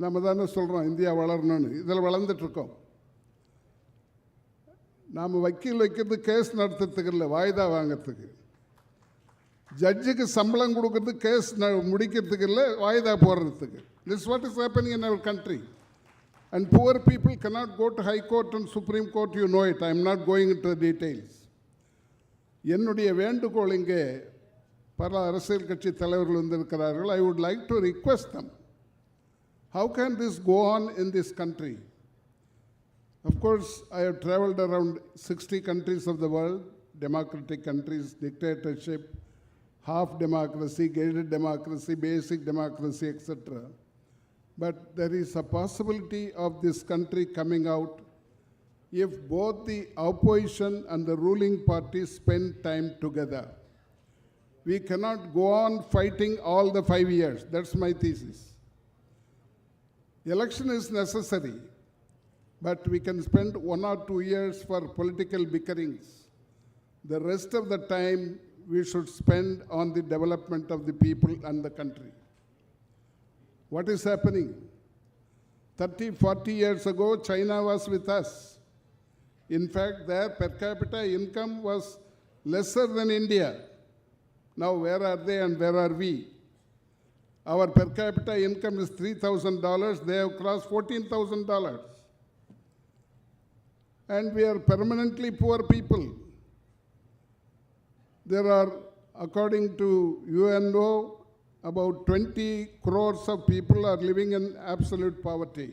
நம்ம தானே சொல்கிறோம் இந்தியா வளரணும்னு. இதில் வளர்ந்துட்டுருக்கோம். நாம் வக்கீல் வைக்கிறது கேஸ் நடத்துறதுக்கு இல்லை, வாய்தா வாங்கிறதுக்கு. ஜட்ஜுக்கு சம்பளம் கொடுக்கறது கேஸ் முடிக்கிறதுக்கு இல்லை, வாய்தா போடுறதுக்கு. This is what is happening in our country. And poor people cannot go to High Court and Supreme Court, you know it. I am not going into the details. என்னுடைய வேண்டுகோள் இங்கே பல அரசியல் கட்சி தலைவர்கள் வந்திருக்கிறார்கள். I would like to request them. How can this go on in this country? Of course, I have traveled around 60 countries of the world, democratic countries, dictatorship, half democracy, gated democracy, basic democracy, etc. But there is a possibility of this country coming out if both the opposition and the ruling party spend time together. We cannot go on fighting all the 5 years. That's my thesis. Election is necessary, but we can spend 1 or 2 years for political bickerings. The rest of the time we should spend on the development of the people and the country. What is happening? 30, 40 years ago, China was with us. In fact, their per capita income was lesser than India. Now, where are they and where are we? Our per capita income is $3,000. They have crossed $14,000. And we are permanently poor people. There are, according to UNO, about 20 crores of people are living in absolute poverty.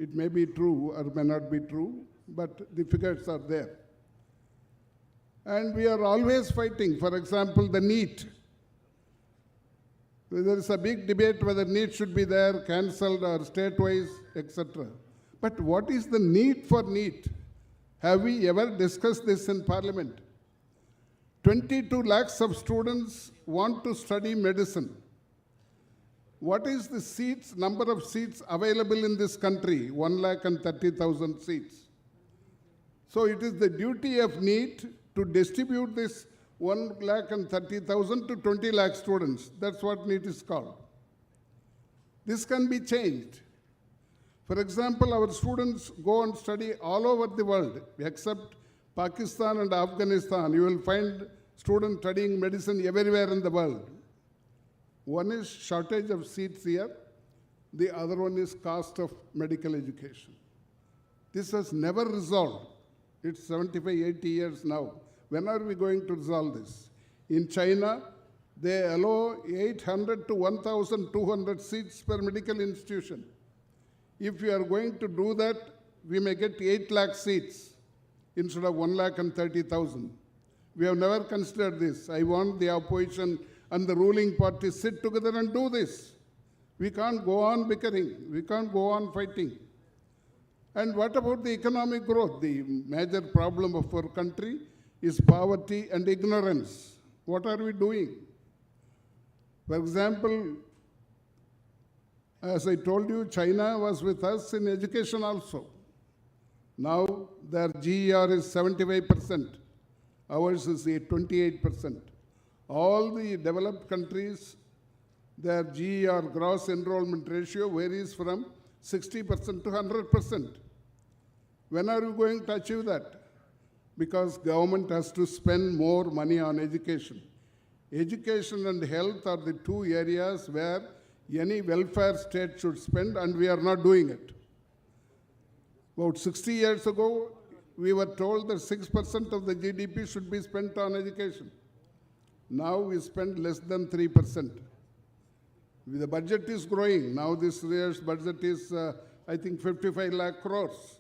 It may be true or may not be true. but the figures are there. And we are always fighting. For example, the NEET. There is a big debate whether NEET should be there, cancelled or state-wise, etc. But what is the need for NEET? Have we ever discussed this in Parliament? 22 lakhs of students want to study medicine. What is the seats, number of seats available in this country? 1,30,000 seats. So it is the duty of NEET to distribute this 1,30,000 to 20 lakh students. That's what NEET is called. This can be changed. For example, our students go and study all over the world, except Pakistan and Afghanistan. You will find students studying medicine everywhere in the world. One is shortage of seats here. The other one is cost of medical education. This was never resolved. It's 75, 80 years now. When are we going to resolve this? In China, they allow 800 to 1,200 seats per medical institution. If we are going to do that, we may get 8 lakh seats instead of 1,30,000. We have never considered this. I want the opposition and the ruling party sit together and do this. We can't go on bickering. We can't go on fighting. And what about the economic growth? The major problem of our country is poverty and ignorance. What are we doing? For example, as I told you, China was with us in education also. Now their GER is 75%. Ours is 28%. All the developed countries, their GER, gross enrollment ratio, varies from 60% to 100%. When are you going to achieve that? Because government has to spend more money on education. Education and health are the two areas where any welfare state should spend, and we are not doing it. About 60 years ago, we were told that 6% of the GDP should be spent on education. Now we spend less than 3%. The budget is growing. Now this year's budget is, I think, 55 lakh crores.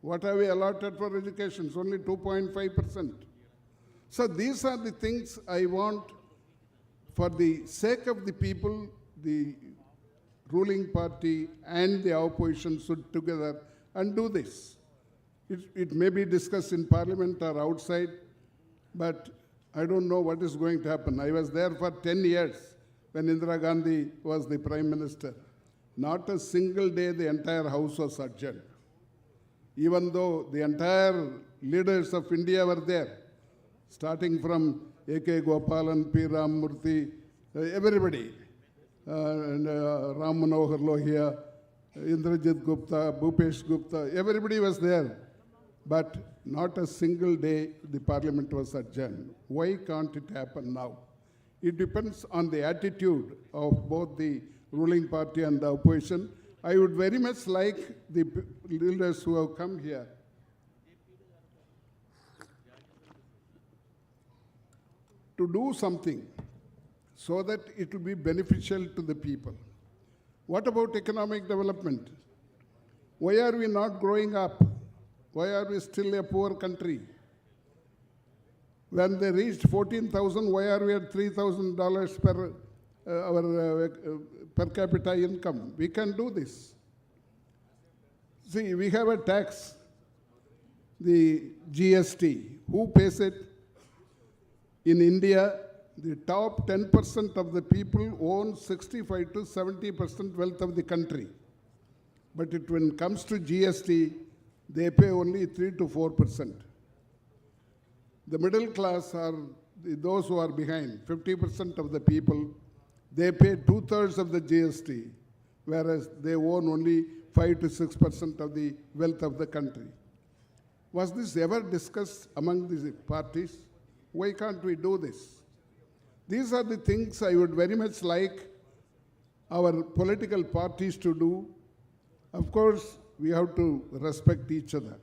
What have we allotted for education? It's only 2.5%. So these are the things I want, for the sake of the people, the ruling party and the opposition should together and do this. It may be discussed in Parliament or outside, but I don't know what is going to happen. I was there for 10 years when Indira Gandhi was the Prime Minister. Not a single day the entire House was adjourned. Even though the entire leaders of India were there, starting from A.K. Gopalan, P. Ram Murthy, everybody, and Ram Manohar Lohia, Indrajit Gupta, Bhupesh Gupta, everybody was there. But not a single day the Parliament was adjourned. Why can't it happen now? It depends on the attitude of both the ruling party and the opposition. I would very much like the leaders who have come here to do something so that it will be beneficial to the people. What about economic development? Why are we not growing up? Why are we still a poor country? When they reached 14,000, why are we at $3,000 per per capita income? We can do this. See, we have a tax, the GST. Who pays it? In India, the top 10% of the people own 65 to 70% wealth of the country. But when it comes to GST, they pay only 3 to 4%. The middle class are those who are behind. 50% of the people, they pay 2/3 of the GST, whereas they own only 5 to 6% of the wealth of the country. Was this ever discussed among the parties? Why can't we do this? These are the things I would very much like our political parties to do. Of course, we have to respect each other.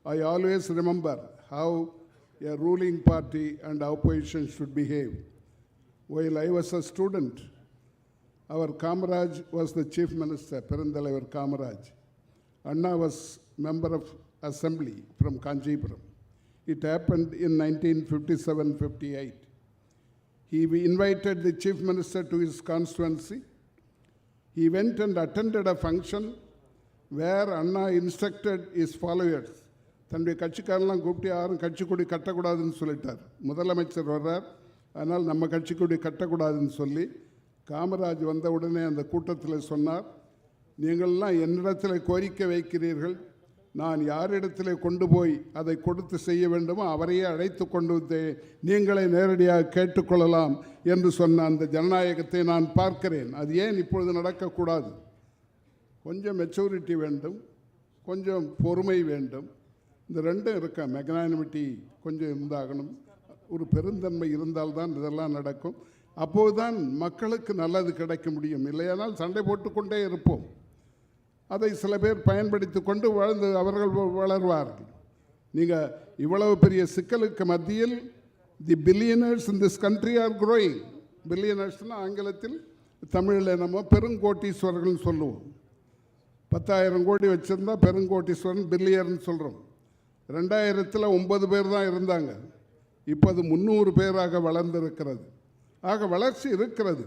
I always remember how a ruling party and opposition should behave. While I was a student, our Kamaraj was the Chief Minister, Perandalaivar Kamaraj. Anna was member of assembly from Kanchipuram. It happened in 1957-58. He invited the chief minister to his constituency. He went and attended a function where Anna instructed his followers. தன்னுடைய கட்சிக்காரெல்லாம் கூப்பிட்டு யாரும் கட்சி கொடி கட்டக்கூடாதுன்னு சொல்லிட்டார். முதலமைச்சர் வர்றார், ஆனால் நம்ம கட்சி கொடி கட்டக்கூடாதுன்னு சொல்லி காமராஜ் வந்த உடனே அந்த கூட்டத்தில் சொன்னார், நீங்கள்லாம் என்னிடத்தில் கோரிக்கை வைக்கிறீர்கள், நான் யாரிடத்தில் கொண்டு போய் அதை கொடுத்து செய்ய வேண்டுமோ அவரையே அழைத்து கொண்டு வந்து நீங்களே நேரடியாக கேட்டுக்கொள்ளலாம் என்று சொன்ன அந்த ஜனநாயகத்தை நான் பார்க்கிறேன். அது ஏன் இப்பொழுது நடக்கக்கூடாது? கொஞ்சம் மெச்சூரிட்டி வேண்டும், கொஞ்சம் பொறுமை வேண்டும். இந்த ரெண்டும் இருக்க மெக்னானிமிட்டி கொஞ்சம் இருந்தாகணும், ஒரு பெருந்தன்மை இருந்தால்தான் இதெல்லாம் நடக்கும். அப்போதுதான் மக்களுக்கு நல்லது கிடைக்க முடியும். இல்லையானால் சண்டை போட்டுக்கொண்டே இருப்போம். அதை சில பேர் பயன்படுத்தி கொண்டு வாழ்ந்து அவர்கள் வளர்வார்கள். நீங்கள் இவ்வளவு பெரிய சிக்கலுக்கு மத்தியில் the billionaires in this country are growing. பில்லியனர்ஸ்னால் ஆங்கிலத்தில், தமிழில் நம்ம பெருங்கோட்டீஸ்வரர்கள்னு சொல்லுவோம். 10,000 கோடி வச்சுருந்தா பெருங்கோட்டீஸ்வரன் பில்லியர்னு சொல்கிறோம். 2000 9 பேர் தான் இருந்தாங்க, இப்போது 300 பேராக வளர்ந்திருக்கிறது. ஆக வளர்ச்சி இருக்கிறது.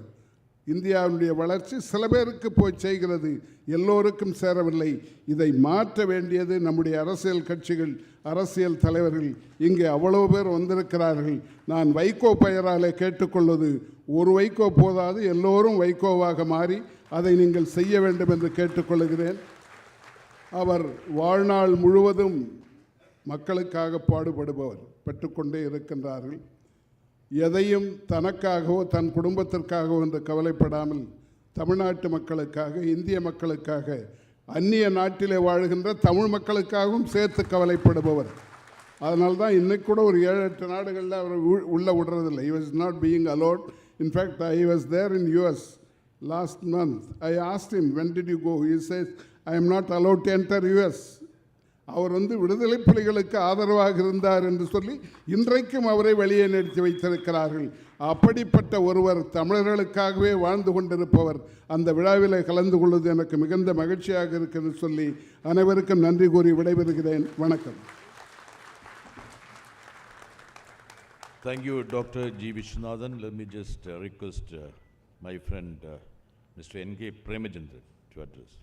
இந்தியாவுடைய வளர்ச்சி சில பேருக்கு போய் செய்கிறது, எல்லோருக்கும் சேரவில்லை. இதை மாற்ற வேண்டியது நம்முடைய அரசியல் கட்சிகள், அரசியல் தலைவர்கள். இங்கே அவ்வளோ பேர் வந்திருக்கிறார்கள். நான் வைகோ பெயராலே கேட்டுக்கொள்வது, ஒரு வைகோ போதாது, எல்லோரும் வைகோவாக மாறி அதை நீங்கள் செய்ய வேண்டும் என்று கேட்டுக்கொள்கிறேன். அவர் வாழ்நாள் முழுவதும் மக்களுக்காக பாடுபடுபவர், பெற்றுக்கொண்டே இருக்கின்றார்கள். எதையும் தனக்காகவோ தன் குடும்பத்திற்காகவோ என்று கவலைப்படாமல் தமிழ்நாட்டு மக்களுக்காக, இந்திய மக்களுக்காக, அந்நிய நாட்டிலே வாழ்கின்ற தமிழ் மக்களுக்காகவும் சேர்த்து கவலைப்படுபவர். அதனால்தான் இன்னைக்கு கூட ஒரு 7-8 நாடுகளில் அவர் உள்ளே விடுறதில்லை. he was not being allowed. In fact, I was there in US last month. I asked him, when did you go? He says, I am not allowed to enter US. அவர் விடுதலை புலிகளுக்கு ஆதரவாக இருந்தார் என்று சொல்லி இன்றைக்கும் அவரை வெளியே நிறுத்தி வைத்திருக்கிறார்கள். அப்படிப்பட்ட ஒருவர் தமிழர்களுக்காகவே வாழ்ந்து கொண்டிருப்பவர். அந்த விழாவில் கலந்து கொள்வது எனக்கு மிகுந்த மகிழ்ச்சியாக இருக்கிறது சொல்லி அனைவருக்கும் நன்றி கூறி விடைபெறுகிறேன். வணக்கம். Thank you, Dr. G. Vishwanathan. Let me just request my friend Mr. N.K. Premachandran to address.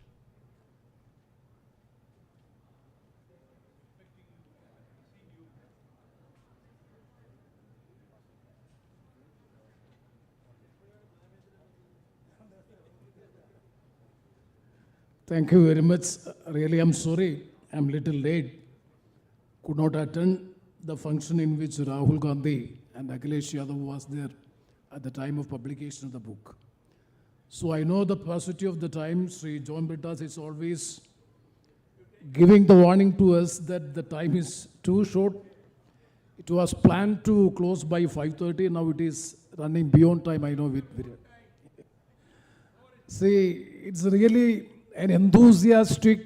Thank you very much. Really, I'm sorry, I'm little late. Could not attend the function in which Rahul Gandhi and Akhilesh Yadav was there at the time of publication of the book. So I know the paucity of the time. Sri John Brittas is always giving the warning to us that the time is too short. It was planned to close by 5:30. Now it is running beyond time. I know it. See, it's really an enthusiastic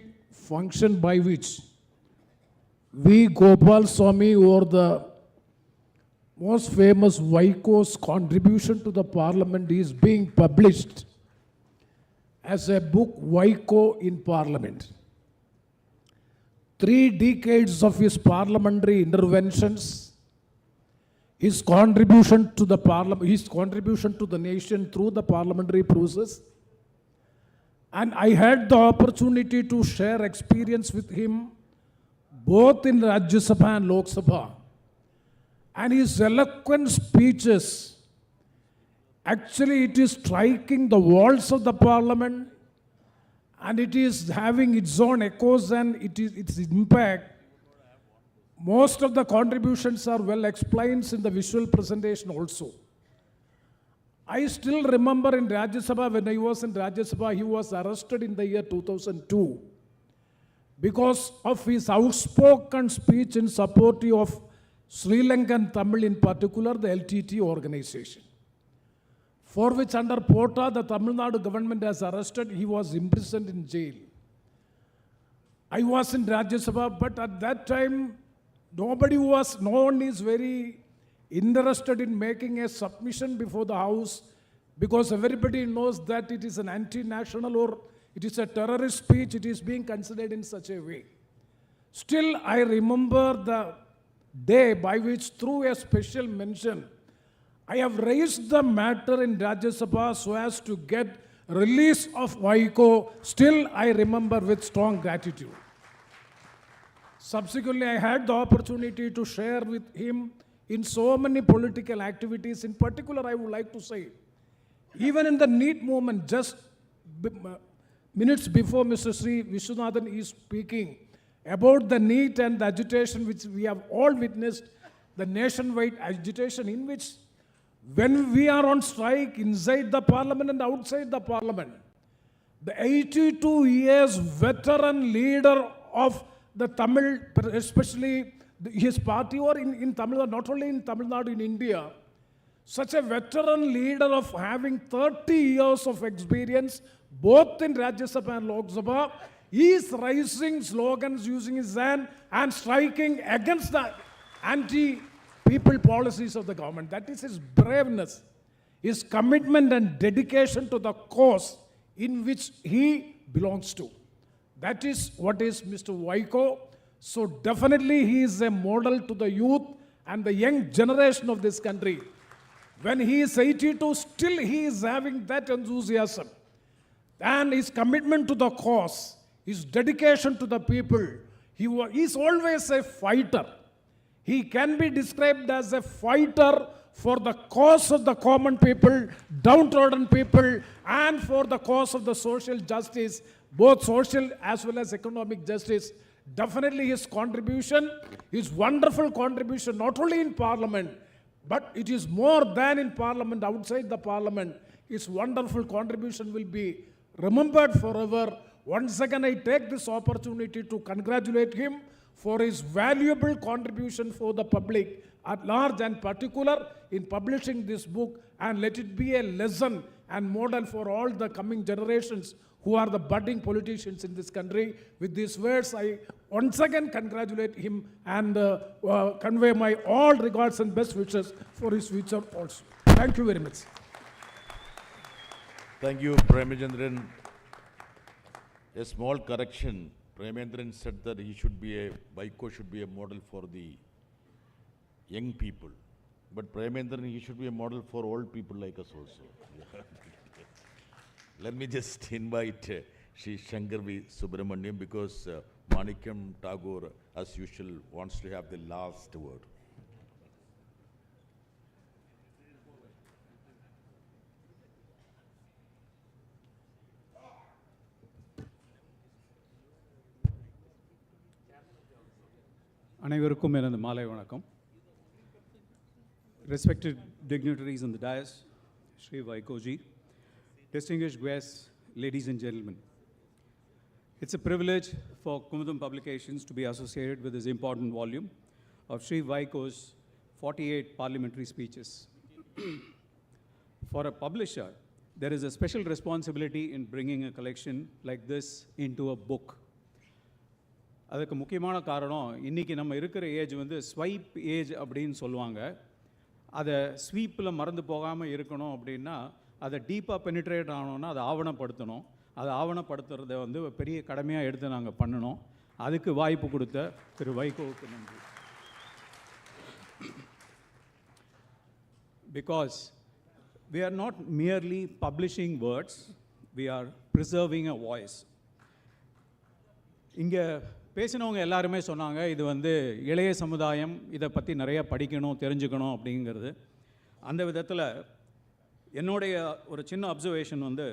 function by which we Gopal Swami, or the most famous Vaiko's contribution to the parliament, is being published as a book, Vaiko in Parliament. 3 decades of his parliamentary interventions, his contribution to the parliament, his contribution to the nation through the parliamentary process. And I had the opportunity to share experience with him both in Rajya Sabha and Lok Sabha. And his eloquent speeches, actually it is striking the walls of the parliament, and it is having its own echoes and its impact. Most of the contributions are well explained in the visual presentation also. I still remember in Rajya Sabha, when I was in Rajya Sabha, he was arrested in the year 2002 because of his outspoken speech in support of Sri Lankan Tamil, in particular the LTT organization, for which under Pota the Tamil Nadu government has arrested. He was imprisoned in jail. I was in Rajya Sabha, but at that time no one is very interested in making a submission before the House, because everybody knows that it is an anti-national or it is a terrorist speech. It is being considered in such a way. Still, I remember the day by which, through a special mention, I have raised the matter in Rajya Sabha so as to get release of Vaiko. Still, I remember with strong gratitude. Subsequently, I had the opportunity to share with him in so many political activities. In particular, I would like to say, even in the NEET movement, just minutes before Mr. Sri Vishwanathan is speaking about the NEET and the agitation which we have all witnessed, the nationwide agitation in which when we are on strike inside the parliament and outside the parliament, the 82 years veteran leader of the Tamil, especially his party or in Tamil Nadu, not only in Tamil Nadu, in India, such a veteran leader of having 30 years of experience, both in Rajya Sabha and Lok Sabha, he is raising slogans using his hand and striking against the anti-people policies of the government. That is his braveness, his commitment and dedication to the cause in which he belongs to. That is what is Mr. Vaiko. So definitely he is a model to the youth and the young generation of this country. When he is 82, still he is having that enthusiasm. And his commitment to the cause, his dedication to the people, he is always a fighter. He can be described as a fighter for the cause of the common people, downtrodden people, and for the cause of the social justice, both social as well as economic justice. Definitely his contribution, his wonderful contribution, not only in Parliament, but it is more than in Parliament, outside the Parliament. His wonderful contribution will be remembered forever. Once again, I take this opportunity to congratulate him for his valuable contribution for the public at large and particular in publishing this book, and let it be a lesson and model for all the coming generations who are the budding politicians in this country. With these words, I once again congratulate him and convey my all regards and best wishes for his future also. Thank you very much. Thank you, Premachandran. A small correction. Premachandran said that Vaiko should be a model for the young people. But Premachandran, he should be a model for old people like us also. Let me just invite Shri Shankar V. Subramaniam, because Manikam Tagore, as usual, wants to have the last word. அனைவருக்கும் எனது மாலை வணக்கம். Respected dignitaries on the dais, Shri Vaiko ji, distinguished guests, ladies and gentlemen. It's a privilege for Kumudam Publications to be associated with this important volume of Shri Vaiko's 48 parliamentary speeches. For a publisher, there is a special responsibility in bringing a collection like this into a book. அதுக்கு முக்கியமான காரணம், இன்றைக்கி நம்ம இருக்கிற ஏஜ் வந்து ஸ்வைப் ஏஜ் அப்படின்னு சொல்லுவாங்க. அதை ஸ்வீப்பில் மறந்து போகாமல் இருக்கணும் அப்படின்னா அதை டீப்பாக பெனிட்ரேட் ஆகணும்னா அதை ஆவணப்படுத்தணும். அதை ஆவணப்படுத்துறத வந்து பெரிய கடமையாக எடுத்து நாங்கள் பண்ணணும். அதுக்கு வாய்ப்பு கொடுத்த திரு வைகோவுக்கு நன்றி. Because we are not merely publishing words, we are preserving a voice. இங்கே பேசினவங்க எல்லாருமே சொன்னாங்க, இது வந்து இளைய சமுதாயம் இதை பற்றி நிறைய படிக்கணும், தெரிஞ்சுக்கணும் அப்படிங்கிறது. அந்த விதத்தில் என்னுடைய ஒரு சின்ன அப்சர்வேஷன் வந்து,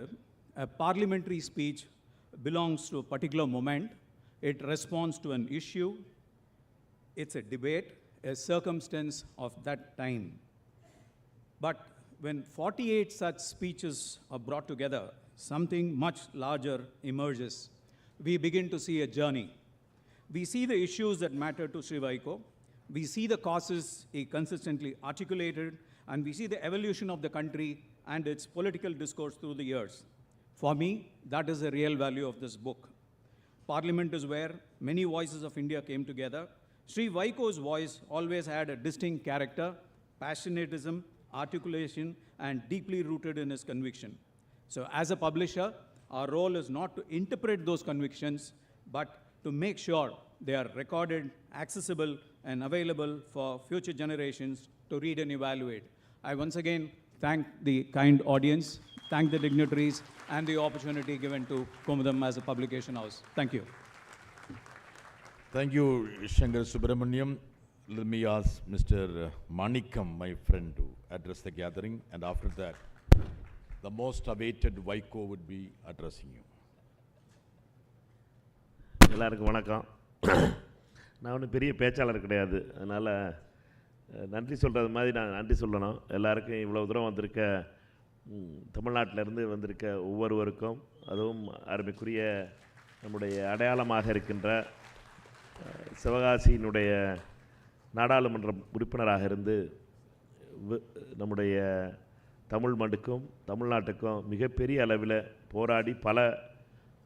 a parliamentary speech belongs to a particular moment, it responds to an issue, it's a debate, a circumstance of that time. But when 48 such speeches are brought together, something much larger emerges. We begin to see a journey. We see the issues that matter to Sri Vaiko. We see the causes he consistently articulated, and we see the evolution of the country and its political discourse through the years. For me, that is the real value of this book. Parliament is where many voices of India came together. Sri Vaiko's voice always had a distinct character, passionatism, articulation, and deeply rooted in his conviction. So as a publisher, our role is not to interpret those convictions, but to make sure they are recorded, accessible, and available for future generations to read and evaluate. I once again thank the kind audience, thank the dignitaries, and the opportunity given to Kumudam as a publication house. Thank you. Thank you, Shankar Subramaniam. Let me ask Mr. Manikam, my friend, to address the gathering, and after that, the most awaited Vaiko would be addressing you. எல்லாருக்கும் வணக்கம். நான் ஒன்றும் பெரிய பேச்சாளர் கிடையாது, அதனால் நன்றி சொல்கிறது மாதிரி நான் நன்றி சொல்லணும். எல்லாருக்கும் இவ்வளோ தூரம் வந்திருக்க தமிழ்நாட்டிலேருந்து வந்திருக்க ஒவ்வொருவருக்கும், அதுவும் அருமைக்குரிய நம்முடைய அடையாளமாக இருக்கின்ற சிவகாசியினுடைய நாடாளுமன்ற உறுப்பினராக இருந்து நம்முடைய தமிழ் மண்ணுக்கும் தமிழ்நாட்டுக்கும் மிகப்பெரிய அளவில் போராடி பல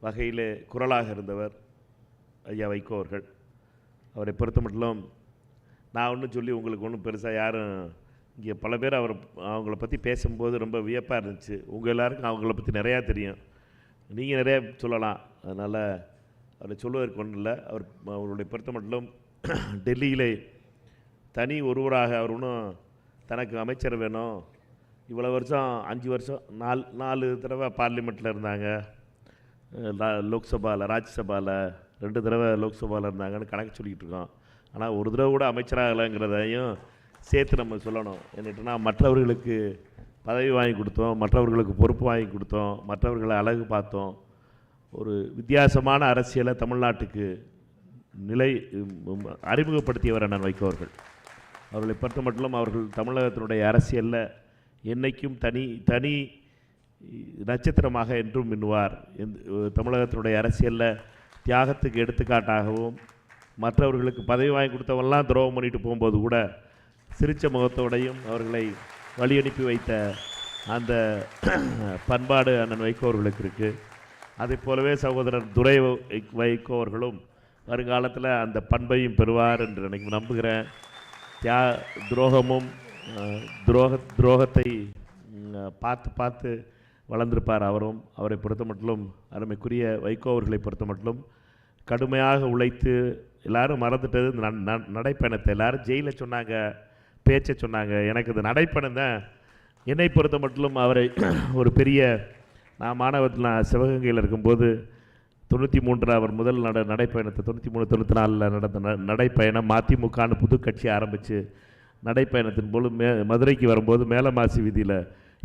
வகையில் குரலாக இருந்தவர் ஐயா வைகோ அவர்கள். அவரை பொறுத்த மட்டும் நான் ஒன்றும் சொல்லி உங்களுக்கு ஒன்றும் பெருசாக யாரும் இங்கே பல பேர் அவங்கள பற்றி பேசும்போது ரொம்ப வியப்பாக இருந்துச்சு. உங்கள் எல்லாருக்கும் அவங்கள பற்றி நிறையா தெரியும், நீங்கள் நிறையா சொல்லலாம், அதனால் அவரை சொல்வதற்கு ஒன்றும் இல்லை. அவருடைய பொறுத்த மட்டும் டெல்லியிலே தனி ஒருவராக அவர் ஒன்றும் தனக்கு அமைச்சர் வேணும், இவ்வளோ வருஷம் 5 வருஷம் 4 தடவை பார்லிமெண்ட்டில் இருந்தாங்க, லோக்சபாவில் ராஜ்யசபாவில் 2 தடவை லோக்சபாவில் இருந்தாங்கன்னு கணக்கு சொல்லிக்கிட்டு இருக்கோம். ஆனால் ஒரு தடவை கூட அமைச்சராகலைங்கிறதையும் சேர்த்து நம்ம சொல்லணும். என்னட்டுனா மற்றவர்களுக்கு பதவி வாங்கி கொடுத்தோம், மற்றவர்களுக்கு பொறுப்பு வாங்கி கொடுத்தோம், மற்றவர்களை அழகு பார்த்தோம். ஒரு வித்தியாசமான அரசியலை தமிழ்நாட்டுக்கு அறிமுகப்படுத்தியவர் அண்ணன் வைகோ அவர்கள். அவர்களை பொறுத்த மட்டும் அவர்கள் தமிழகத்தினுடைய அரசியலில் என்றைக்கும் தனி நட்சத்திரமாக என்றும் மின்னுவார். தமிழகத்தினுடைய அரசியலில் தியாகத்துக்கு எடுத்துக்காட்டாகவும், மற்றவர்களுக்கு பதவி வாங்கி கொடுத்தவெல்லாம் துரோகம் பண்ணிட்டு போகும்போது கூட சிரிச்ச முகத்தோடையும் அவர்களை வழி அனுப்பி வைத்த அந்த பண்பாடு அண்ணன் வைகோ அவர்களுக்கு இருக்குது. அதே போலவே சகோதரர் துரை வைகோ அவர்களும் வருங்காலத்தில் அந்த பண்பையும் பெறுவார் என்று எனக்கு நம்புகிறேன். துரோகத்தை பார்த்து வளர்ந்திருப்பார் அவரும். அவரை பொறுத்த மட்டும் அருமைக்குரிய வைகோ அவர்களை பொறுத்த மட்டும் கடுமையாக உழைத்து, எல்லோரும் மறந்துட்டது நடைப்பயணத்தை. எல்லோரும் ஜெயிலில் சொன்னாங்க, பேச்சை சொன்னாங்க. எனக்கு இந்த நடைப்பயணம் தான் என்னை பொறுத்த மட்டும் அவரை ஒரு பெரிய, நான் மாணவத்தில் சிவகங்கையில் இருக்கும்போது 93 அவர் முதல் நடைப்பயணத்தை 93-94 நடந்த நடைப்பயணம் மதிமுகன்னு புது கட்சி ஆரம்பித்து நடைப்பயணத்தின் போது மதுரைக்கு வரும்போது மேலமாசி வீதியில்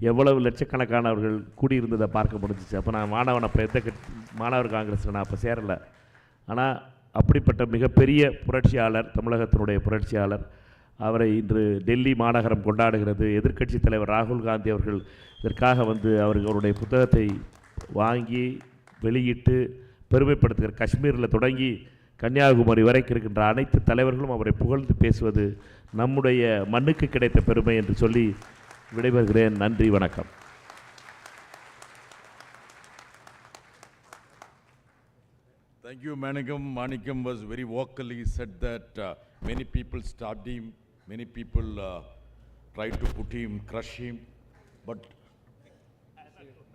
எவ்வளவு லட்சக்கணக்கானவர்கள் கூடியிருந்ததை பார்க்க முடிஞ்சிச்சு. அப்போ நான் மாணவர் காங்கிரஸில் நான் அப்போ சேரலை. ஆனால் அப்படிப்பட்ட மிகப்பெரிய புரட்சியாளர், தமிழகத்தினுடைய புரட்சியாளர், அவரை இன்று டெல்லி மாநகரம் கொண்டாடுகிறது. எதிர்க்கட்சி தலைவர் ராகுல் காந்தி அவர்கள் இதற்காக வந்து அவருடைய புத்தகத்தை வாங்கி வெளியிட்டு பெருமைப்படுத்துகிற, காஷ்மீரில் தொடங்கி கன்னியாகுமரி வரைக்கும் இருக்கின்ற அனைத்து தலைவர்களும் அவரை புகழ்ந்து பேசுவது நம்முடைய மண்ணுக்கு கிடைத்த பெருமை என்று சொல்லி விடைபெறுகிறேன். நன்றி, வணக்கம். Thank you, Manikam. Manikam was very vocally said that many people stopped him, many people tried to put him, crush him, but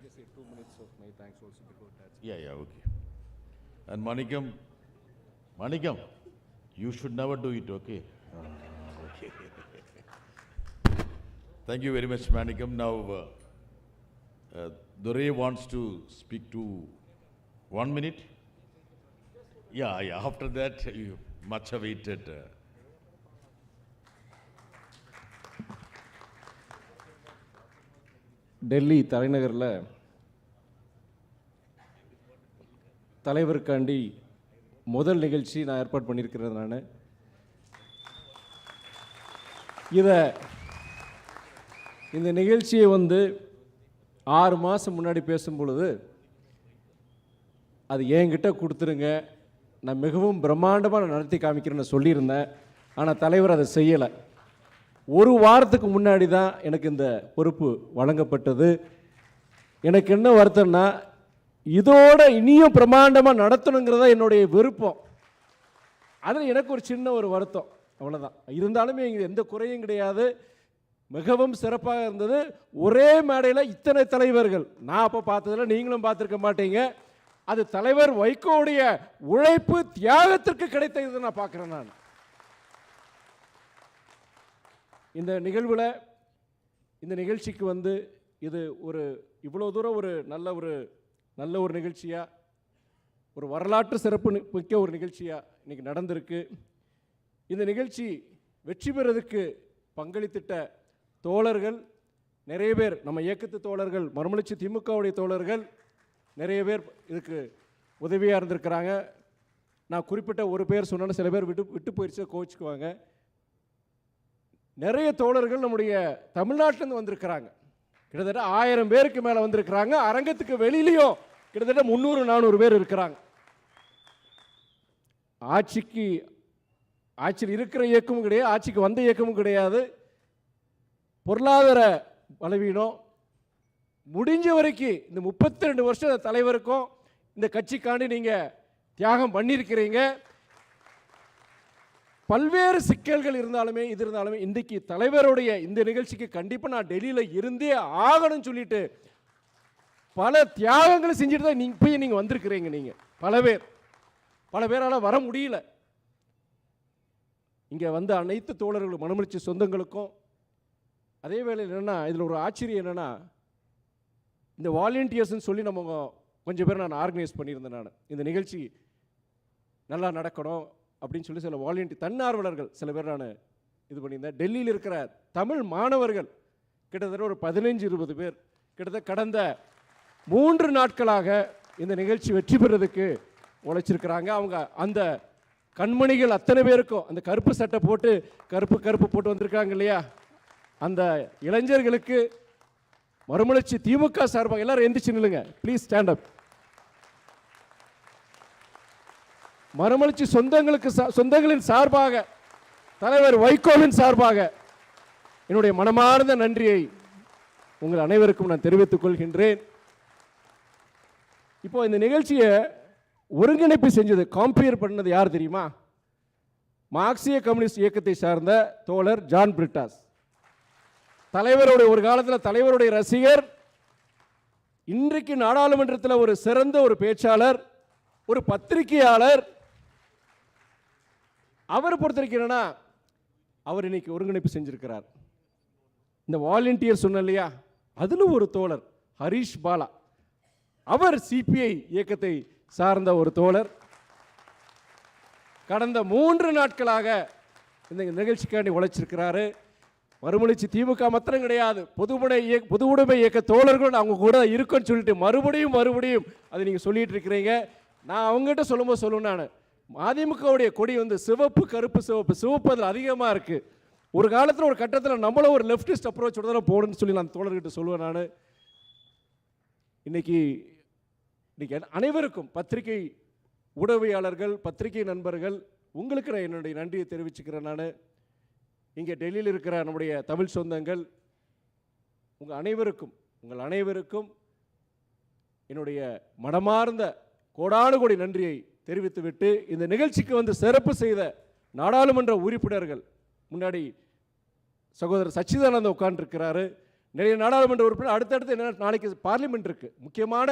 just say 2 minutes of my thanks also before that. Yeah, okay. And Manikam, you should never do it, okay? Okay. Thank you very much, Manikam. Now, Dore wants to speak to 1 minute. Yeah. After that, you much awaited. Delhi தலைநகரில் தலைவருக்காண்டி முதல் நிகழ்ச்சி நான் ஏற்பாடு பண்ணியிருக்கிறேன். நான் இந்த நிகழ்ச்சியை வந்து 6 மாதம் முன்னாடி பேசும் பொழுது அது என்கிட்ட கொடுத்துருங்க, நான் மிகவும் பிரம்மாண்டமாக நான் நடத்தி காமிக்கிறேன்னு சொல்லியிருந்தேன். ஆனால் தலைவர் அதை செய்யலை. 1 வாரத்துக்கு முன்னாடி தான் எனக்கு இந்த பொறுப்பு வழங்கப்பட்டது. எனக்கு என்ன வருத்தம்னா, இதோட இனியும் பிரம்மாண்டமாக நடத்தணுங்கிறதா என்னுடைய விருப்பம். அதில் எனக்கு ஒரு சின்ன வருத்தம், அவ்வளோதான். இருந்தாலுமே இங்கே எந்த குறையும் கிடையாது, மிகவும் சிறப்பாக இருந்தது. ஒரே மேடையில் இத்தனை தலைவர்கள் நான் அப்போ பார்த்ததில் நீங்களும் பார்த்துருக்க மாட்டீங்க. அது தலைவர் வைகோவுடைய உழைப்பு தியாகத்திற்கு கிடைத்தது நான் பார்க்கிறேன். நான் இந்த நிகழ்வில் இந்த நிகழ்ச்சிக்கு வந்து இது ஒரு இவ்வளோ தூரம் ஒரு நல்ல ஒரு நிகழ்ச்சியாக, ஒரு வரலாற்று சிறப்பு மிக்க ஒரு நிகழ்ச்சியாக இன்றைக்கி நடந்திருக்கு. இந்த நிகழ்ச்சி வெற்றி பெறதுக்கு பங்களித்திட்ட தோழர்கள் நிறைய பேர், நம்ம இயக்கத்து தோழர்கள், மறுமலர்ச்சி திமுகவுடைய தோழர்கள் நிறைய பேர் இதுக்கு உதவியாக இருந்திருக்கிறாங்க. நான் குறிப்பிட்ட ஒரு பேர் சொன்னேன்னு சில பேர் விட்டு போயிடுச்சு, கோச்சிக்குவாங்க. நிறைய தோழர்கள் நம்முடைய தமிழ்நாட்டிலேருந்து வந்திருக்கிறாங்க. கிட்டத்தட்ட 1000 பேருக்கு மேலே வந்திருக்கிறாங்க. அரங்கத்துக்கு வெளியிலையும் கிட்டத்தட்ட 300-400 பேர் இருக்கிறாங்க. ஆட்சியில் இருக்கிற இயக்கமும் கிடையாது, ஆட்சிக்கு வந்த இயக்கமும் கிடையாது. பொருளாதார பலவீனம் முடிஞ்ச வரைக்கும் இந்த 32 வருஷ தலைவருக்கும் இந்த கட்சிக்காண்டி நீங்கள் தியாகம் பண்ணியிருக்கிறீங்க. பல்வேறு சிக்கல்கள் இருந்தாலுமே இன்றைக்கு தலைவருடைய இந்த நிகழ்ச்சிக்கு கண்டிப்பாக நான் டெல்லியில் இருந்தே ஆகணும்னு சொல்லிட்டு பல தியாகங்களை செஞ்சுட்டு தான் நீங்கள் வந்திருக்கிறீங்க. நீங்கள் பல பேரால் வர முடியல. இங்கே வந்த அனைத்து தோழர்களும் மனமலர்ச்சி சொந்தங்களுக்கும் அதே வேளையில் என்னென்னா, இதில் ஒரு ஆச்சரியம் என்னென்னா, இந்த வாலண்டியர்ஸ்ன்னு சொல்லி நம்ம கொஞ்சம் பேர் நான் ஆர்கனைஸ் பண்ணியிருந்தேன். நான் இந்த நிகழ்ச்சி நல்லா நடக்கணும் அப்படின்னு சொல்லி சில தன்னார்வலர்கள் சில பேர் நான் இது பண்ணியிருந்தேன். டெல்லியில் இருக்கிற தமிழ் மாணவர்கள் கிட்டத்தட்ட ஒரு 15-20 பேர் கிட்டத்தட்ட கடந்த 3 நாட்களாக இந்த நிகழ்ச்சி வெற்றி பெறதுக்கு உழைச்சிருக்கிறாங்க. அவங்க அந்த கண்மணிகள் அத்தனை பேருக்கும் அந்த கருப்பு சட்டை போட்டு கருப்பு போட்டு வந்திருக்காங்க இல்லையா, அந்த இளைஞர்களுக்கு மறுமலர்ச்சி திமுக சார்பாக எல்லாரும் எந்திரிச்சு நில்லுங்க, ப்ளீஸ் ஸ்டாண்ட் அப். மறுமலர்ச்சி சொந்தங்களின் சார்பாக, தலைவர் வைகோவின் சார்பாக என்னுடைய மனமார்ந்த நன்றியை உங்கள் அனைவருக்கும் நான் தெரிவித்துக் கொள்கின்றேன். இப்போ இந்த நிகழ்ச்சியை ஒருங்கிணைப்பு செஞ்சது, காம்பியர் பண்ணது யார் தெரியுமா? மார்க்சிய கம்யூனிஸ்ட் இயக்கத்தை சார்ந்த தோழர் ஜான் பிரிட்டாஸ். தலைவருடைய ஒரு காலத்தில் தலைவருடைய ரசிகர், இன்றைக்கு நாடாளுமன்றத்தில் ஒரு சிறந்த ஒரு பேச்சாளர், ஒரு பத்திரிகையாளர். அவர் பொறுத்திருக்கிறேன்னா அவர் இன்னைக்கு ஒருங்கிணைப்பு செஞ்சிருக்கிறார். இந்த வாலண்டியர் சொன்ன இல்லையா, அதில் ஒரு தோழர் ஹரீஷ் பாலா, அவர் சிபிஐ இயக்கத்தை சார்ந்த ஒரு தோழர். கடந்த 3 நாட்களாக இந்த நிகழ்ச்சிக்காண்டி உழைச்சிருக்கிறாரு. மறுமலர்ச்சி திமுக மாத்திரம் கிடையாது, பொது உடைமை இயக்க தோழர்கள் அவங்க கூட இருக்குன்னு சொல்லிட்டு மறுபடியும் அதை நீங்கள் சொல்லிட்டு இருக்கிறீங்க. நான் அவங்ககிட்ட சொல்லும்போது சொல்லுவேன், நான் அதிமுகவுடைய கொடி வந்து சிவப்பு சிவப்பு அதில் அதிகமாக இருக்குது. ஒரு காலத்தில் ஒரு கட்டத்தில் நம்மளும் ஒரு லெஃப்டிஸ்ட் அப்ரோச்சோட தான் போகணும்னு சொல்லி நான் தோழர்கிட்ட சொல்லுவேன். நான் இன்னைக்கு அனைவருக்கும், பத்திரிகை ஊடகவியாளர்கள், பத்திரிகை நண்பர்கள், உங்களுக்கு நான் என்னுடைய நன்றியை தெரிவிச்சுக்கிறேன். நான் இங்கே டெல்லியில் இருக்கிற நம்முடைய தமிழ் சொந்தங்கள், உங்கள் அனைவருக்கும் என்னுடைய மனமார்ந்த கோடானு கோடி நன்றியை தெரிவித்துவிட்டு, இந்த நிகழ்ச்சிக்கு வந்து சிறப்பு செய்த நாடாளுமன்ற உறுப்பினர்கள், முன்னாடி சகோதரர் சச்சிதானந்தம் உட்கார்ந்துருக்கிறாரு, நிறைய நாடாளுமன்ற உறுப்பினர். அடுத்தடுத்து என்ன, நாளைக்கு பார்லிமெண்ட் இருக்குது, முக்கியமான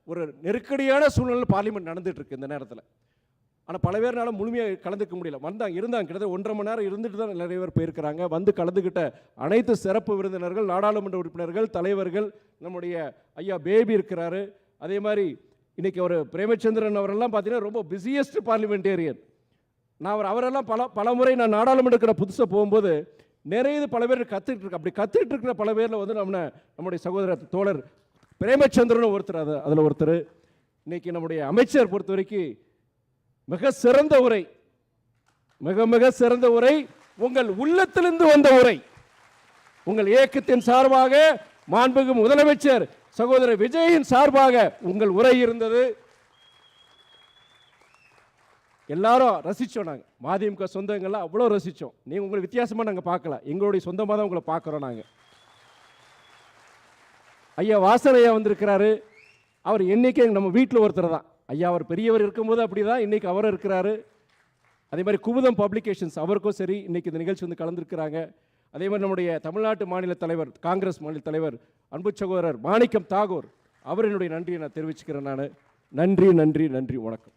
ஒரு நெருக்கடியான சூழ்நிலை பார்லிமெண்ட் நடந்துட்டு இருக்கு இந்த நேரத்தில். ஆனால் பல பேர்னால முழுமையாக கலந்துக்க முடியல. இருந்தாங்க கிட்டத்தட்ட 1.5 மணி நேரம் இருந்துட்டு தான் நிறைய பேர் போயிருக்கிறாங்க. வந்து கலந்துக்கிட்ட அனைத்து சிறப்பு விருந்தினர்கள், நாடாளுமன்ற உறுப்பினர்கள், தலைவர்கள், நம்முடைய ஐயா பேபி இருக்கிறாரு. அதே மாதிரி இன்றைக்கி அவர் பிரேமச்சந்திரன் அவரெல்லாம் பார்த்தீங்கன்னா ரொம்ப பிஸியஸ்ட் பார்லிமெண்டேரியன். அவரெல்லாம் பல முறை நான் நாடாளுமன்றத்தில் புதுசாக போகும்போது நிறைய பல பேர் கற்றுக்கிட்டு இருக்கு. அப்படி கற்றுக்கிட்டு இருக்கிற பல பேரில் வந்து நம்முடைய சகோதரர் தோழர் பிரேமச்சந்திரன் ஒருத்தர், அதில் ஒருத்தர். இன்றைக்கி நம்முடைய அமைச்சர் பொறுத்த வரைக்கும் மிக சிறந்த உரை, உங்கள் உள்ளத்திலிருந்து வந்த உரை, உங்கள் இயக்கத்தின் சார்பாக மாண்புமிகு முதலமைச்சர் சகோதரர் விஜயின் சார்பாக உங்கள் உரை இருந்தது. எல்லாரும் ரசித்தோம். நாங்கள் மதிமுக சொந்தங்கள்லாம் அவ்வளோ ரசித்தோம். நீங்கள் உங்களை வித்தியாசமாக நாங்கள் பார்க்கல, எங்களுடைய சொந்தமாக தான் உங்களை பார்க்குறோம். நாங்கள் ஐயா வாசனையா வந்திருக்கிறாரு. அவர் என்னைக்கு நம்ம வீட்டில் ஒருத்தர் தான். ஐயா அவர் பெரியவர் இருக்கும்போது அப்படி தான், இன்றைக்கி அவரும் இருக்கிறாரு. அதே மாதிரி குமுதம் பப்ளிகேஷன்ஸ் அவருக்கும் சரி இன்றைக்கி இந்த நிகழ்ச்சி வந்து கலந்துருக்கிறாங்க. அதே மாதிரி நம்முடைய தமிழ்நாட்டு மாநில தலைவர், காங்கிரஸ் மாநில தலைவர் அன்பு சகோதரர் மாணிக்கம் தாகூர், அவர் என்னுடைய நன்றியை நான் தெரிவிச்சுக்கிறேன். நான் நன்றி நன்றி நன்றி, வணக்கம்.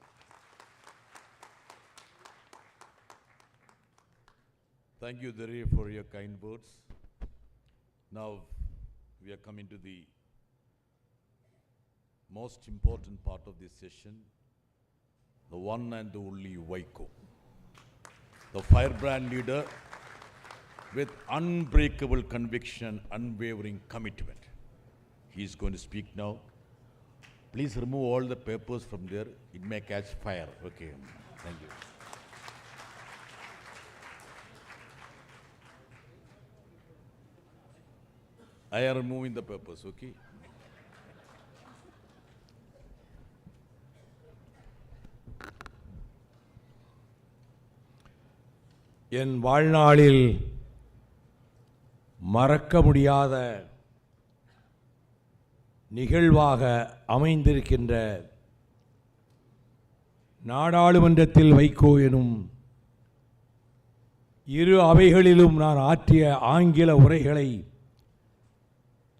Thank you, Dhari, for your kind words. Now we are coming to the most important part of this session, the one and only Vaiko, the firebrand leader with unbreakable conviction, unwavering commitment. He is going to speak now. Please remove all the papers from there. It may catch fire. Okay. Thank you. I am removing the papers, okay? என் வாழ்நாளில் மறக்க முடியாத நிகழ்வாக அமைந்திருக்கின்ற நாடாளுமன்றத்தில் வைகோ எனும் இரு அவைகளிலும் நான் ஆற்றிய ஆங்கில உரைகளை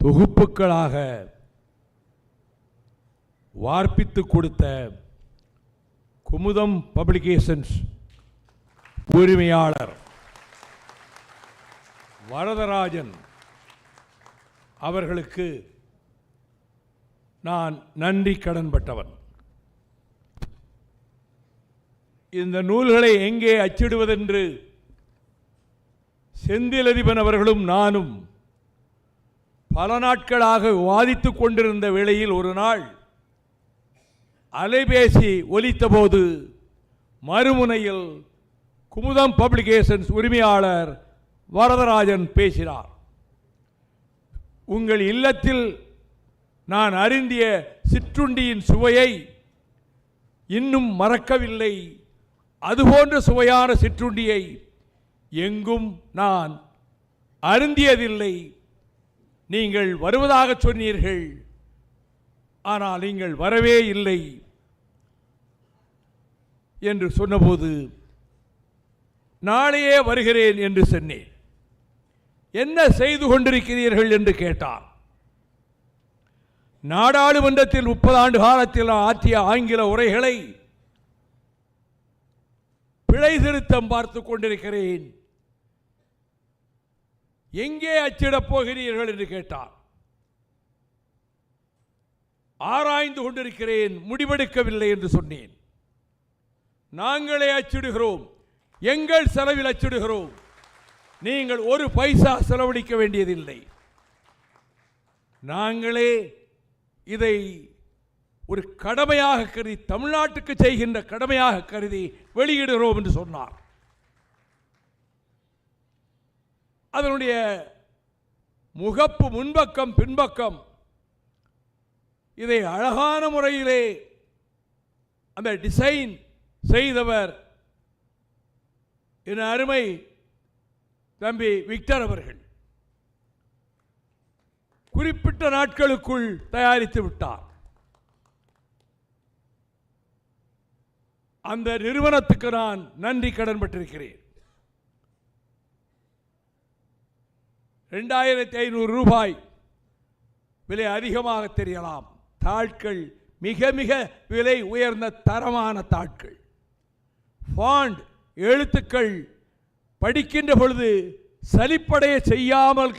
தொகுப்புகளாக வார்ப்பித்து கொடுத்த குமுதம் பப்ளிகேஷன்ஸ் உரிமையாளர் வரதராஜன் அவர்களுக்கு நான் நன்றி கடன்பட்டவன். இந்த நூல்களை எங்கே அச்சிடுவதென்று செந்திலதிபன் அவர்களும் நானும் பல நாட்களாக விவாதித்துக் கொண்டிருந்த வேளையில் ஒரு நாள் அலைபேசி ஒலித்தபோது மறுமுனையில் குமுதம் பப்ளிகேஷன்ஸ் உரிமையாளர் வரதராஜன் பேசினார். உங்கள் இல்லத்தில் நான் அருந்திய சிற்றுண்டியின் சுவையை இன்னும் மறக்கவில்லை. அதுபோன்ற சுவையான சிற்றுண்டியை எங்கும் நான் அருந்தியதில்லை. நீங்கள் வருவதாக சொன்னீர்கள், ஆனால் நீங்கள் வரவே இல்லை என்று சொன்னபோது நாளையே வருகிறேன் என்று சொன்னேன். என்ன செய்து கொண்டிருக்கிறீர்கள் என்று கேட்டார். நாடாளுமன்றத்தில் 30 ஆண்டு காலத்தில் ஆற்றிய ஆங்கில உரைகளை பிழை திருத்தம் பார்த்து கொண்டிருக்கிறேன். எங்கே அச்சிடப் போகிறீர்கள் என்று கேட்டார். ஆராய்ந்து கொண்டிருக்கிறேன், முடிவெடுக்கவில்லை என்று சொன்னேன். நாங்களே அச்சிடுகிறோம், எங்கள் செலவில் அச்சிடுகிறோம், நீங்கள் ஒரு பைசா செலவழிக்க வேண்டியதில்லை. நாங்களே இதை ஒரு கடமையாக கருதி, தமிழ்நாட்டுக்கு செய்கின்ற கடமையாக கருதி வெளியிடுகிறோம் என்று சொன்னார். அதனுடைய முகப்பு முன்பக்கம் பின்பக்கம் இதை அழகான முறையிலே அந்த டிசைன் செய்தவர் என் அருமை தம்பி விக்டர் அவர்கள். குறிப்பிட்ட நாட்களுக்குள் தயாரித்து விட்டார். அந்த நிறுவனத்துக்கு நான் நன்றி கடன்பட்டிருக்கிறேன். 2500 ரூபாய் விலை அதிகமாக தெரியலாம். தாட்கள் மிக மிக விலை உயர்ந்த தரமான தாட்கள். ஃபாண்ட் எழுத்துக்கள் படிக்கின்ற பொழுது சலிப்படைய செய்யாமல்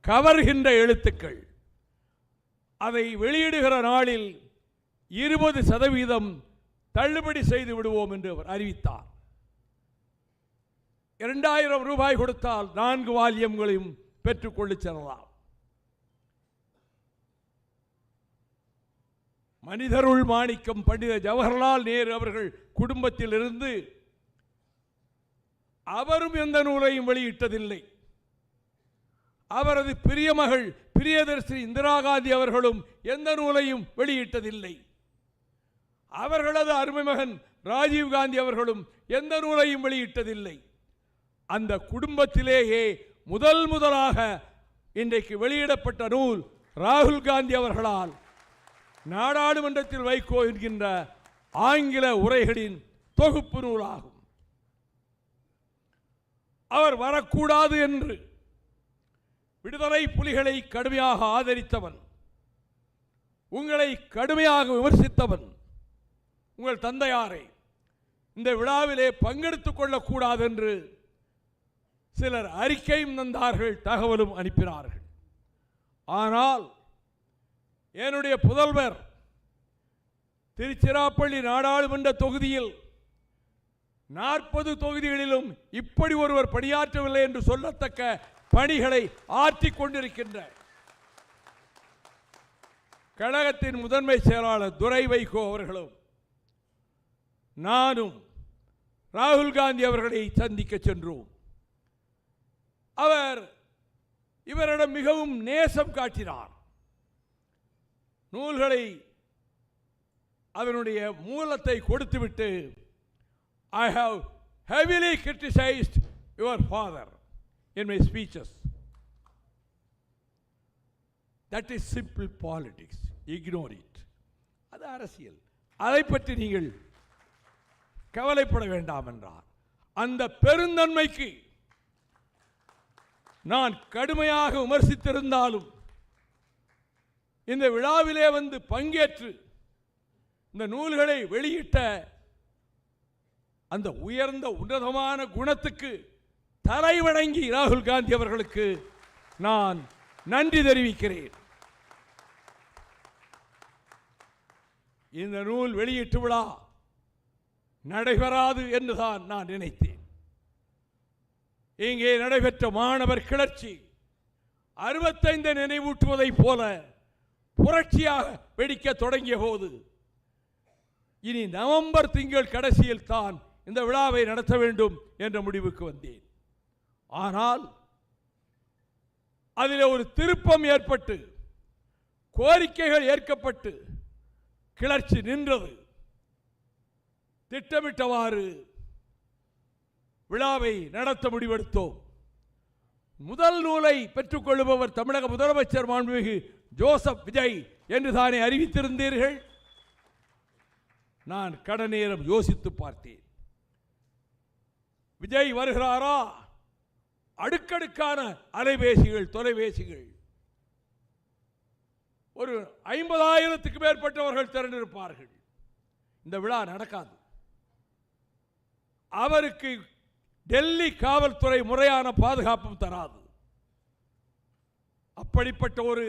கவர்கின்ற எழுத்துக்கள். அதை வெளியிடுகிற நாளில் 20% தள்ளுபடி செய்து விடுவோம் என்று அவர் அறிவித்தார். 2000 ரூபாய் கொடுத்தால் 4 வால்யங்களையும் பெற்றுக்கொண்டு செல்லலாம். மனிதருள் மாணிக்கம் பண்டித ஜவஹர்லால் நேரு அவர்கள் குடும்பத்தில் இருந்து அவரும் எந்த நூலையும் வெளியிட்டதில்லை. அவரது பிரிய மகள் பிரியதர்ஷினி இந்திரா காந்தி அவர்களும் எந்த நூலையும் வெளியிட்டதில்லை. அவர்களது அருமை மகன் ராஜீவ் காந்தி அவர்களும் எந்த நூலையும் வெளியிட்டதில்லை. அந்த குடும்பத்திலேயே முதலாக இன்றைக்கு வெளியிடப்பட்ட நூல் ராகுல் காந்தி அவர்களால் நாடாளுமன்றத்தில் வைகோ என்கின்ற ஆங்கில உரைகளின் தொகுப்பு நூலாகும். அவர் வரக்கூடாது என்று விடுதலை புலிகளை கடுமையாக ஆதரித்தவன். உங்களை கடுமையாக விமர்சித்தவன் உங்கள் தந்தையாரை இந்த விழாவிலே பங்கெடுத்துக் கொள்ளக்கூடாது என்று சிலர் அறிக்கையும் தந்தார்கள், தகவலும் அனுப்பினார்கள். ஆனால் என்னுடைய புதல்வர் திருச்சிராப்பள்ளி நாடாளுமன்ற தொகுதியில் 40 தொகுதிகளிலும் இப்படி ஒருவர் பணியாற்றவில்லை என்று சொல்லத்தக்க பணிகளை ஆற்றிக் கொண்டிருக்கின்ற கழகத்தின் முதன்மை செயலாளர் துரை வைகோ அவர்களும் நானும் ராகுல் காந்தி அவர்களை சந்திக்க சென்றோம். அவர் இவரிடம் மிகவும் நேசம் காட்டினார். நூல்களை அதனுடைய மூலத்தை கொடுத்துவிட்டு, I have heavily criticized your father in my speeches. That is simple politics. Ignore it. அது அரசியல். அதை பற்றி நீங்கள் கவலைப்பட வேண்டாம் என்றார். அந்த பெருந்தன்மைக்கு நான் கடுமையாக விமர்சித்திருந்தாலும் இந்த விழாவிலே வந்து பங்கேற்று இந்த நூல்களை வெளியிட்ட அந்த உயர்ந்த உன்னதமான குணத்துக்கு தலைவணங்கி ராகுல் காந்தி அவர்களுக்கு நான் நன்றி தெரிவிக்கிறேன். இந்த நூல் வெளியீட்டு விழா நடைபெறாது என்றுதான் நான் நினைத்தேன். இங்கே நடைபெற்ற மாணவர் கிளர்ச்சி 65 நினைவூட்டுவதைப் போல புரட்சியாக வெடிக்க தொடங்கிய போது இனி நவம்பர் திங்கள் கடைசியில் தான் இந்த விழாவை நடத்த வேண்டும் என்ற முடிவுக்கு வந்தேன். ஆனால் அதில் ஒரு திருப்பம் ஏற்பட்டு கோரிக்கைகள் ஏற்கப்பட்டு கிளர்ச்சி நின்றது. திட்டமிட்டவாறு விழாவை நடத்த முடிவெடுத்தோம். முதல் நூலை பெற்றுக்கொள்பவர் தமிழக முதலமைச்சர் மாண்புமிகு ஜோசப் விஜய் என்று தானே அறிவித்திருந்தீர்கள். நான் கட நேரம் யோசித்து பார்த்தேன். விஜய் வருகிறாரா? அடுக்கடுக்கான அலைபேசிகள், தொலைபேசிகள். ஒரு 50,000க்கு மேற்பட்டவர்கள் திரண்டிருப்பார்கள். இந்த விழா நடக்காது. அவருக்கு டெல்லி காவல்துறை முறையான பாதுகாப்பும் தராது. அப்படிப்பட்ட ஒரு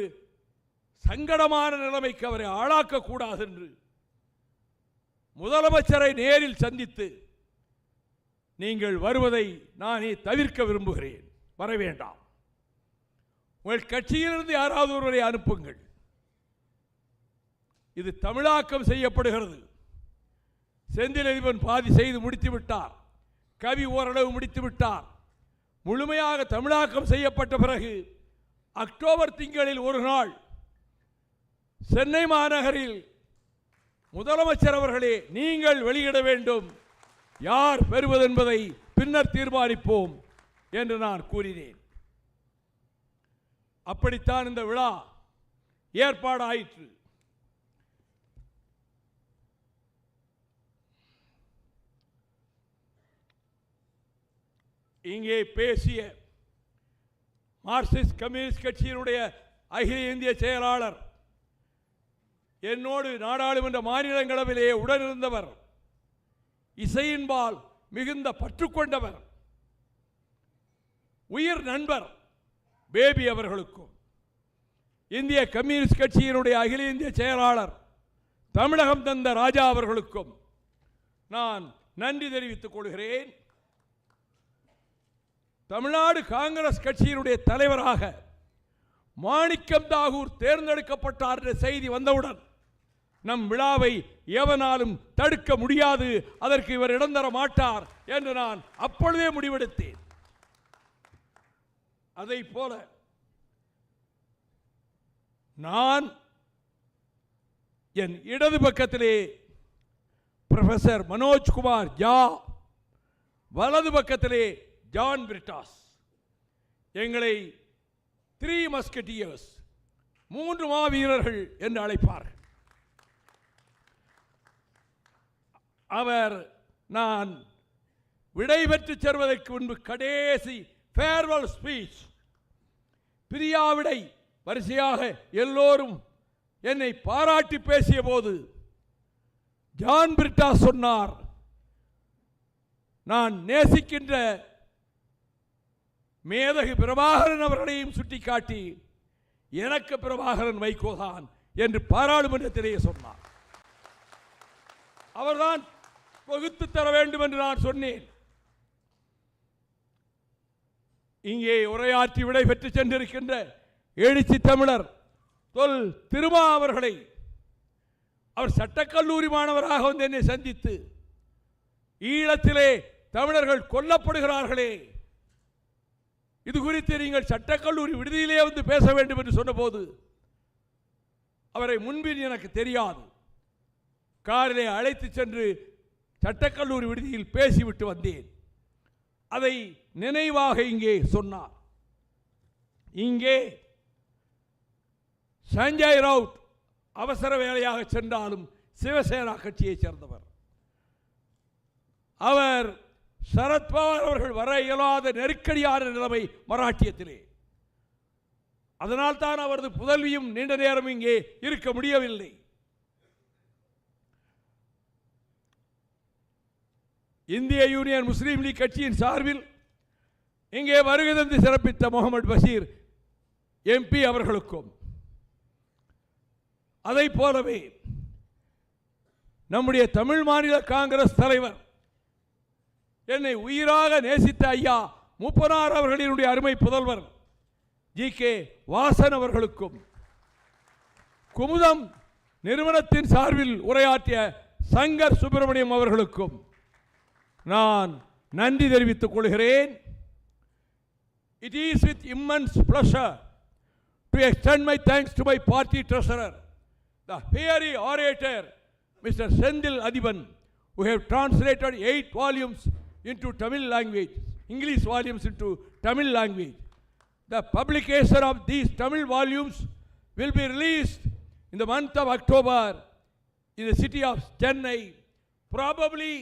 சங்கடமான நிலைமைக்கு அவரை ஆளாக்கக்கூடாது என்று முதலமைச்சரை நேரில் சந்தித்து, நீங்கள் வருவதை நானே தவிர்க்க விரும்புகிறேன், வர வேண்டாம், உங்கள் கட்சியிலிருந்து யாராவது ஒருவரை அனுப்புங்கள், இது தமிழாக்கம் செய்யப்படுகிறது. செந்திலதிபன் பாதி செய்து முடித்து விட்டார், கவி ஓரளவு முடித்து விட்டார். முழுமையாக தமிழாக்கம் செய்யப்பட்ட பிறகு அக்டோபர் திங்களில் ஒரு நாள் சென்னை மாநகரில் முதலமைச்சர் அவர்களே நீங்கள் வெளியிட வேண்டும், யார் பெறுவது என்பதை பின்னர் தீர்மானிப்போம் என்று நான் கூறினேன். அப்படித்தான் இந்த விழா ஏற்பாடாயிற்று. இங்கே பேசிய மார்க்சிஸ்ட் கம்யூனிஸ்ட் கட்சியினுடைய அகில இந்திய செயலாளர், என்னோடு நாடாளுமன்ற மாநிலங்களவையிலே உடனிருந்தவர், இசையின்பால் மிகுந்த பற்று கொண்டவர், உயிர் நண்பர் பேபி அவர்களுக்கும், இந்திய கம்யூனிஸ்ட் கட்சியினுடைய அகில இந்திய செயலாளர் தமிழகம் தந்த ராஜா அவர்களுக்கும் நான் நன்றி தெரிவித்துக் கொள்கிறேன். தமிழ்நாடு காங்கிரஸ் கட்சியினுடைய தலைவராக மாணிக்கம் தாகூர் தேர்ந்தெடுக்கப்பட்டார் என்ற செய்தி வந்தவுடன் நம் விழாவை எவனாலும் தடுக்க முடியாது, அதற்கு இவர் இடம் தர மாட்டார் என்று நான் அப்பொழுதே முடிவெடுத்தேன். அதைப் போல நான் என் இடது பக்கத்திலே புரொஃபசர் மனோஜ்குமார் ஜா, வலது பக்கத்திலே ஜான் பிரிட்டாஸ், எங்களை 3 மஸ்கெட்டியர்ஸ், 3 மாவீரர்கள் என்று அழைப்பார்கள். அவர் நான் விடைபெற்று செல்வதற்கு முன்பு கடைசி ஃபேர்வெல் ஸ்பீச், பிரியாவிடை வரிசையாக எல்லோரும் என்னை பாராட்டி பேசிய போது ஜான் பிரிட்டா சொன்னார், நான் நேசிக்கின்ற மேதகு பிரபாகரன் அவர்களையும் சுட்டிக்காட்டி எனக்கு பிரபாகரன் வைகோதான் என்று பாராளுமன்றத்திலேயே சொன்னார். அவர்தான் வகுத்து தர வேண்டும் என்று நான் சொன்னேன். இங்கே உரையாற்றி விடை பெற்று சென்றிருக்கின்ற எழுச்சி தமிழர் தொல் திருமா அவர்களை, அவர் சட்டக்கல்லூரி மாணவராக வந்து என்னை சந்தித்து, ஈழத்திலே தமிழர்கள் கொல்லப்படுகிறார்களே, இது குறித்து நீங்கள் சட்டக்கல்லூரி விடுதியிலே வந்து பேச வேண்டும் என்று சொன்னபோது அவரை முன்பின் எனக்கு தெரியாது. காரிலே அழைத்து சென்று சட்டக்கல்லூரி விடுதியில் பேசிவிட்டு வந்தேன். அதை நினைவாக இங்கே சொன்னார். இங்கே சஞ்சய் ரவுட் அவசர வேலையாக சென்றாலும் சிவசேனா கட்சியைச் சேர்ந்தவர். அவர் சரத்பவார் அவர்கள் வர இயலாத நெருக்கடியான நிலைமை மராட்டியத்திலே. அதனால் தான் அவரது புதல்வியும் நீண்ட நேரம் இங்கே இருக்க முடியவில்லை. இந்திய யூனியன் முஸ்லீம் லீக் கட்சியின் சார்பில் இங்கே வருகை தந்து சிறப்பித்த முகமது பஷீர் எம்பி அவர்களுக்கும், அதை போலவே நம்முடைய தமிழ் மாநில காங்கிரஸ் தலைவர், என்னை உயிராக நேசித்த ஐயா மூப்பனார் அவர்களினுடைய அருமை புதல்வர் GK வாசன் அவர்களுக்கும், குமுதம் நிறுவனத்தின் சார்பில் உரையாற்றிய சங்கர் சுப்பிரமணியம் அவர்களுக்கும் நான் நன்றி தெரிவித்துக் கொள்கிறேன். It is with immense pleasure to extend my thanks to my party treasurer, the fiery orator, Mr. Sendil Adiban, who have translated 8 volumes into Tamil language, English volumes into Tamil language. The publication of these Tamil volumes will be released in the month of October in the city of Chennai, probably,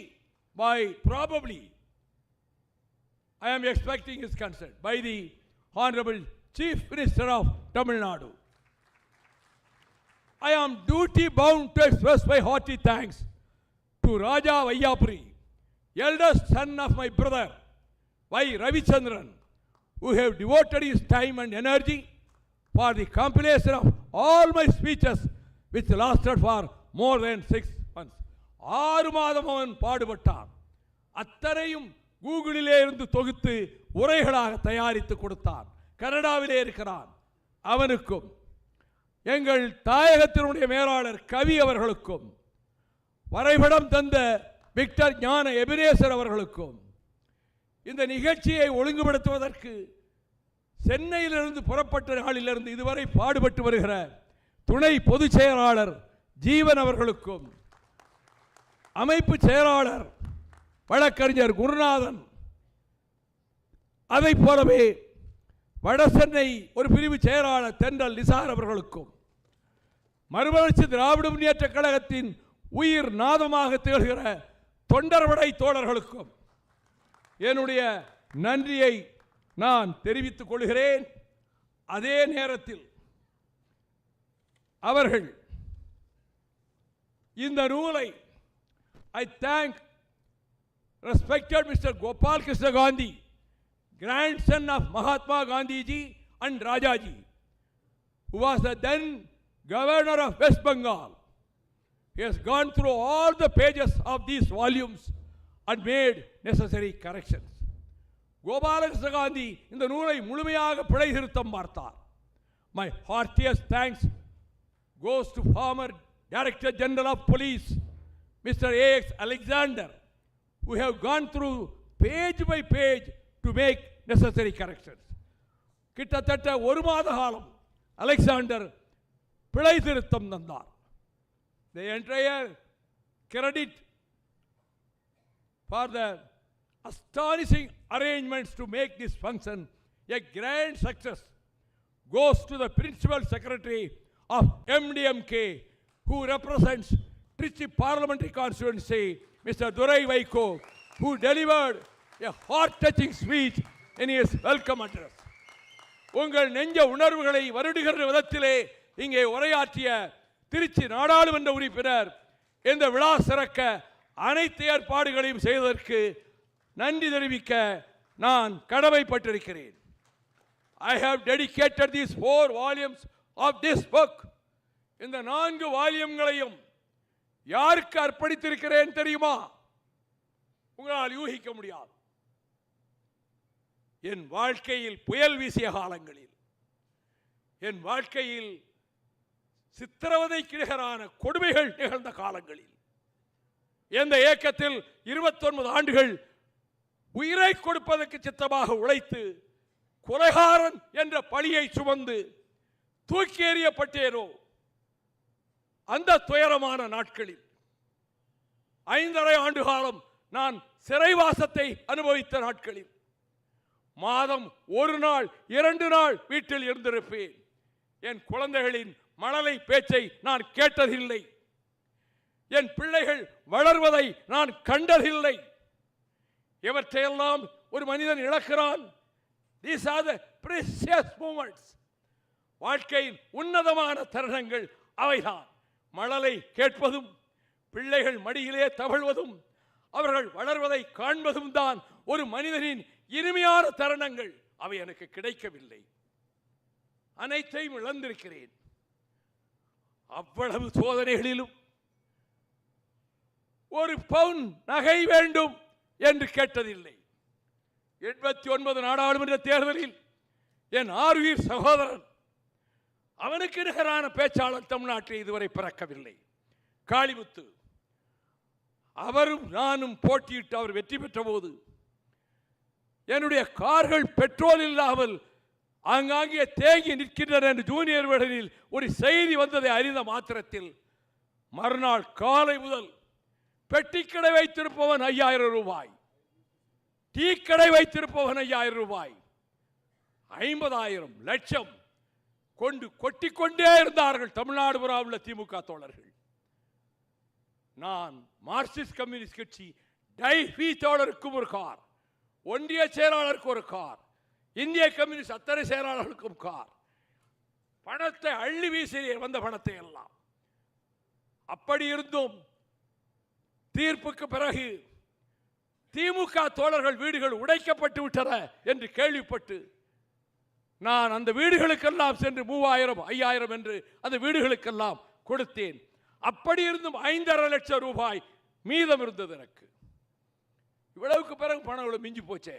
I am expecting his consent, by the Honorable Chief Minister of Tamil Nadu. I am duty bound to express my hearty thanks to Raja Vaiyapuri, eldest son of my brother Y. Ravichandran, who have devoted his time and energy for the compilation of all my speeches, which lasted for more than 6 months. 6 மாதம் அவன் பாடுபட்டான். அத்தனையும் கூகுளிலே இருந்து தொகுத்து உரைகளாக தயாரித்து கொடுத்தான். கனடாவிலே இருக்கிறான். அவனுக்கும், எங்கள் தாயகத்தினுடைய மேலாளர் கவி அவர்களுக்கும், வரைபடம் தந்த விக்டர் ஞான எபினேசர் அவர்களுக்கும், இந்த நிகழ்ச்சியை ஒழுங்குபடுத்துவதற்கு சென்னையிலிருந்து புறப்பட்ட நாளிலிருந்து இதுவரை பாடுபட்டு வருகிற துணை பொதுச் செயலாளர் ஜீவன் அவர்களுக்கும், அமைப்பு செயலாளர் வழக்கறிஞர் குருநாதன், அதை போலவே வடசென்னை ஒரு பிரிவு செயலாளர் தென்றல் நிசார் அவர்களுக்கும், மறுமலர்ச்சி திராவிட முன்னேற்ற கழகத்தின் உயிர் நாதமாக திகழ்கிற தொண்டர்படை தோழர்களுக்கும் என்னுடைய நன்றியை நான் தெரிவித்துக் கொள்கிறேன். அதே நேரத்தில் அவர்கள் இந்த நூலை, I thank respected Mr. Gopal Krishna Gandhi, grandson of Mahatma Gandhi ji and Raja ji, who was the then governor of West Bengal. He has gone through all the pages of these volumes and made necessary corrections. Gopalakrishna Gandhi இந்த நூலை முழுமையாக பிழை திருத்தம் பார்த்தார். My heartiest thanks goes to former Director General of Police, Mr. A.X. Alexander, who have gone through page by page to make necessary corrections. கிட்டத்தட்ட 1 மாத காலம் அலெக்சாண்டர் பிழை திருத்தம் தந்தார். The entire credit for the astonishing arrangements to make this function a grand success goes to the Principal Secretary of MDMK, who represents Trichy Parliamentary Constituency, Mr. Durai Vaiko, who delivered a heart-touching speech in his welcome address. உங்கள் நெஞ்ச உணர்வுகளை வருடுகிற விதத்திலே இங்கே உரையாற்றிய திருச்சி நாடாளுமன்ற உறுப்பினர் இந்த விழா சிறக்க அனைத்து ஏற்பாடுகளையும் செய்வதற்கு நன்றி தெரிவிக்க நான் கடமைப்பட்டிருக்கிறேன். I have dedicated these 4 volumes of this book. இந்த 4 வால்யூம்களையும் யாருக்கு அர்ப்பணித்திருக்கிறேன் தெரியுமா? உங்களால் யூகிக்க முடியாது. என் வாழ்க்கையில் புயல் வீசிய காலங்களில், என் வாழ்க்கையில் சித்திரவதைக்கு நிகரான கொடுமைகள் நிகழ்ந்த காலங்களில், எந்த இயக்கத்தில் 29 ஆண்டுகள் உயிரை கொடுப்பதற்கு சித்தமாக உழைத்து கொலைகாரன் என்ற பழியை சுமந்து தூக்கி எறியப்பட்டேனோ அந்த துயரமான நாட்களில் 5½ ஆண்டு காலம் நான் சிறைவாசத்தை அனுபவித்த நாட்களில் மாதம் 1 நாள் 2 நாள் வீட்டில் இருந்திருப்பேன். என் குழந்தைகளின் மழலை பேச்சை நான் கேட்டதில்லை. என் பிள்ளைகள் வளர்வதை நான் கண்டதில்லை. இவற்றையெல்லாம் ஒரு மனிதன் இழக்கிறான். These are the precious moments. வாழ்க்கையின் உன்னதமான தருணங்கள் அவைதான். மழலை கேட்பதும், பிள்ளைகள் மடியிலே தவழ்வதும், அவர்கள் வளர்வதை காண்பதும் தான் ஒரு மனிதனின் இனிமையான தருணங்கள். அவை எனக்கு கிடைக்கவில்லை. அனைத்தையும் இழந்திருக்கிறேன். அவ்வளவு சோதனைகளிலும் ஒரு பவுன் நகை வேண்டும் என்று கேட்டதில்லை. 89 நாடாளுமன்ற தேர்தலில் என் ஆருயிர் சகோதரன், அவனுக்கு நிகரான பேச்சாளர் தமிழ்நாட்டில் இதுவரை பிறக்கவில்லை, காளிமுத்து, அவரும் நானும் போட்டியிட்டு அவர் வெற்றி பெற்ற போது என்னுடைய கார்கள் பெட்ரோல் இல்லாமல் ஆங்காங்கே தேங்கி நிற்கின்றன என்று ஜூனியர் விடனில் ஒரு செய்தி வந்ததை அறிந்த மாத்திரத்தில் மறுநாள் காலை முதல் பெட்டிக்கடை வைத்திருப்பவன் 5000 ரூபாய், டீக்கடை வைத்திருப்பவன் 5000 ரூபாய், 50,000 லட்சம் கொண்டு கொட்டிக்கொண்டே இருந்தார்கள் தமிழ்நாடு புறா உள்ள திமுக தோழர்கள். நான் மார்க்சிஸ்ட் கம்யூனிஸ்ட் கட்சி டைஃபி தோழருக்கும் ஒரு கார், ஒன்றிய செயலாளருக்கு ஒரு கார், இந்திய கம்யூனிஸ்ட் அத்தனை செயலாளர்களுக்கும் கார், பணத்தை அள்ளி வீசி வந்த பணத்தை எல்லாம். அப்படி இருந்தும் தீர்ப்புக்கு பிறகு திமுக தோழர்கள் வீடுகள் உடைக்கப்பட்டு விட்டன என்று கேள்விப்பட்டு நான் அந்த வீடுகளுக்கெல்லாம் சென்று 3000 5000 என்று அந்த வீடுகளுக்கெல்லாம் கொடுத்தேன். அப்படி இருந்தும் 5,5 லட்சம் ரூபாய் மீதம் இருந்தது எனக்கு. இவ்வளவுக்கு பிறகு பணம் மிஞ்சி போச்சே.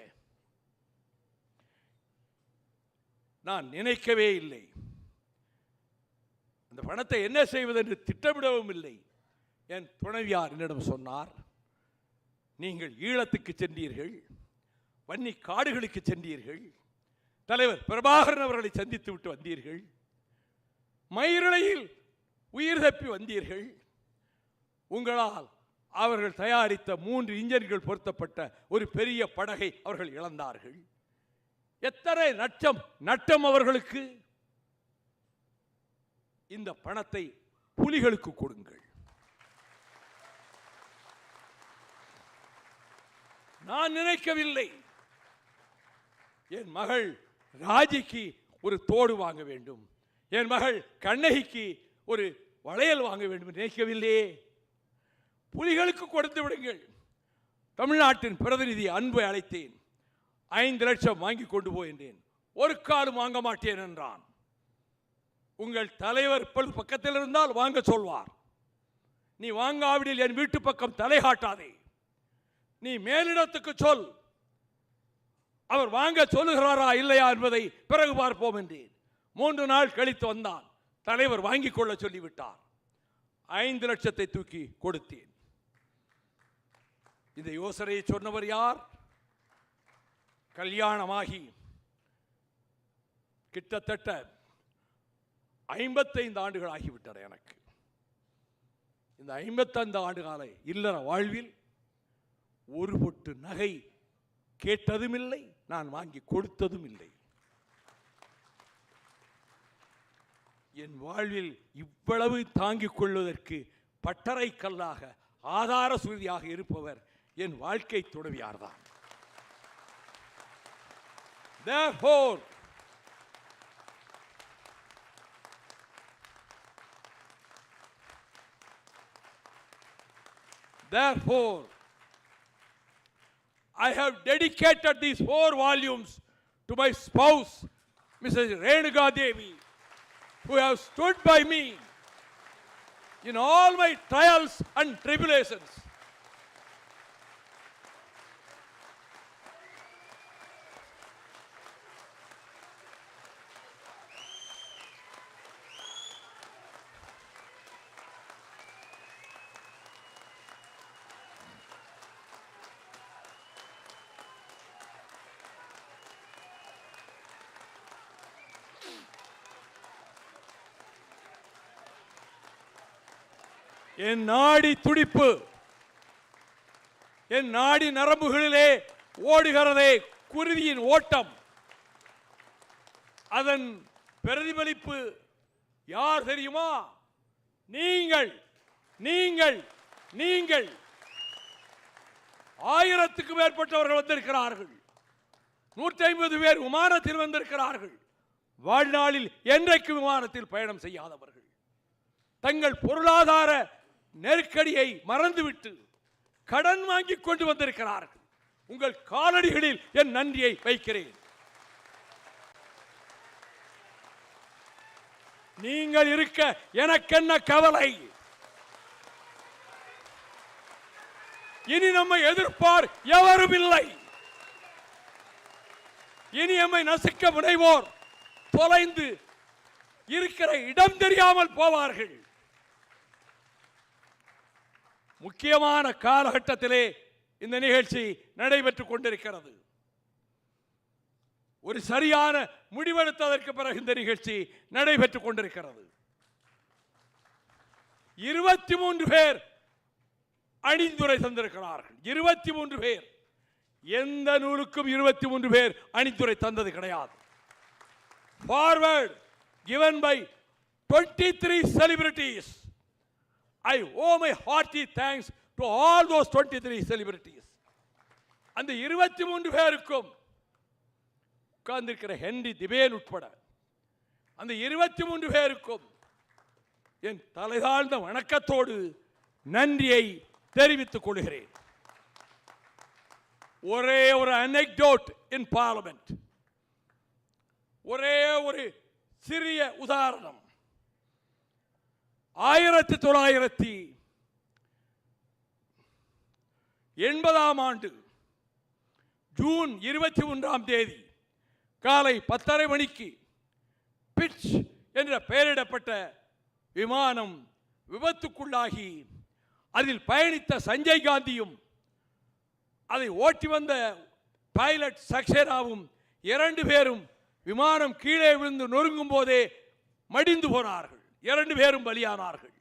நான் நினைக்கவே இல்லை. அந்த பணத்தை என்ன செய்வது என்று திட்டமிடவும் இல்லை. என் துணைவியார் என்னிடம் சொன்னார், நீங்கள் ஈழத்துக்கு சென்றீர்கள், வன்னி காடுகளுக்கு சென்றீர்கள், தலைவர் பிரபாகரன் அவர்களை சந்தித்து விட்டு வந்தீர்கள், மயிரிழையில் உயிர் தப்பி வந்தீர்கள், உங்களால் அவர்கள் தயாரித்த 3 இன்ஜின்கள் பொருத்தப்பட்ட ஒரு பெரிய படகை அவர்கள் இழந்தார்கள். எத்தனை நட்டம் அவர்களுக்கு. இந்த பணத்தை புலிகளுக்கு கொடுங்கள். நான் நினைக்கவில்லை என் மகள் ராஜிக்கு ஒரு தோடு வாங்க வேண்டும், என் மகள் கண்ணகிக்கு ஒரு வளையல் வாங்க வேண்டும் நினைக்கவில்லையே. புலிகளுக்கு கொடுத்து விடுங்கள். தமிழ்நாட்டின் பிரதிநிதி அன்பை அழைத்தேன். 5 லட்சம் வாங்கி கொண்டு போய் என்றேன். ஒரு காலம் வாங்க மாட்டேன் என்றான். உங்கள் தலைவர் இப்பொழுது பக்கத்தில் இருந்தால் வாங்க சொல்வார். நீ வாங்காவிடில் என் வீட்டு பக்கம் தலை காட்டாதே. நீ மேலிடத்துக்கு சொல், அவர் வாங்க சொல்லுகிறாரா இல்லையா என்பதை பிறகு பார்ப்போம் என்றேன். 3 நாள் கழித்து வந்தான். தலைவர் வாங்கிக் கொள்ள சொல்லிவிட்டார். 5 லட்சத்தை தூக்கி கொடுத்தேன். இந்த யோசனையை சொன்னவர் யார்? கல்யாணமாகி கிட்டத்தட்ட 55 ஆண்டுகள் ஆகிவிட்டன எனக்கு. இந்த 55 ஆண்டு கால இல்லற வாழ்வில் ஒரு பொட்டு நகை கேட்டதும் இல்லை, நான் வாங்கி கொடுத்ததும் இல்லை. என் வாழ்வில் இவ்வளவு தாங்கிக் கொள்வதற்கு பட்டறை கல்லாக ஆதார சுருதியாக இருப்பவர் என் வாழ்க்கை துணைவியார்தான். Therefore, Therefore, I have dedicated these 4 volumes to my spouse, Mrs. Renuka Devi, who has stood by me in all my trials and tribulations. என் நாடி துடிப்பு, என் நாடி நரம்புகளிலே ஓடுகிறதே குருதியின் ஓட்டம். அதன் பிரதிபலிப்பு யார் தெரியுமா? நீங்கள் நீங்கள் நீங்கள் 1000க்கு மேற்பட்டவர்கள் வந்திருக்கிறார்கள். 150 பேர் விமானத்தில் வந்திருக்கிறார்கள். வாழ்நாளில் என்றைக்கு விமானத்தில் பயணம் செய்யாதவர்கள், தங்கள் பொருளாதார நெருக்கடியை மறந்துவிட்டு கடன் வாங்கி கொண்டு வந்திருக்கிறார்கள். உங்கள் காலடிகளில் என் நன்றியை வைக்கிறேன். நீங்கள் இருக்க எனக்கென்ன கவலை? இனி நம்மை எதிர்ப்பார் எவரும் இல்லை. இனி நம்மை நசுக்க முனைவோர் தொலைந்து இருக்கிற இடம் தெரியாமல் போவார்கள். முக்கியமான காலகட்டத்திலே இந்த நிகழ்ச்சி நடைபெற்றுக் கொண்டிருக்கிறது. ஒரு சரியான முடிவெடுத்ததற்கு பிறகு இந்த நிகழ்ச்சி நடைபெற்றுக் கொண்டிருக்கிறது. 23 பேர் அணிந்துரை தந்திருக்கிறார்கள். 23 பேர். எந்த நூலுக்கும் 23 பேர் அணிந்துரை தந்தது கிடையாது. Forward given by 23 celebrities. I owe my hearty thanks to all those 23 celebrities. அந்த 23 பேருக்கும் உட்கார்ந்திருக்கிற ஹென்றி திபேன் உட்பட அந்த 23 பேருக்கும் என் தலைதாழ்ந்த வணக்கத்தோடு நன்றியை தெரிவித்துக் கொள்கிறேன். ஒரே ஒரு anecdote in parliament, ஒரே ஒரு சிறிய உதாரணம். 1980 ஆண்டு ஜூன் 21ஆம் தேதி காலை 10:30 மணிக்கு பிட்ச் என்ற பெயரிடப்பட்ட விமானம் விபத்துக்குள்ளாகி அதில் பயணித்த சஞ்சய் காந்தியும் அதை ஓட்டி வந்த பைலட் சக்சேனாவும் 2 பேரும் விமானம் கீழே விழுந்து நொறுங்கும் போதே மடிந்து போனார்கள். 2 பேரும் பலியானார்கள்.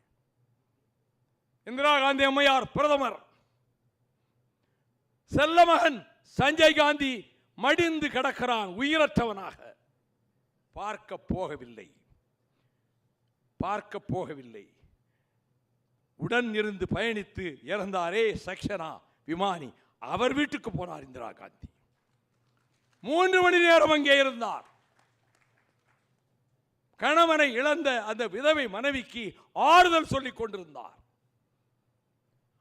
இந்திரா காந்தி அம்மையார் பிரதமர், செல்லமகன் சஞ்சய் காந்தி மடிந்து கிடக்கிறான் உயிரற்றவனாக. பார்க்க போகவில்லை. உடன் இருந்து பயணித்து இறந்தாரே சக்சேனா விமானி, அவர் வீட்டுக்கு போனார் இந்திரா காந்தி. 3 மணி நேரம் அங்கே இருந்தார். கணவனை இழந்த அந்த விதவை மனைவிக்கு ஆறுதல் சொல்லிக் கொண்டிருந்தார்.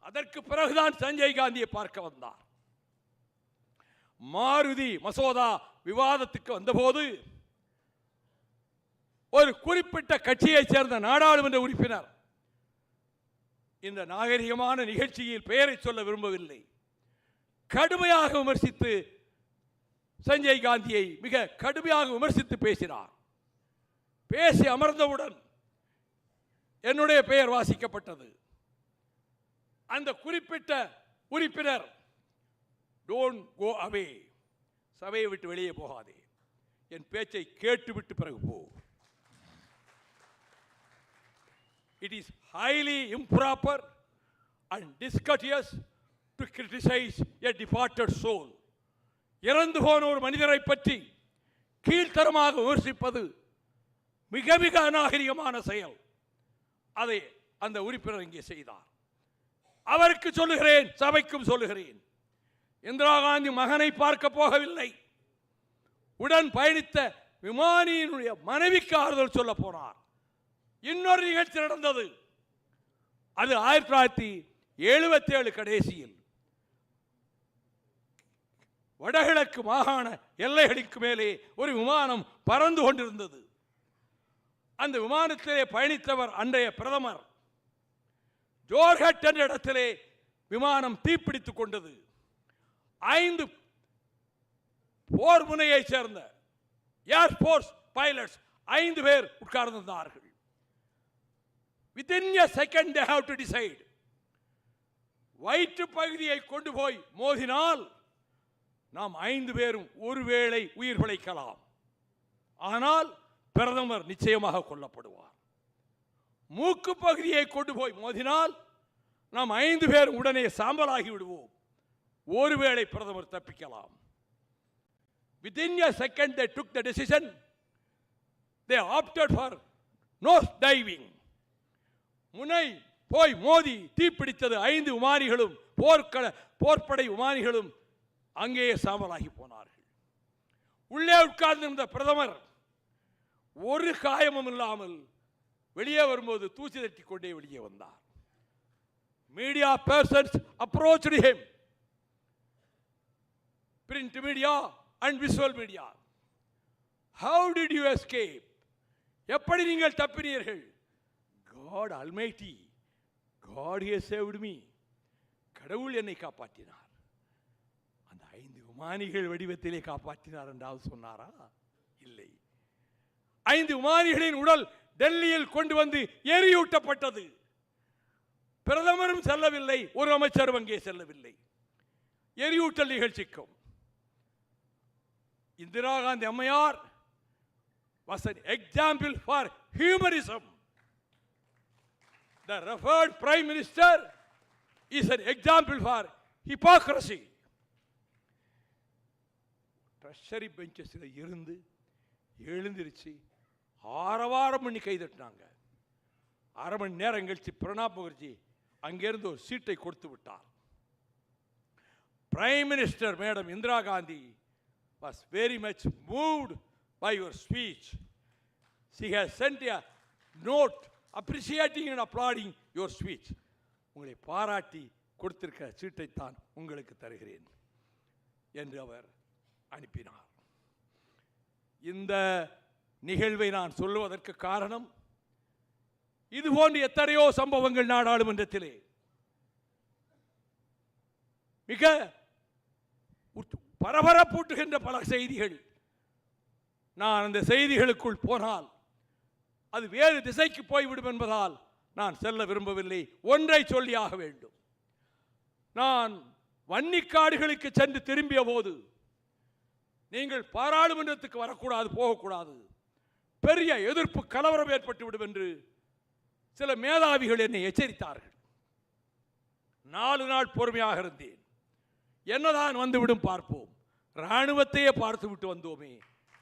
அதற்கு பிறகுதான் சஞ்சய் காந்தியை பார்க்க வந்தார். மாருதி மசோதா விவாதத்துக்கு வந்தபோது ஒரு குறிப்பிட்ட கட்சியைச் சேர்ந்த நாடாளுமன்ற உறுப்பினர், இந்த நாகரிகமான நிகழ்ச்சியில் பெயரை சொல்ல விரும்பவில்லை, கடுமையாக விமர்சித்து சஞ்சய் காந்தியை மிக கடுமையாக விமர்சித்து பேசினார். பேசி அமர்ந்தவுடன் என்னுடைய பெயர் வாசிக்கப்பட்டது. அந்த குறிப்பிட்ட உறுப்பினர், டோன்ட் கோ அவே, சபையை விட்டு வெளியே போகாதே, என் பேச்சை கேட்டுவிட்டு பிறகு போ. It is highly improper and discourteous to criticize a departed soul. இறந்து போன ஒரு மனிதரை பற்றி கீழ்த்தரமாக விமர்சிப்பது மிக மிக அநாகரிகமான செயல். அதை அந்த உறுப்பினர் இங்கே செய்தார். அவருக்கு சொல்லுகிறேன், சபைக்கும் சொல்லுகிறேன், இந்திரா காந்தி மகனை பார்க்க போகவில்லை, உடன் பயணித்த விமானியினுடைய மனைவிக்கு ஆறுதல் சொல்ல போனார். இன்னொரு நிகழ்ச்சி நடந்தது. அது 19 77 கடைசியில் வடகிழக்கு மாகாண எல்லைகளுக்கு மேலே ஒரு விமானம் பறந்து கொண்டிருந்தது. அந்த விமானத்திலே பயணித்தவர் அன்றைய பிரதமர். ஜோர்ஹட் என்ற இடத்திலே விமானம் தீப்பிடித்துக் கொண்டது. 5 போர் முனையைச் சேர்ந்த ஏர்போர்ஸ் பைலட்ஸ் 5 பேர் உட்கார்ந்திருந்தார்கள். Within a second they have to decide. வயிற்று பகுதியை கொண்டு போய் மோதினால் நாம் 5 பேரும் ஒருவேளை உயிர் பிழைக்கலாம், ஆனால் பிரதமர் நிச்சயமாக கொல்லப்படுவார். மூக்கு பகுதியை கொண்டு போய் மோதினால் நாம் 5 பேரும் உடனே சாம்பலாகி விடுவோம், ஒருவேளை பிரதமர் தப்பிக்கலாம். Within a second they took the decision. They opted for nose diving. முனை போய் மோதி தீப்பிடித்தது. 5 விமானிகளும் போர்ப்படை விமானிகளும் அங்கேயே சாம்பலாகி போனார்கள். உள்ளே உட்கார்ந்திருந்த பிரதமர் ஒரு காயமும் இல்லாமல் வெளியே வரும்போது தூசி தட்டி கொண்டே வெளியே வந்தார். Media persons approached him, print media and visual media. How did you escape? எப்படி நீங்கள் தப்பினீர்கள்? God Almighty, God has saved me. கடவுள் என்னை காப்பாற்றினார். அந்த 5 விமானிகள் வடிவத்திலே காப்பாற்றினார் என்றால் சொன்னாரா? இல்லை. 5 விமானிகளின் உடல் டெல்லியில் கொண்டு வந்து எரியூட்டப்பட்டது. பிரதமரும் செல்லவில்லை, ஒரு அமைச்சரும் அங்கே செல்லவில்லை. எரியூட்டல் நிகழ்ச்சிக்கும் இந்திரா காந்தி அம்மையார் was an example for humorism. The referred Prime Minister is an example for hypocrisy. Treasury பெஞ்சஸில் இருந்து எழுந்திருச்சு ஆரவாரம் பண்ணி கைதட்டினாங்க. 1/2 மணி நேரம் கழிச்சு பிரணாப் முகர்ஜி அங்கிருந்து ஒரு சீட்டை கொடுத்து விட்டார். Prime Minister Madam Indira Gandhi was very much moved by your speech. She has sent a note appreciating and applauding your speech. உங்களை பாராட்டி கொடுத்திருக்கிற சீட்டைத்தான் உங்களுக்கு தருகிறேன் என்று அவர் அனுப்பினார். இந்த நிகழ்வை நான் சொல்லுவதற்கு காரணம், இது போன்ற எத்தனையோ சம்பவங்கள் நாடாளுமன்றத்திலே மிக பரபரப்பூட்டுகின்ற பல செய்திகள். நான் அந்த செய்திகளுக்குள் போனால் அது வேறு திசைக்கு போய்விடும் என்பதால் நான் செல்ல விரும்பவில்லை. ஒன்றை சொல்லியாக வேண்டும். நான் வன்னிக்காடுகளுக்கு சென்று திரும்பிய போது, நீங்கள் பாராளுமன்றத்துக்கு வரக்கூடாது, போகக்கூடாது, பெரிய எதிர்ப்பு கலவரம் ஏற்பட்டுவிடும் என்று சில மேதாவிகள் என்னை எச்சரித்தார்கள். 4 நாள் பொறுமையாக இருந்தேன். என்னதான் வந்துவிடும் பார்ப்போம். இராணுவத்தையே பார்த்து விட்டு வந்தோமே,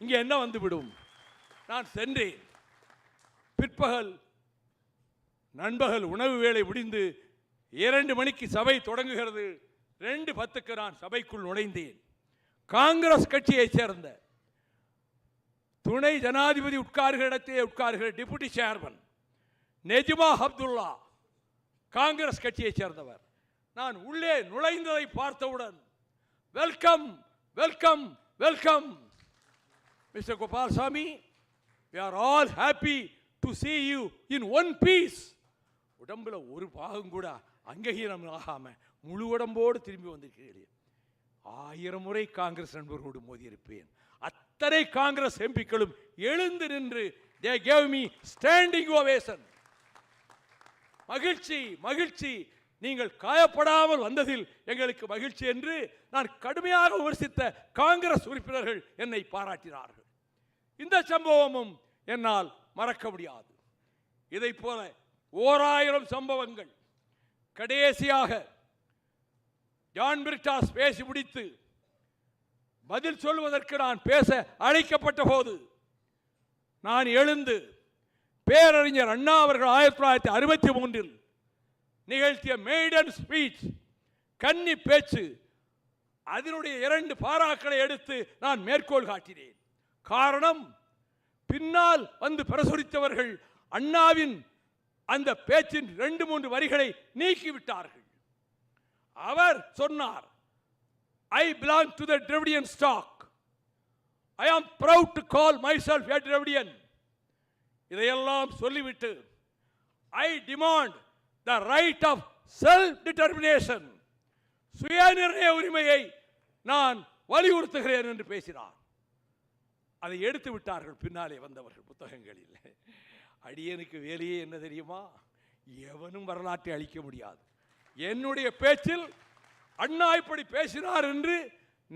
இங்கே என்ன வந்துவிடும். நான் சென்றேன். பிற்பகல் நண்பகல் உணவு வேளை முடிந்து 2 மணிக்கு சபை தொடங்குகிறது. 2:10க்கு நான் சபைக்குள் நுழைந்தேன். காங்கிரஸ் கட்சியைச் சேர்ந்த துணை ஜனாதிபதி உட்கார்கிற இடத்திலே உட்கார்கிற டெபுட்டி சேர்மன் நெஜ்மா அப்துல்லா காங்கிரஸ் கட்சியைச் சேர்ந்தவர். நான் உள்ளே நுழைந்ததை பார்த்தவுடன், welcome welcome welcome mister Gopalsamy, we are all happy to see you in one piece. உடம்புல ஒரு பாகம் கூட அங்கஹீனம் ஆகாம முழு உடம்போடு திரும்பி வந்திருக்கிறீர்கள். 1000 முறை காங்கிரஸ் நண்பர்களோடு மோதியிருப்பேன். அத்தனை காங்கிரஸ் எம்பிக்களும் எழுந்து நின்று they gave me standing ovation. மகிழ்ச்சி மகிழ்ச்சி, நீங்கள் காயப்படாமல் வந்ததில் எங்களுக்கு மகிழ்ச்சி என்று நான் கடுமையாக விமர்சித்த காங்கிரஸ் உறுப்பினர்கள் என்னை பாராட்டினார்கள். இந்த சம்பவமும் என்னால் மறக்க முடியாது. இதை போல 1000 சம்பவங்கள். கடைசியாக ஜான் பிரிட்டாஸ் பேசி முடித்து பதில் சொல்வதற்கு நான் பேச அழைக்கப்பட்ட போது நான் எழுந்து பேரறிஞர் அண்ணா அவர்கள் 1963 நிகழ்த்திய மெய்டன் ஸ்பீச், கன்னி பேச்சு, அதனுடைய 2 பாராக்களை எடுத்து நான் மேற்கோள் காட்டினேன். காரணம், பின்னால் வந்து பிரசுரித்தவர்கள் அண்ணாவின் அந்த பேச்சின் 2-3 வரிகளை நீக்கிவிட்டார்கள். அவர் சொன்னார், I belong to the Dravidian stock. I am proud to call myself a Dravidian. இதையெல்லாம் சொல்லிவிட்டு I demand the right of self-determination. சுயநிர்ணய உரிமையை நான் வலியுறுத்துகிறேன் என்று பேசினார். அதை எடுத்து விட்டார்கள் பின்னாலே வந்தவர்கள் புத்தகங்களில். அடியனுக்கு வேலையே என்ன தெரியுமா? எவனும் வரலாற்றை அழிக்க முடியாது. என்னுடைய பேச்சில் அண்ணா இப்படி பேசினார் என்று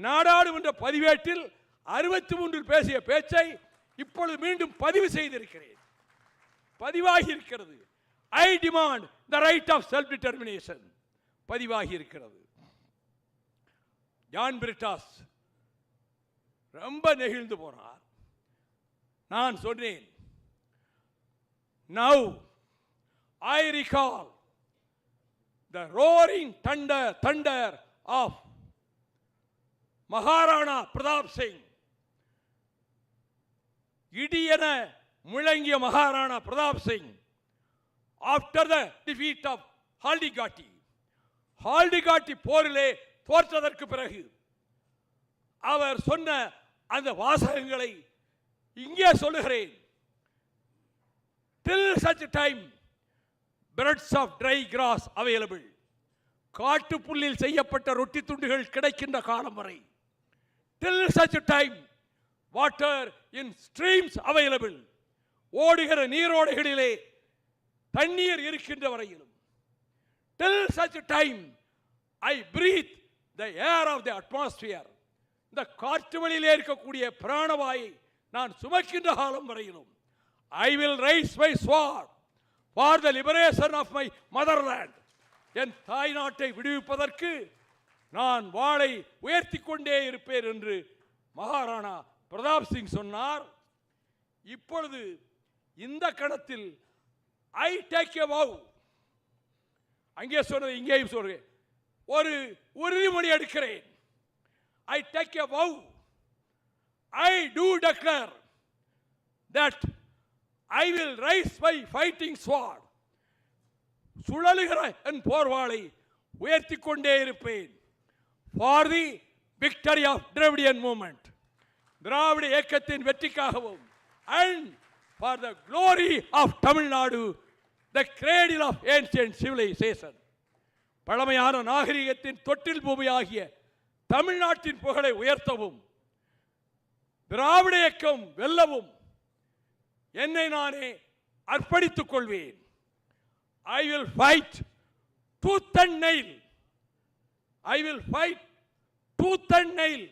நாடாளுமன்ற பதிவேட்டில் 63 பேசிய பேச்சை இப்பொழுது மீண்டும் பதிவு செய்திருக்கிறேன். பதிவாகி இருக்கிறது. I demand the right of self-determination. பதிவாகி இருக்கிறது. ஜான் பிரிட்டாஸ் ரொம்ப நெகிழ்ந்து போனார். நான் சொன்னேன், now I recall the roaring thunder of Maharana Pratap Singh. இடியென முழங்கிய Maharana Pratap Singh after the defeat of ஹால்டிகாட்டி, ஹால்டிகாட்டி போரிலே தோற்றதற்கு பிறகு அவர் சொன்ன அந்த வாசகங்களை இங்கே சொல்லுகிறேன். till such time breads of dry grass available. காட்டுப்புல்லில் செய்யப்பட்ட ரொட்டி துண்டுகள் கிடைக்கின்ற காலம் வரை. till such time water in streams available. ஓடுகிற நீரோடைகளிலே தண்ணீர் இருக்கின்ற வரையிலும். till such time I breathe the air of the atmosphere. இந்த காற்று வழியிலே இருக்கக்கூடிய பிராணவாயை நான் சுமக்கின்ற காலம் வரையிலும் I will raise my sword for the liberation of my motherland. என் தாய் நாட்டை விடுவிப்பதற்கு நான் வாளை உயர்த்தி கொண்டே இருப்பேன் என்று மகாராணா பிரதாப் சிங் சொன்னார். இப்பொழுது இந்த கணத்தில் I take a vow. அங்கே சொன்னது இங்கேயும் சொல்றேன். ஒரு உறுதிமொழி எடுக்கிறேன். I take a vow. I do declare that I will raise my fighting sword. சுழலுகிற என் போர்வாளை உயர்த்தி கொண்டே இருப்பேன். For the victory of Dravidian movement. திராவிட இயக்கத்தின் வெற்றிக்காகவும் and for the glory of Tamil Nadu, the cradle of ancient civilization. பழமையான நாகரிகத்தின் தொட்டில் பூமியாகிய தமிழ்நாட்டின் புகழை உயர்த்தவும் திராவிட இயக்கம் வெல்லவும் என்னை நானே அர்ப்பணித்துக் கொள்வேன். I will fight tooth and nail. I will fight tooth and nail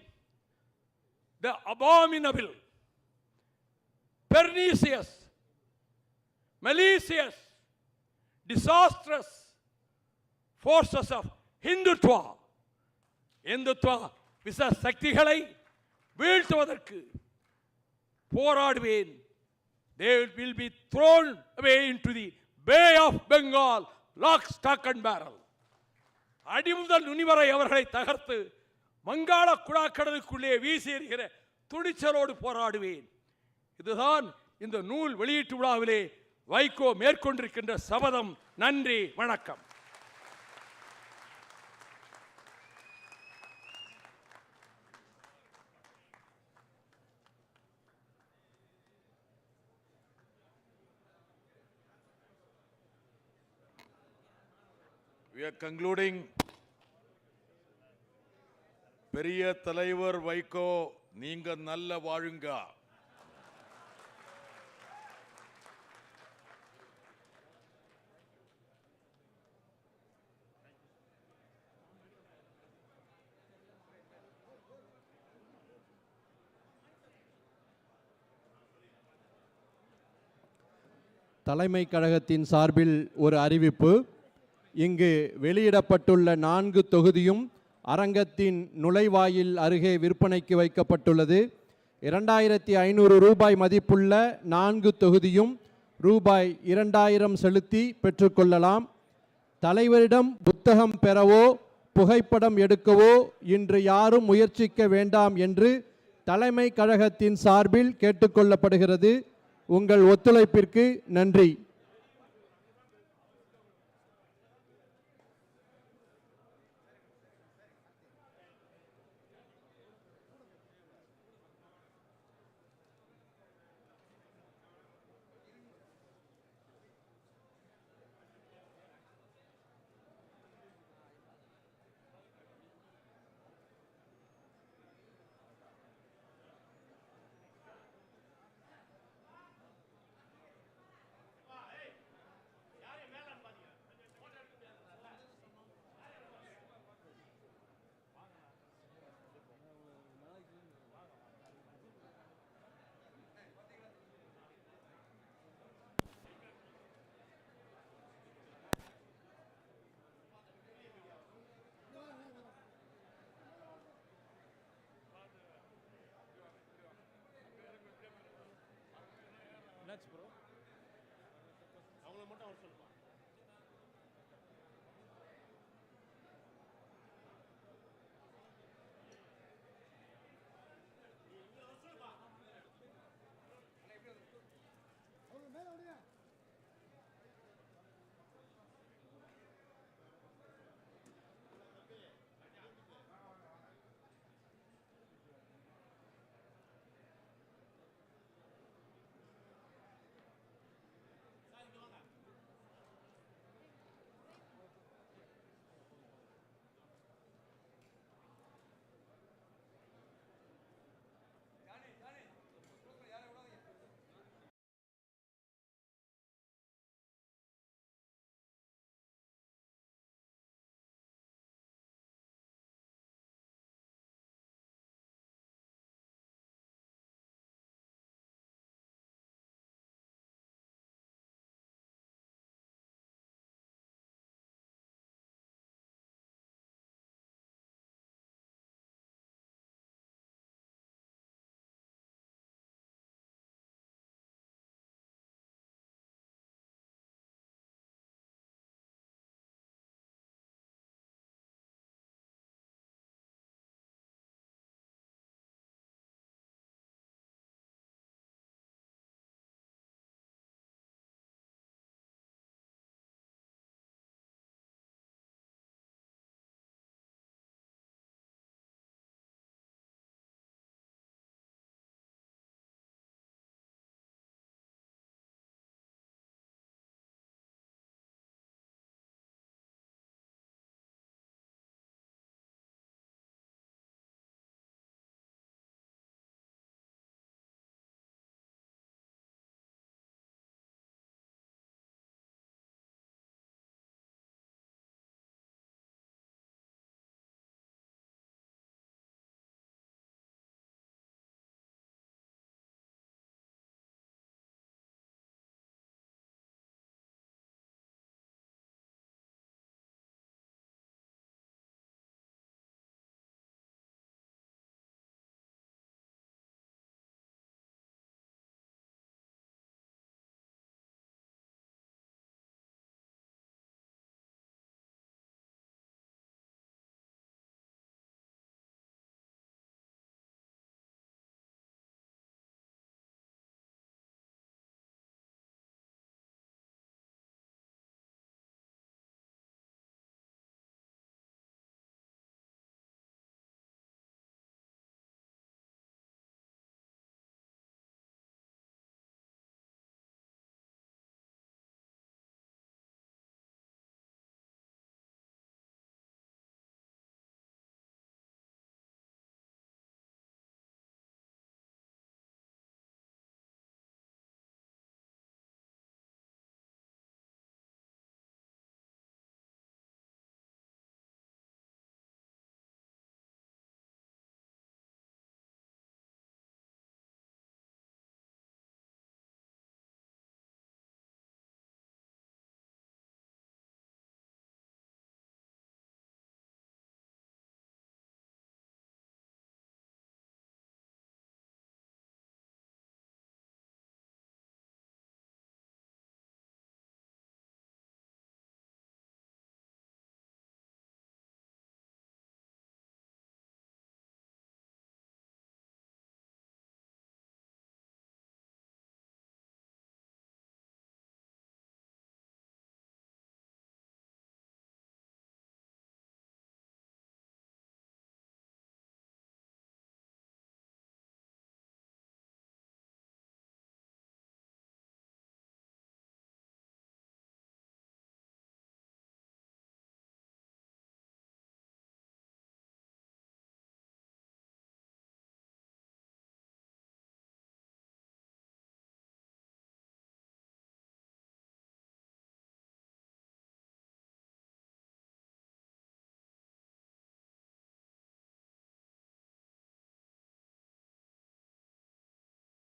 the abominable, pernicious, malicious, disastrous forces of Hindutva. இந்துத்வா விச சக்திகளை வீழ்த்துவதற்கு போராடுவேன். They will be thrown away into the Bay of Bengal, lock, stock and barrel. அடிமுதல் நுனிவரை அவர்களை தகர்த்து வங்காள குடாக்கடலுக்குள்ளே வீசி எறிகிற துணிச்சலோடு போராடுவேன். இதுதான் இந்த நூல் வெளியீட்டு விழாவிலே வைகோ மேற்கொண்டிருக்கின்ற சபதம். நன்றி, வணக்கம். We are concluding. பெரிய தலைவர் வைகோ, நீங்க நல்ல வாழுங்க. தலைமை கழகத்தின் சார்பில் ஒரு அறிவிப்பு. இங்கு வெளியிடப்பட்டுள்ள 4 தொகுதியும் அரங்கத்தின் நுழைவாயில் அருகே விற்பனைக்கு வைக்கப்பட்டுள்ளது. 2500 ரூபாய் மதிப்புள்ள 4 தொகுதியும் ரூபாய் 2000 செலுத்தி பெற்றுக்கொள்ளலாம். தலைவரிடம் புத்தகம் பெறவோ புகைப்படம் எடுக்கவோ இன்று யாரும் முயற்சிக்க வேண்டாம் என்று தலைமை கழகத்தின் சார்பில் கேட்டுக்கொள்ளப்படுகிறது. உங்கள் ஒத்துழைப்பிற்கு நன்றி.